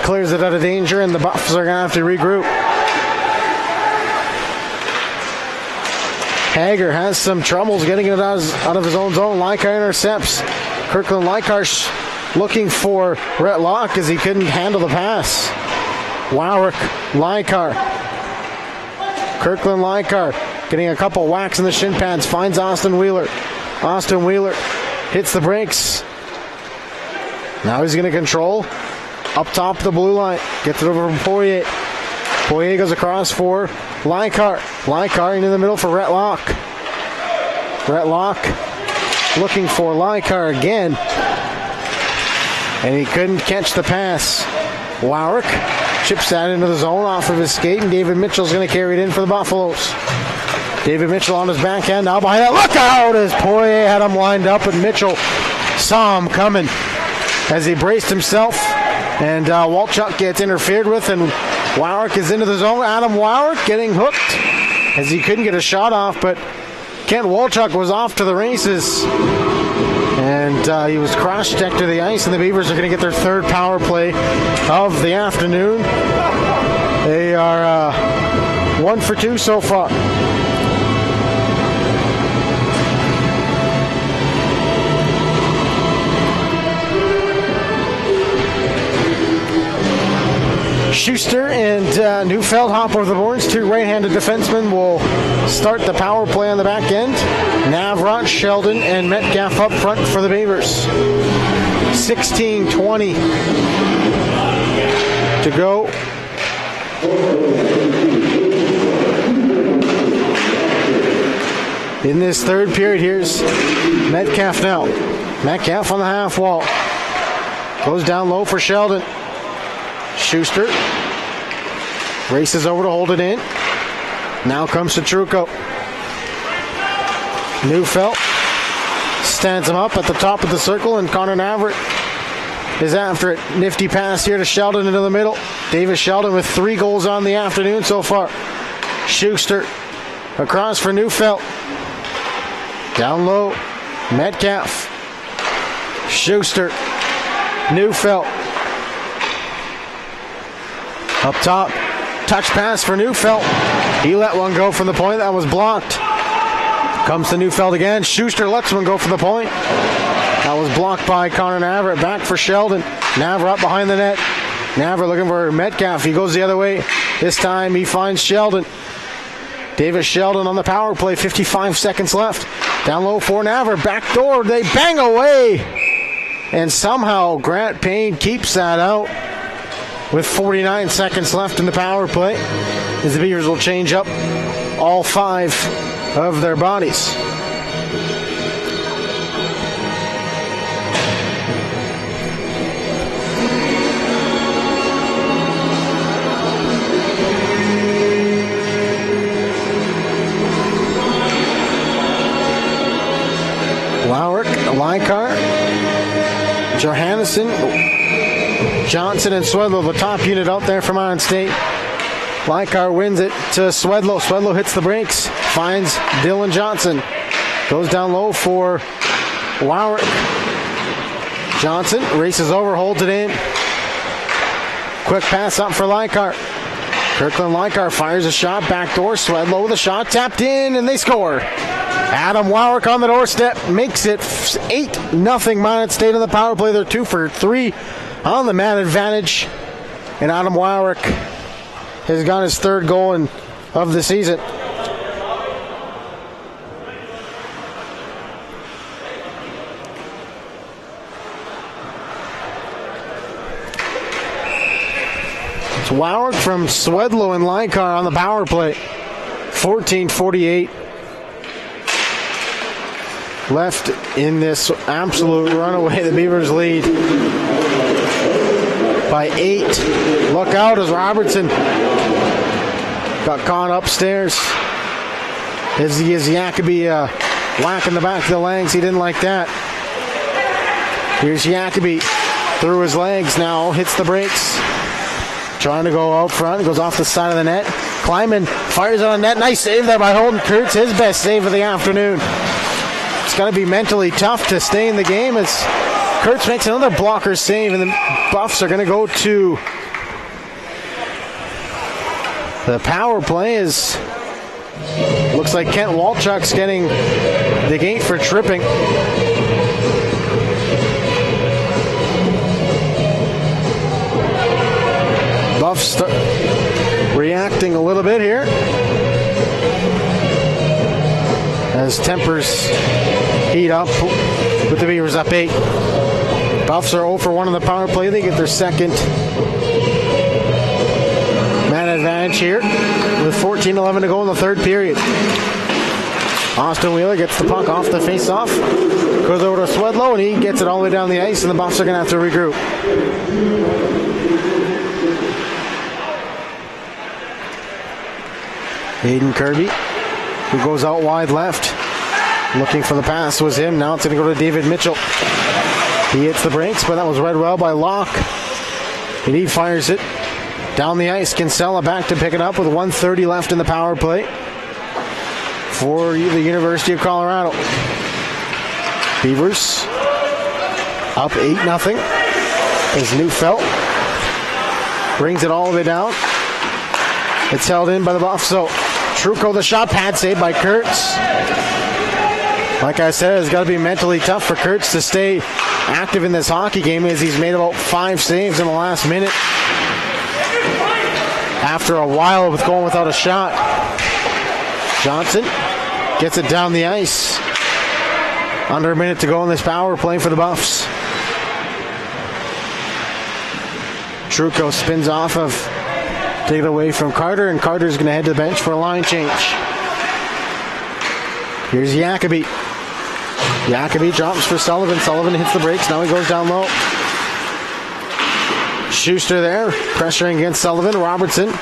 clears it out of danger, and the Buffs are going to have to regroup. Hager has some troubles getting it out of his own zone. Leichhardt intercepts. Kirkland Leichhardt looking for Rhett Locke as he couldn't handle the pass. Warwick, Leichhardt. Kirkland Leichhardt getting a couple whacks in the shin pads. Finds Austin Wheeler. Austin Wheeler hits the brakes. Now he's going to control. Up top the blue line. Gets it over from Poirier. Poirier goes across for Leichhardt. Leichhardt into the middle for Rhett Locke. Rhett Locke looking for Leichhardt again. And he couldn't catch the pass. Warwick chips that into the zone off of his skate, and David Mitchell's going to carry it in for the Buffaloes. David Mitchell on his backhand, now behind that. Look out as Poirier had him lined up, and Mitchell saw him coming as he braced himself, and Walchuk gets interfered with, and Warwick is into the zone. Adam Warwick getting hooked as he couldn't get a shot off, but Kent Walchuk was off to the races, and he was cross-checked to the ice, and the Beavers are going to get their third power play of the afternoon. They are 1 for 2 so far. Schuster and Neufeld hop over the boards. Two right-handed defensemen will start the power play on the back end. Navrot, Sheldon, and Metcalf up front for the Beavers. 16:20 to go. In this third period, here's Metcalf now. Metcalf on the half wall. Goes down low for Sheldon. Schuster races over to hold it in. Now comes to Trucco. Neufeld stands him up at the top of the circle, and Connor Navrot is after it. Nifty pass here to Sheldon into the middle. Davis Sheldon with 3 goals on the afternoon so far. Schuster across for Neufeld. Down low, Metcalf. Schuster. Neufeld. Up top, touch pass for Neufeld. He let one go from the point. That was blocked. Comes to Neufeld again. Schuster lets one go from the point. That was blocked by Connor Navrot. Back for Sheldon. Navrot behind the net. Navrot looking for Metcalf. He goes the other way. This time he finds Sheldon. Davis Sheldon on the power play. 55 seconds left. Down low for Navrot. Back door. They bang away. And somehow Grant Payne keeps that out. With 49 seconds left in the power play, as the Beavers will change up all 5 of their bodies. Lowrick, Lykar, Johannesson, Johnson, and Swedlow, the top unit out there from Iron State. Lykar wins it to Swedlow. Swedlow hits the brakes, finds Dylan Johnson. Goes down low for Lowrick. Johnson races over, holds it in. Quick pass up for Lykar. Kirkland Lykar fires a shot, backdoor. Swedlow with a shot, tapped in, and they score. Adam Lowrick on the doorstep makes it 8-0 Minot State on the power play. They're 2 for 3 on the man advantage. And Adam Lowrick has got his 3rd goal of the season. It's Lowrick from Swedlow and Lykar on the power play. 14:48 left in this absolute runaway. The Beavers lead by 8. Look out as Robertson got caught upstairs. As Jacoby whack in the back of the legs. He didn't like that. Here's Jacoby through his legs now. Hits the brakes. Trying to go out front. Goes off the side of the net. Kleiman fires on net. Nice save there by Holden Kurtz. His best save of the afternoon. It's going to be mentally tough to stay in the game as Kurtz makes another blocker save, and the Buffs are going to go to the power play. As looks like Kent Walchuk's getting the gate for tripping. Buffs reacting a little bit here as tempers heat up with the Beavers up 8. Buffs are 0 for 1 on the power play. They get their 2nd man advantage here with 14:11 to go in the 3rd period. Austin Wheeler gets the puck off the face-off. Goes over to Swedlow, and he gets it all the way down the ice, and the Buffs are going to have to regroup. Hayden Kirby, who goes out wide left. Looking for the pass was him. Now it's going to go to David Mitchell. He hits the brakes, but that was read well by Locke. And he fires it down the ice. Kinsella back to pick it up with 1:30 left in the power play for the University of Colorado. Beavers up 8-0 as Neufeld brings it all the way down. It's held in by the Buffs. So Trucco, the shot, pad save by Kurtz. Like I said, it's got to be mentally tough for Kurtz to stay active in this hockey game, as he's made about 5 saves in the last minute after a while with going without a shot. Johnson gets it down the ice. Under a minute to go in this power play for the Buffs. Trucco spins off of, take it away from Carter, and Carter's going to head to the bench for a line change. Here's Jacoby. Jacoby drops for Sullivan. Sullivan hits the brakes. Now he goes down low. Schuster there, pressuring against Sullivan. Robertson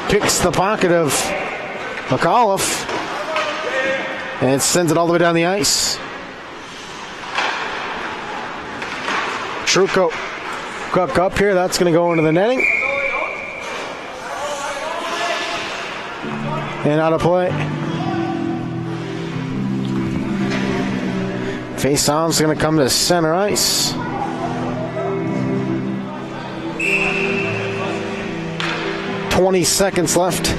picks the pocket of McAuliffe and sends it all the way down the ice. Trucco cook up here. That's going to go into the netting. And out of play. Face-off's going to come to center ice. .20 seconds left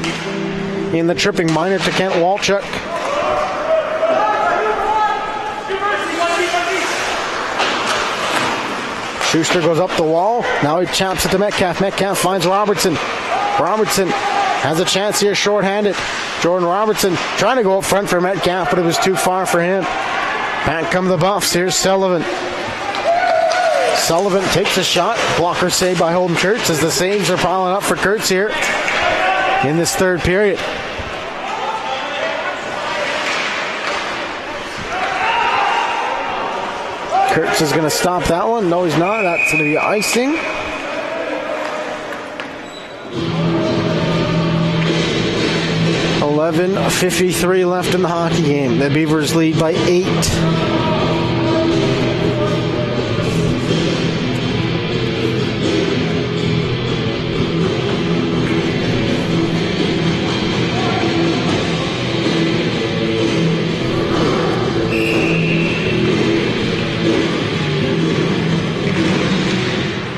in the tripping minor to Kent Walchuk. Schuster goes up the wall. Now he chops it to Metcalf. Metcalf finds Robertson. Robertson has a chance here shorthanded. Jordan Robertson trying to go up front for Metcalf, but it was too far for him. Back come the Buffs. Here's Sullivan. Sullivan takes a shot. Blocker save by Holden Kurtz as the saves are piling up for Kurtz here in this 3rd period. Kurtz is going to stop that one. No, he's not. That's going to be icing. .53 left in the hockey game. The Beavers lead by 8.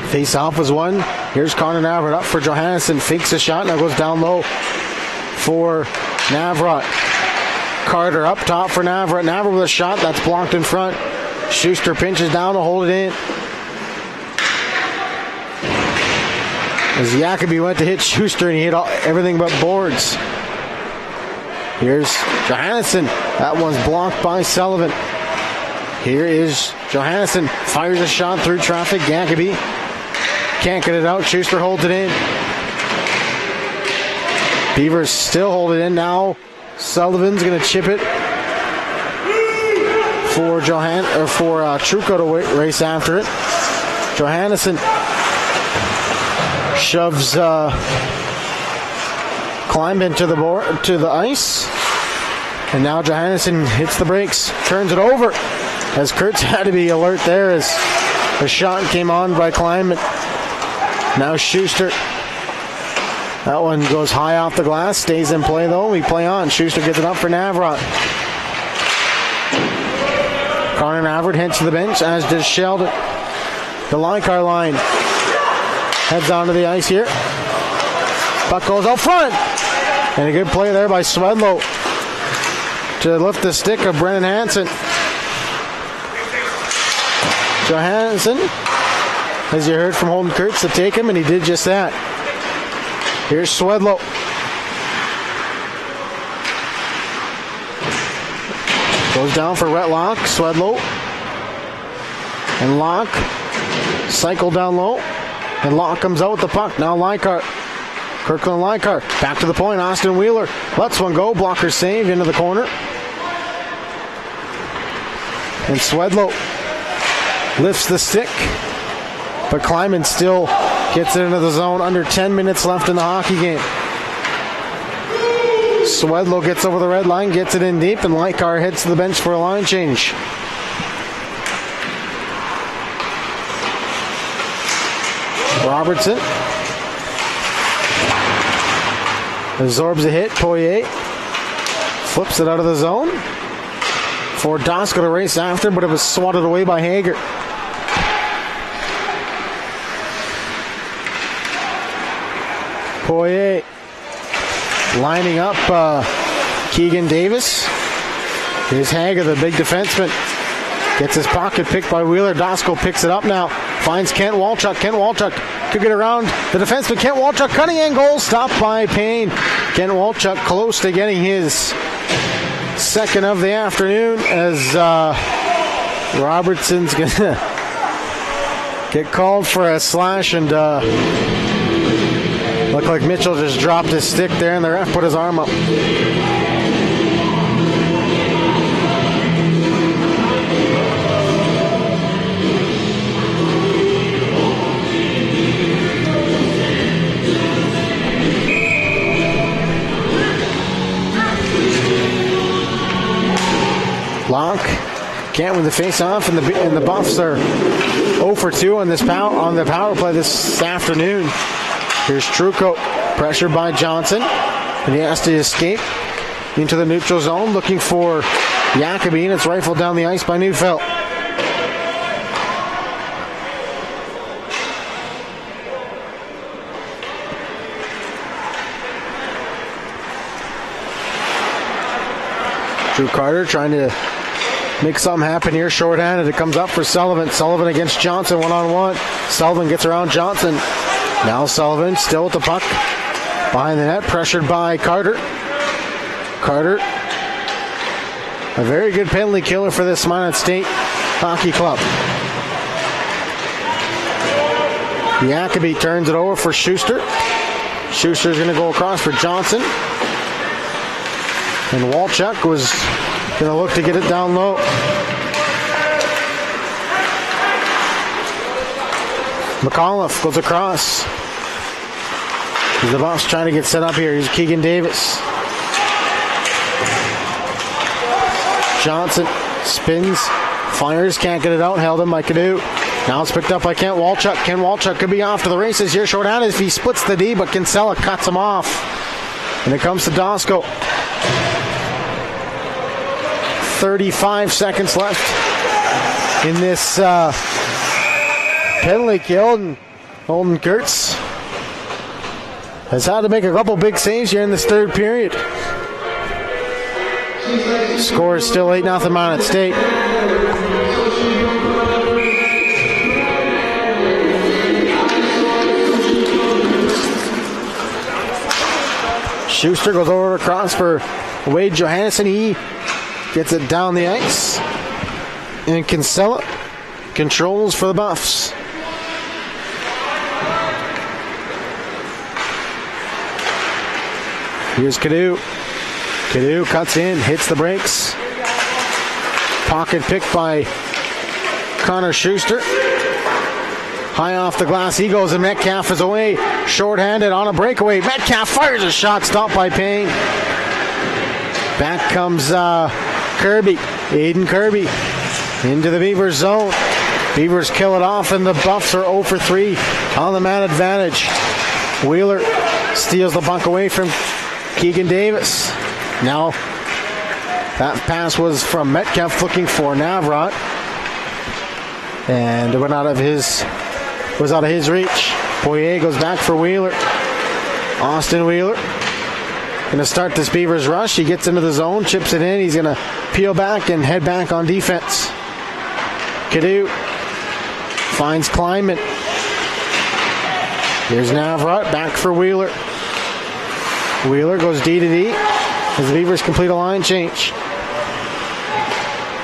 Face off was won. Here's Connor Navrot up for Johansson. Fakes a shot. Now goes down low for Navrot. Carter up top for Navrot. Navrot with a shot that's blocked in front. Schuster pinches down to hold it in. As Jacoby went to hit Schuster and he hit everything but boards. Here's Johansson. That one's blocked by Sullivan. Here is Johansson. Fires a shot through traffic. Jacoby can't get it out. Schuster holds it in. Beavers still hold it in now. Sullivan's going to chip it for Trucco to race after it. Johansson shoves Kleinman to the ice, and now Johansson hits the brakes, turns it over. As Kurtz had to be alert there as the shot came on by Kleinman. Now Schuster. That one goes high off the glass, stays in play though. We play on. Schuster gets it up for Navrot. Connor Navrot heads to the bench, as does Sheldon. The Lykar line heads onto the ice here. Puck goes out front. And a good play there by Swedlow to lift the stick of Brennan Hansen. Johansson, as you heard from Holden Kurtz, to take him, and he did just that. Here's Swedlow. Goes down for Rhett Locke. Swedlow. And Locke. Cycle down low. And Locke comes out with the puck. Now Lykar. Kirkland Lykar. Back to the point. Austin Wheeler lets one go. Blocker saved into the corner. And Swedlow lifts the stick. But Kleiman still gets it into the zone. Under 10 minutes left in the hockey game. Swedlow gets over the red line, gets it in deep, and Lykar heads to the bench for a line change. Robertson absorbs a hit. Poirier flips it out of the zone for Dosko to race after, but it was swatted away by Hager. Poirier lining up Keegan Davis. Here's Hager, the big defenseman. Gets his pocket picked by Wheeler. Dosko picks it up now. Finds Kent Walchuk. Kent Walchuk could get around the defenseman. Kent Walchuk cutting angle. Stopped by Payne. Kent Walchuk close to getting his second of the afternoon as Robertson's going to get called for a slash, and looked like Mitchell just dropped his stick there, and the ref put his arm up. Locke can't win the face-off, and the Buffs are 0 for 2 on the power play this afternoon. Here's Trucco, pressured by Johnson, and he has to escape into the neutral zone, looking for Jacoby, and it's rifled down the ice by Neufeld. Drew Carter trying to make something happen here, shorthanded. It comes up for Sullivan. Sullivan against Johnson, one-on-one. Sullivan gets around Johnson. Now Sullivan still with the puck behind the net, pressured by Carter. Carter, a very good penalty killer for this Minot State Hockey Club. Jacoby turns it over for Schuster. Schuster's going to go across for Johnson. And Walchuk was going to look to get it down low. McAuliffe goes across. The Buffs trying to get set up here. Here's Keegan Davis. Johnson spins, fires, can't get it out. Held him by Canoe. Now it's picked up by Kent Walchuk. Kent Walchuk could be off to the races here. Short-handed if he splits the D, but Kinsella cuts him off. And it comes to Dosco. 35 seconds left in this penalty kill. And Holden Kurtz has had to make a couple big saves here in this third period. Score is still 8-0 Minot State. Schuster goes over across for Wade Johannesson. He gets it down the ice. And Kinsella controls for the Buffs. Here's Canoe. Canoe cuts in, hits the brakes. Pocket picked by Connor Schuster. High off the glass he goes, and Metcalf is away. Short-handed on a breakaway. Metcalf fires a shot, stopped by Payne. Back comes Kirby. Aiden Kirby into the Beavers zone. Beavers kill it off, and the Buffs are 0 for 3 on the man advantage. Wheeler steals the puck away from Keegan Davis. Now that pass was from Metcalf looking for Navrat, and it went out of his reach. Poirier goes back for Wheeler. Austin Wheeler going to start this Beavers rush. He gets into the zone, chips it in. He's going to peel back and head back on defense. Canoe finds Kleinman. Here's Navrat back for Wheeler. Wheeler goes D to D as the Beavers complete a line change.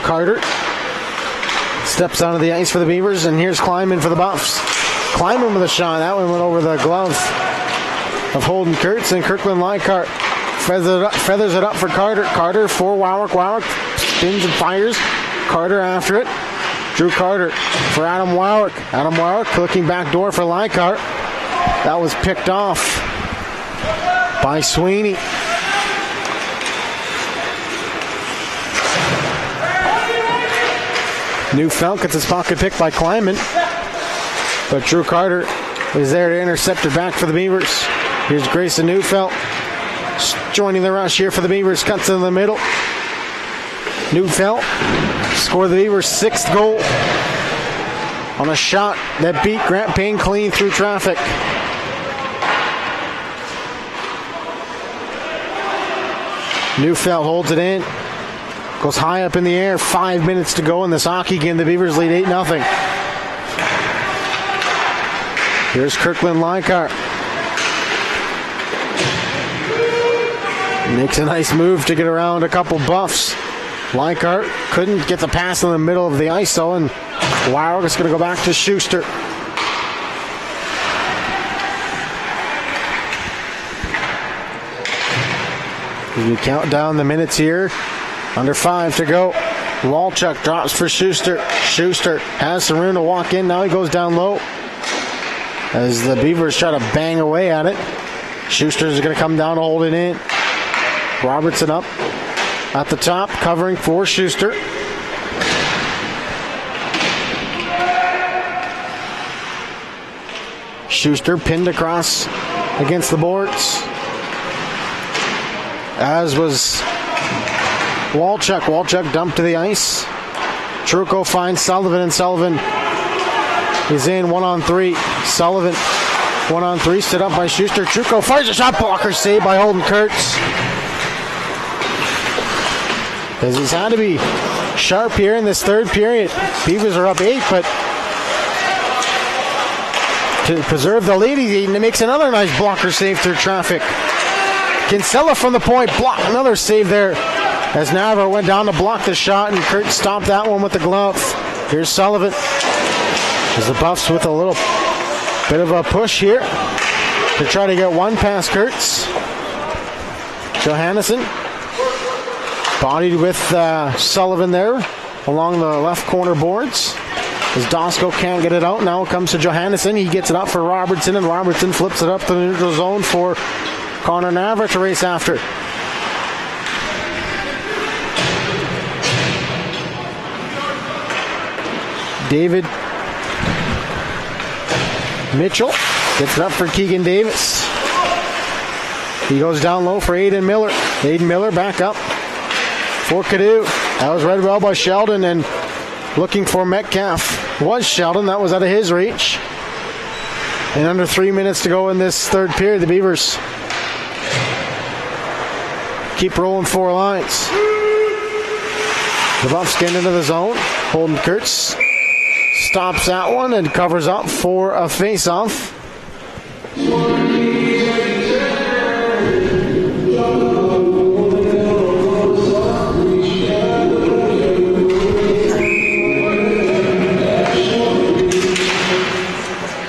Carter steps onto the ice for the Beavers, and here's Kleinman for the Buffs. Kleinman with a shot. That one went over the glove of Holden Kurtz, and Kirkland Leichhardt feathers it up for Carter. Carter for Warwick. Warwick spins and fires. Carter after it. Drew Carter for Adam Warwick. Adam Warwick looking back door for Leichhardt. That was picked off by Sweeney. Neufeld gets his pocket picked by Kleinman, but Drew Carter is there to intercept it back for the Beavers. Here's Grayson Neufeld joining the rush here for the Beavers. Cuts in the middle. Neufeld scored the Beavers' 6th goal on a shot that beat Grant Payne clean through traffic. Neufeld holds it in. Goes high up in the air. 5 minutes to go in this hockey game. The Beavers lead 8-0. Here's Kirkland Leichhardt. Makes a nice move to get around a couple Buffs. Leichhardt couldn't get the pass in the middle of the ice, though, and Warwick is going to go back to Schuster. You count down the minutes here. Under 5 to go. Walchuk drops for Schuster. Schuster has some room to walk in. Now he goes down low as the Beavers try to bang away at it. Schuster is going to come down to hold it in. Robertson up at the top, covering for Schuster. Schuster pinned across against the boards, as was Walchuk. Walchuk dumped to the ice. Trucco finds Sullivan, and Sullivan is in 1-on-3. Sullivan 1-on-3, stood up by Schuster. Trucco fires a shot blocker, saved by Holden Kurtz. As he's had to be sharp here in this third period. Beavers are up 8, but to preserve the lead, he makes another nice blocker save through traffic. Kinsella from the point, block another save there as Navrat went down to block the shot, and Kurtz stopped that one with the glove. Here's Sullivan as the Buffs with a little bit of a push here to try to get one past Kurtz. Johannesson bodied with Sullivan there along the left corner boards. As Dosko can't get it out, now it comes to Johannesson. He gets it up for Robertson, and Robertson flips it up to the neutral zone for Connor Navra to race after. David Mitchell gets it up for Keegan Davis. He goes down low for Aiden Miller. Aiden Miller back up for Cadu. That was read well by Sheldon, and looking for Metcalf was Sheldon. That was out of his reach. And under 3 minutes to go in this third period, the Beavers keep rolling 4 lines. The Buffs get into the zone. Holden Kurtz stops that one and covers up for a face-off.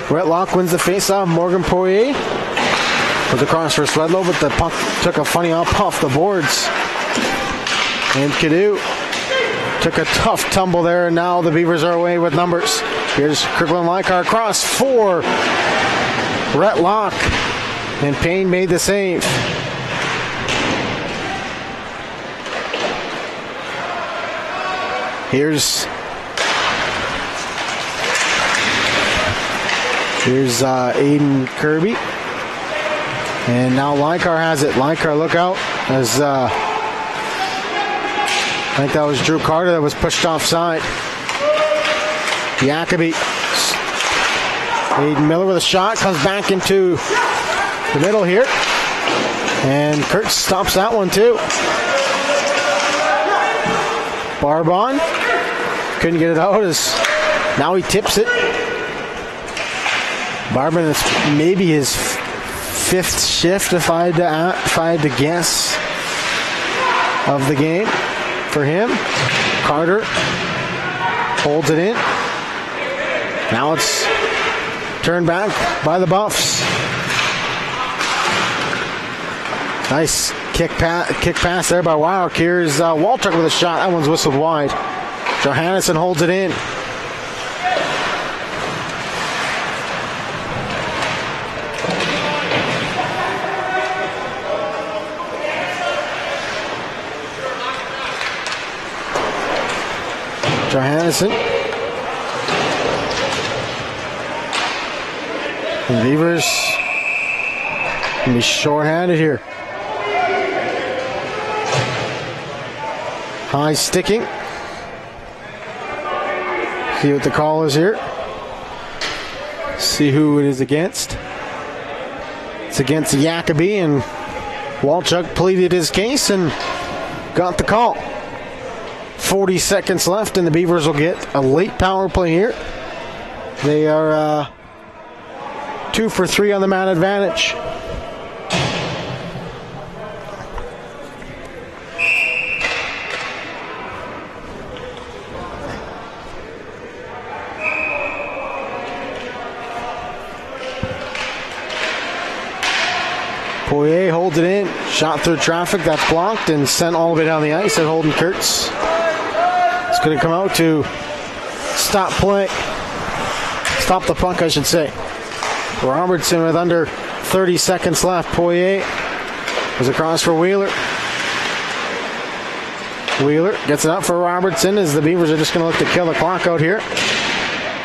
Brett Locke wins the face-off. Morgan Poirier was across for Swedlow, but the puck took a funny up off the boards. And Cadu took a tough tumble there, and now the Beavers are away with numbers. Here's Kirkland Leicar across for Brett Locke, and Payne made the save. Here's Aiden Kirby. And now Leicar has it. Leicar, look out. As I think that was Drew Carter that was pushed offside. Jacoby. Aiden Miller with a shot. Comes back into the middle here. And Kurtz stops that one too. Barbon. Couldn't get it out. Now he tips it. Barbon is maybe his 5th shift if I had to guess of the game for him. Carter holds it in. Now it's turned back by the Buffs. Nice kick pass there by Wildk. Here's Walchuk with a shot. That one's whistled wide. Johannesson holds it in. Johannesson. The Beavers can be short-handed here. High sticking. See what the call is here. See who it is against. It's against Jacoby, and Walchuk pleaded his case and got the call. 40 seconds left, and the Beavers will get a late power play here. They are 2 for 3 on the man advantage. Poirier holds it in. Shot through traffic. That's blocked and sent all the way down the ice at Holden Kurtz. It's going to come out to stop play. Stop the puck, I should say. Robertson with under 30 seconds left. Poirier was across for Wheeler. Wheeler gets it up for Robertson as the Beavers are just going to look to kill the clock out here.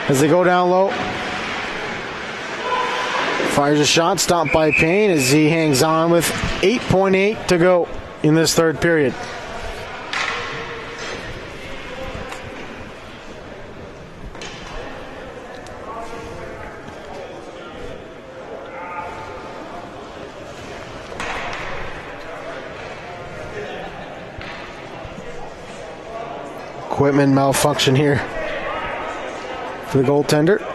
As they go down low. Fires a shot, stopped by Payne as he hangs on with 8.8 to go in this third period. Equipment malfunction here for the goaltender.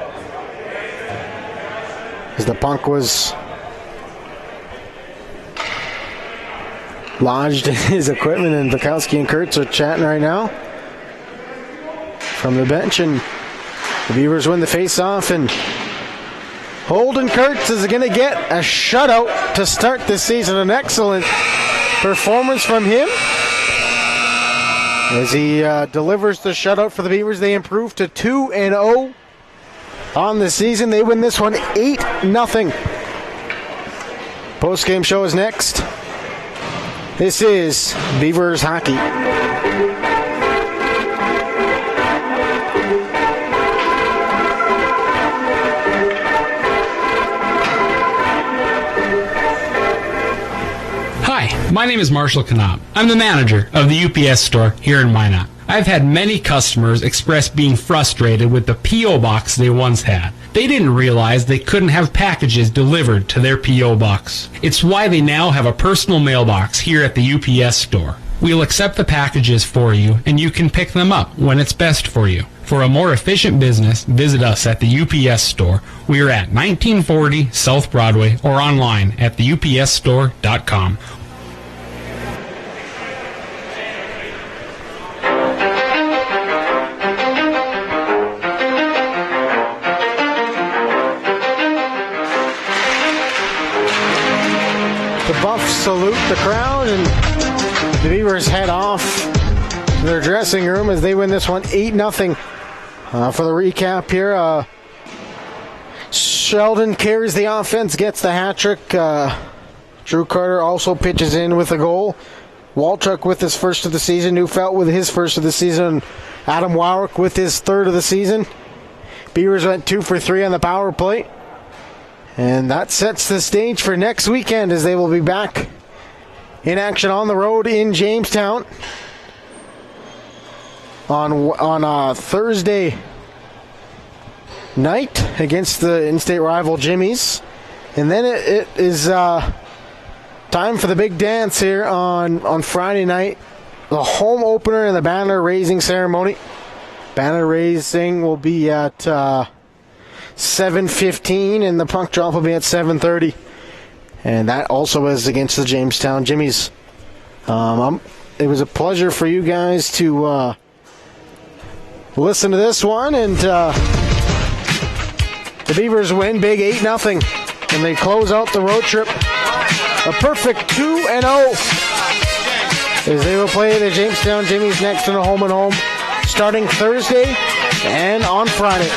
As the puck was lodged in his equipment, and Bukowski and Kurtz are chatting right now from the bench, and the Beavers win the face-off, and Holden Kurtz is going to get a shutout to start this season. An excellent performance from him. As he delivers the shutout for the Beavers, they improve to 2-0 on the season. They win this one 8-0. Post-game show is next. This is Beavers Hockey. Hi, my name is Marshall Knopp. I'm the manager of the UPS store here in Minot. I've had many customers express being frustrated with the P.O. box they once had. They didn't realize they couldn't have packages delivered to their P.O. box. It's why they now have a personal mailbox here at the UPS store. We'll accept the packages for you, and you can pick them up when it's best for you. For a more efficient business, visit us at the UPS store. We are at 1940 South Broadway or online at theupsstore.com. The Buffs salute the crowd, and the Beavers head off to their dressing room as they win this one 8-0. For the recap here, Sheldon carries the offense, gets the hat trick. Drew Carter also pitches in with a goal. Walchuk with his first of the season. Neufeld with his first of the season. Adam Warwick with his third of the season. Beavers went 2 for 3 on the power play. And that sets the stage for next weekend as they will be back in action on the road in Jamestown on Thursday night against the in-state rival Jimmy's. And then it is time for the big dance here on Friday night. The home opener and the banner raising ceremony. Banner raising will be at 7:15, and the puck drop will be at 7:30. And that also is against the Jamestown Jimmies. It was a pleasure for you guys to listen to this one, and the Beavers win big 8-0, and they close out the road trip a perfect 2-0 as they will play the Jamestown Jimmies next in a home-and-home starting Thursday and on Friday.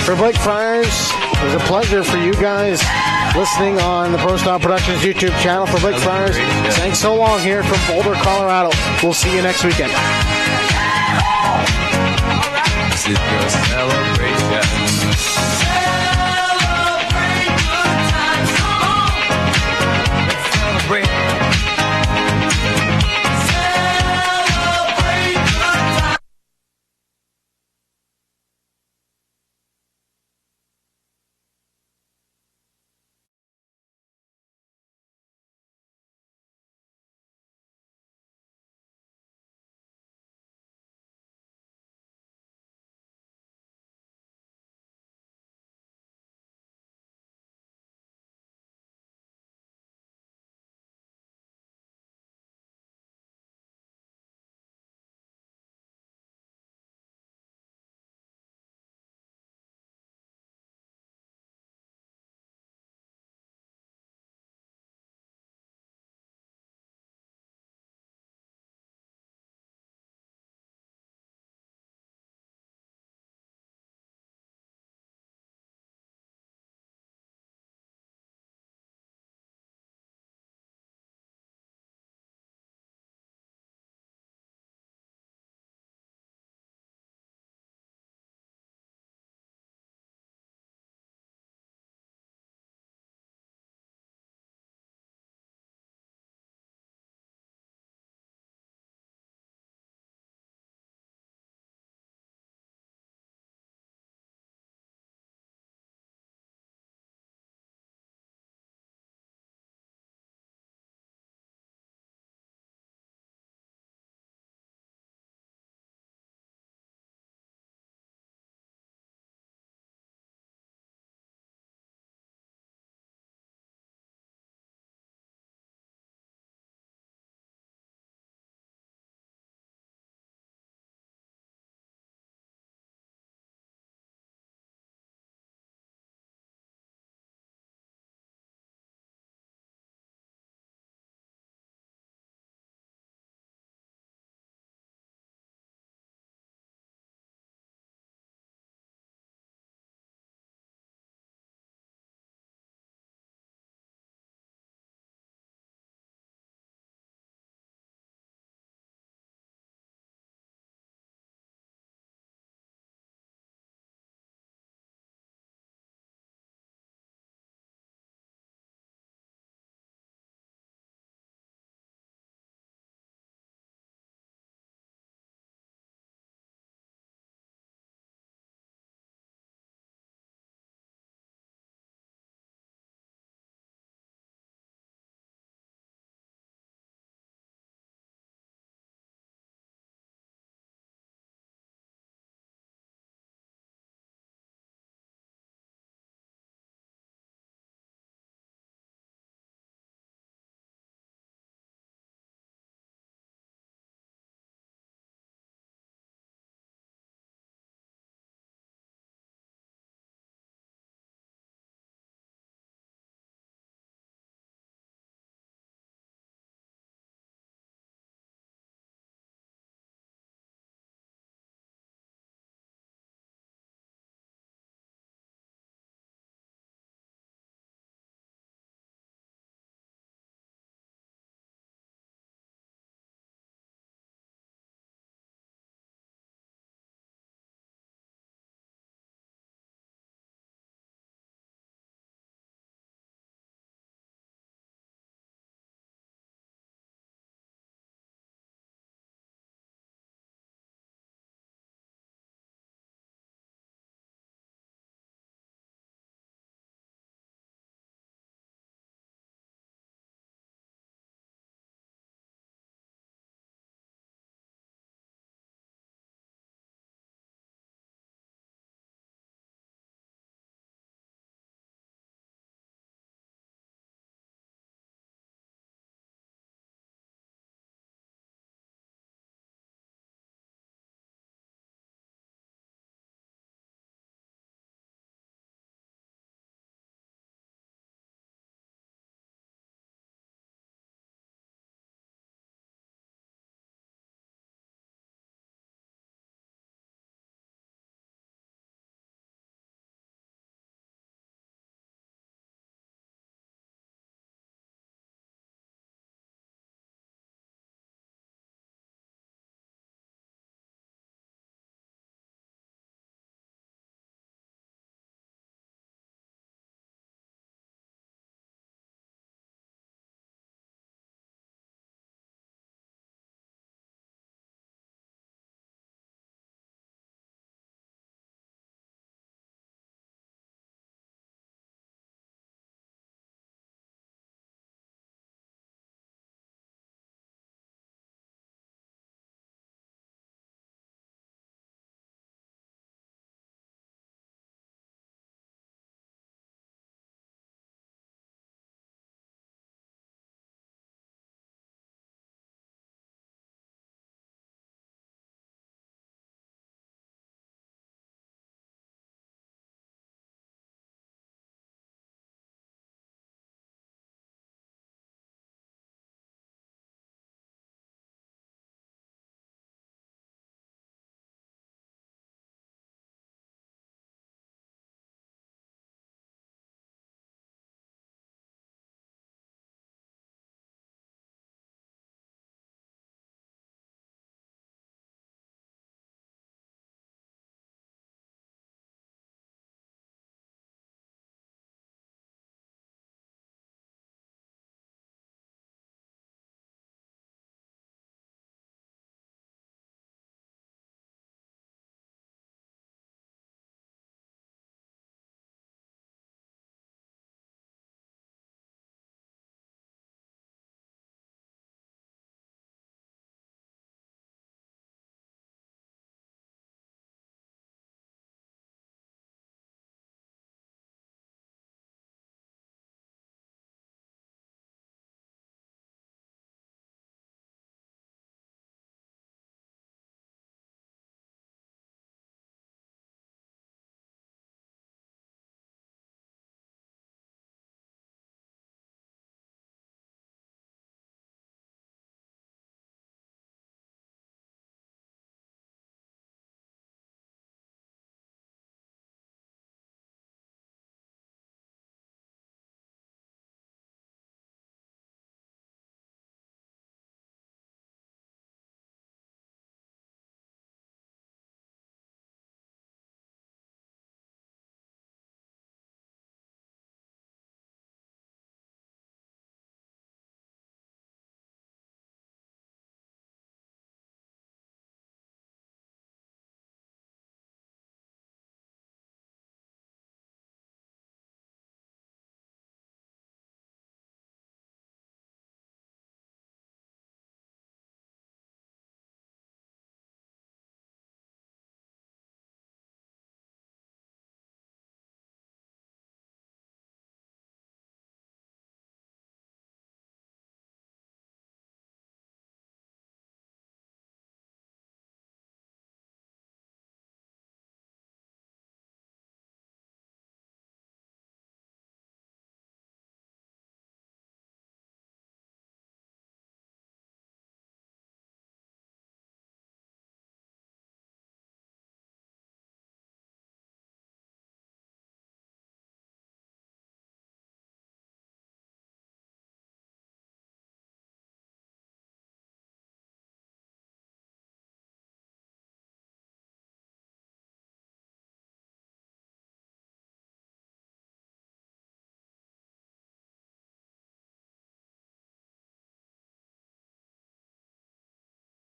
For Blake Friars, it was a pleasure for you guys listening on the Pro Style Productions YouTube channel. For Blake Friars, thanks so long here from Boulder, Colorado. We'll see you next weekend.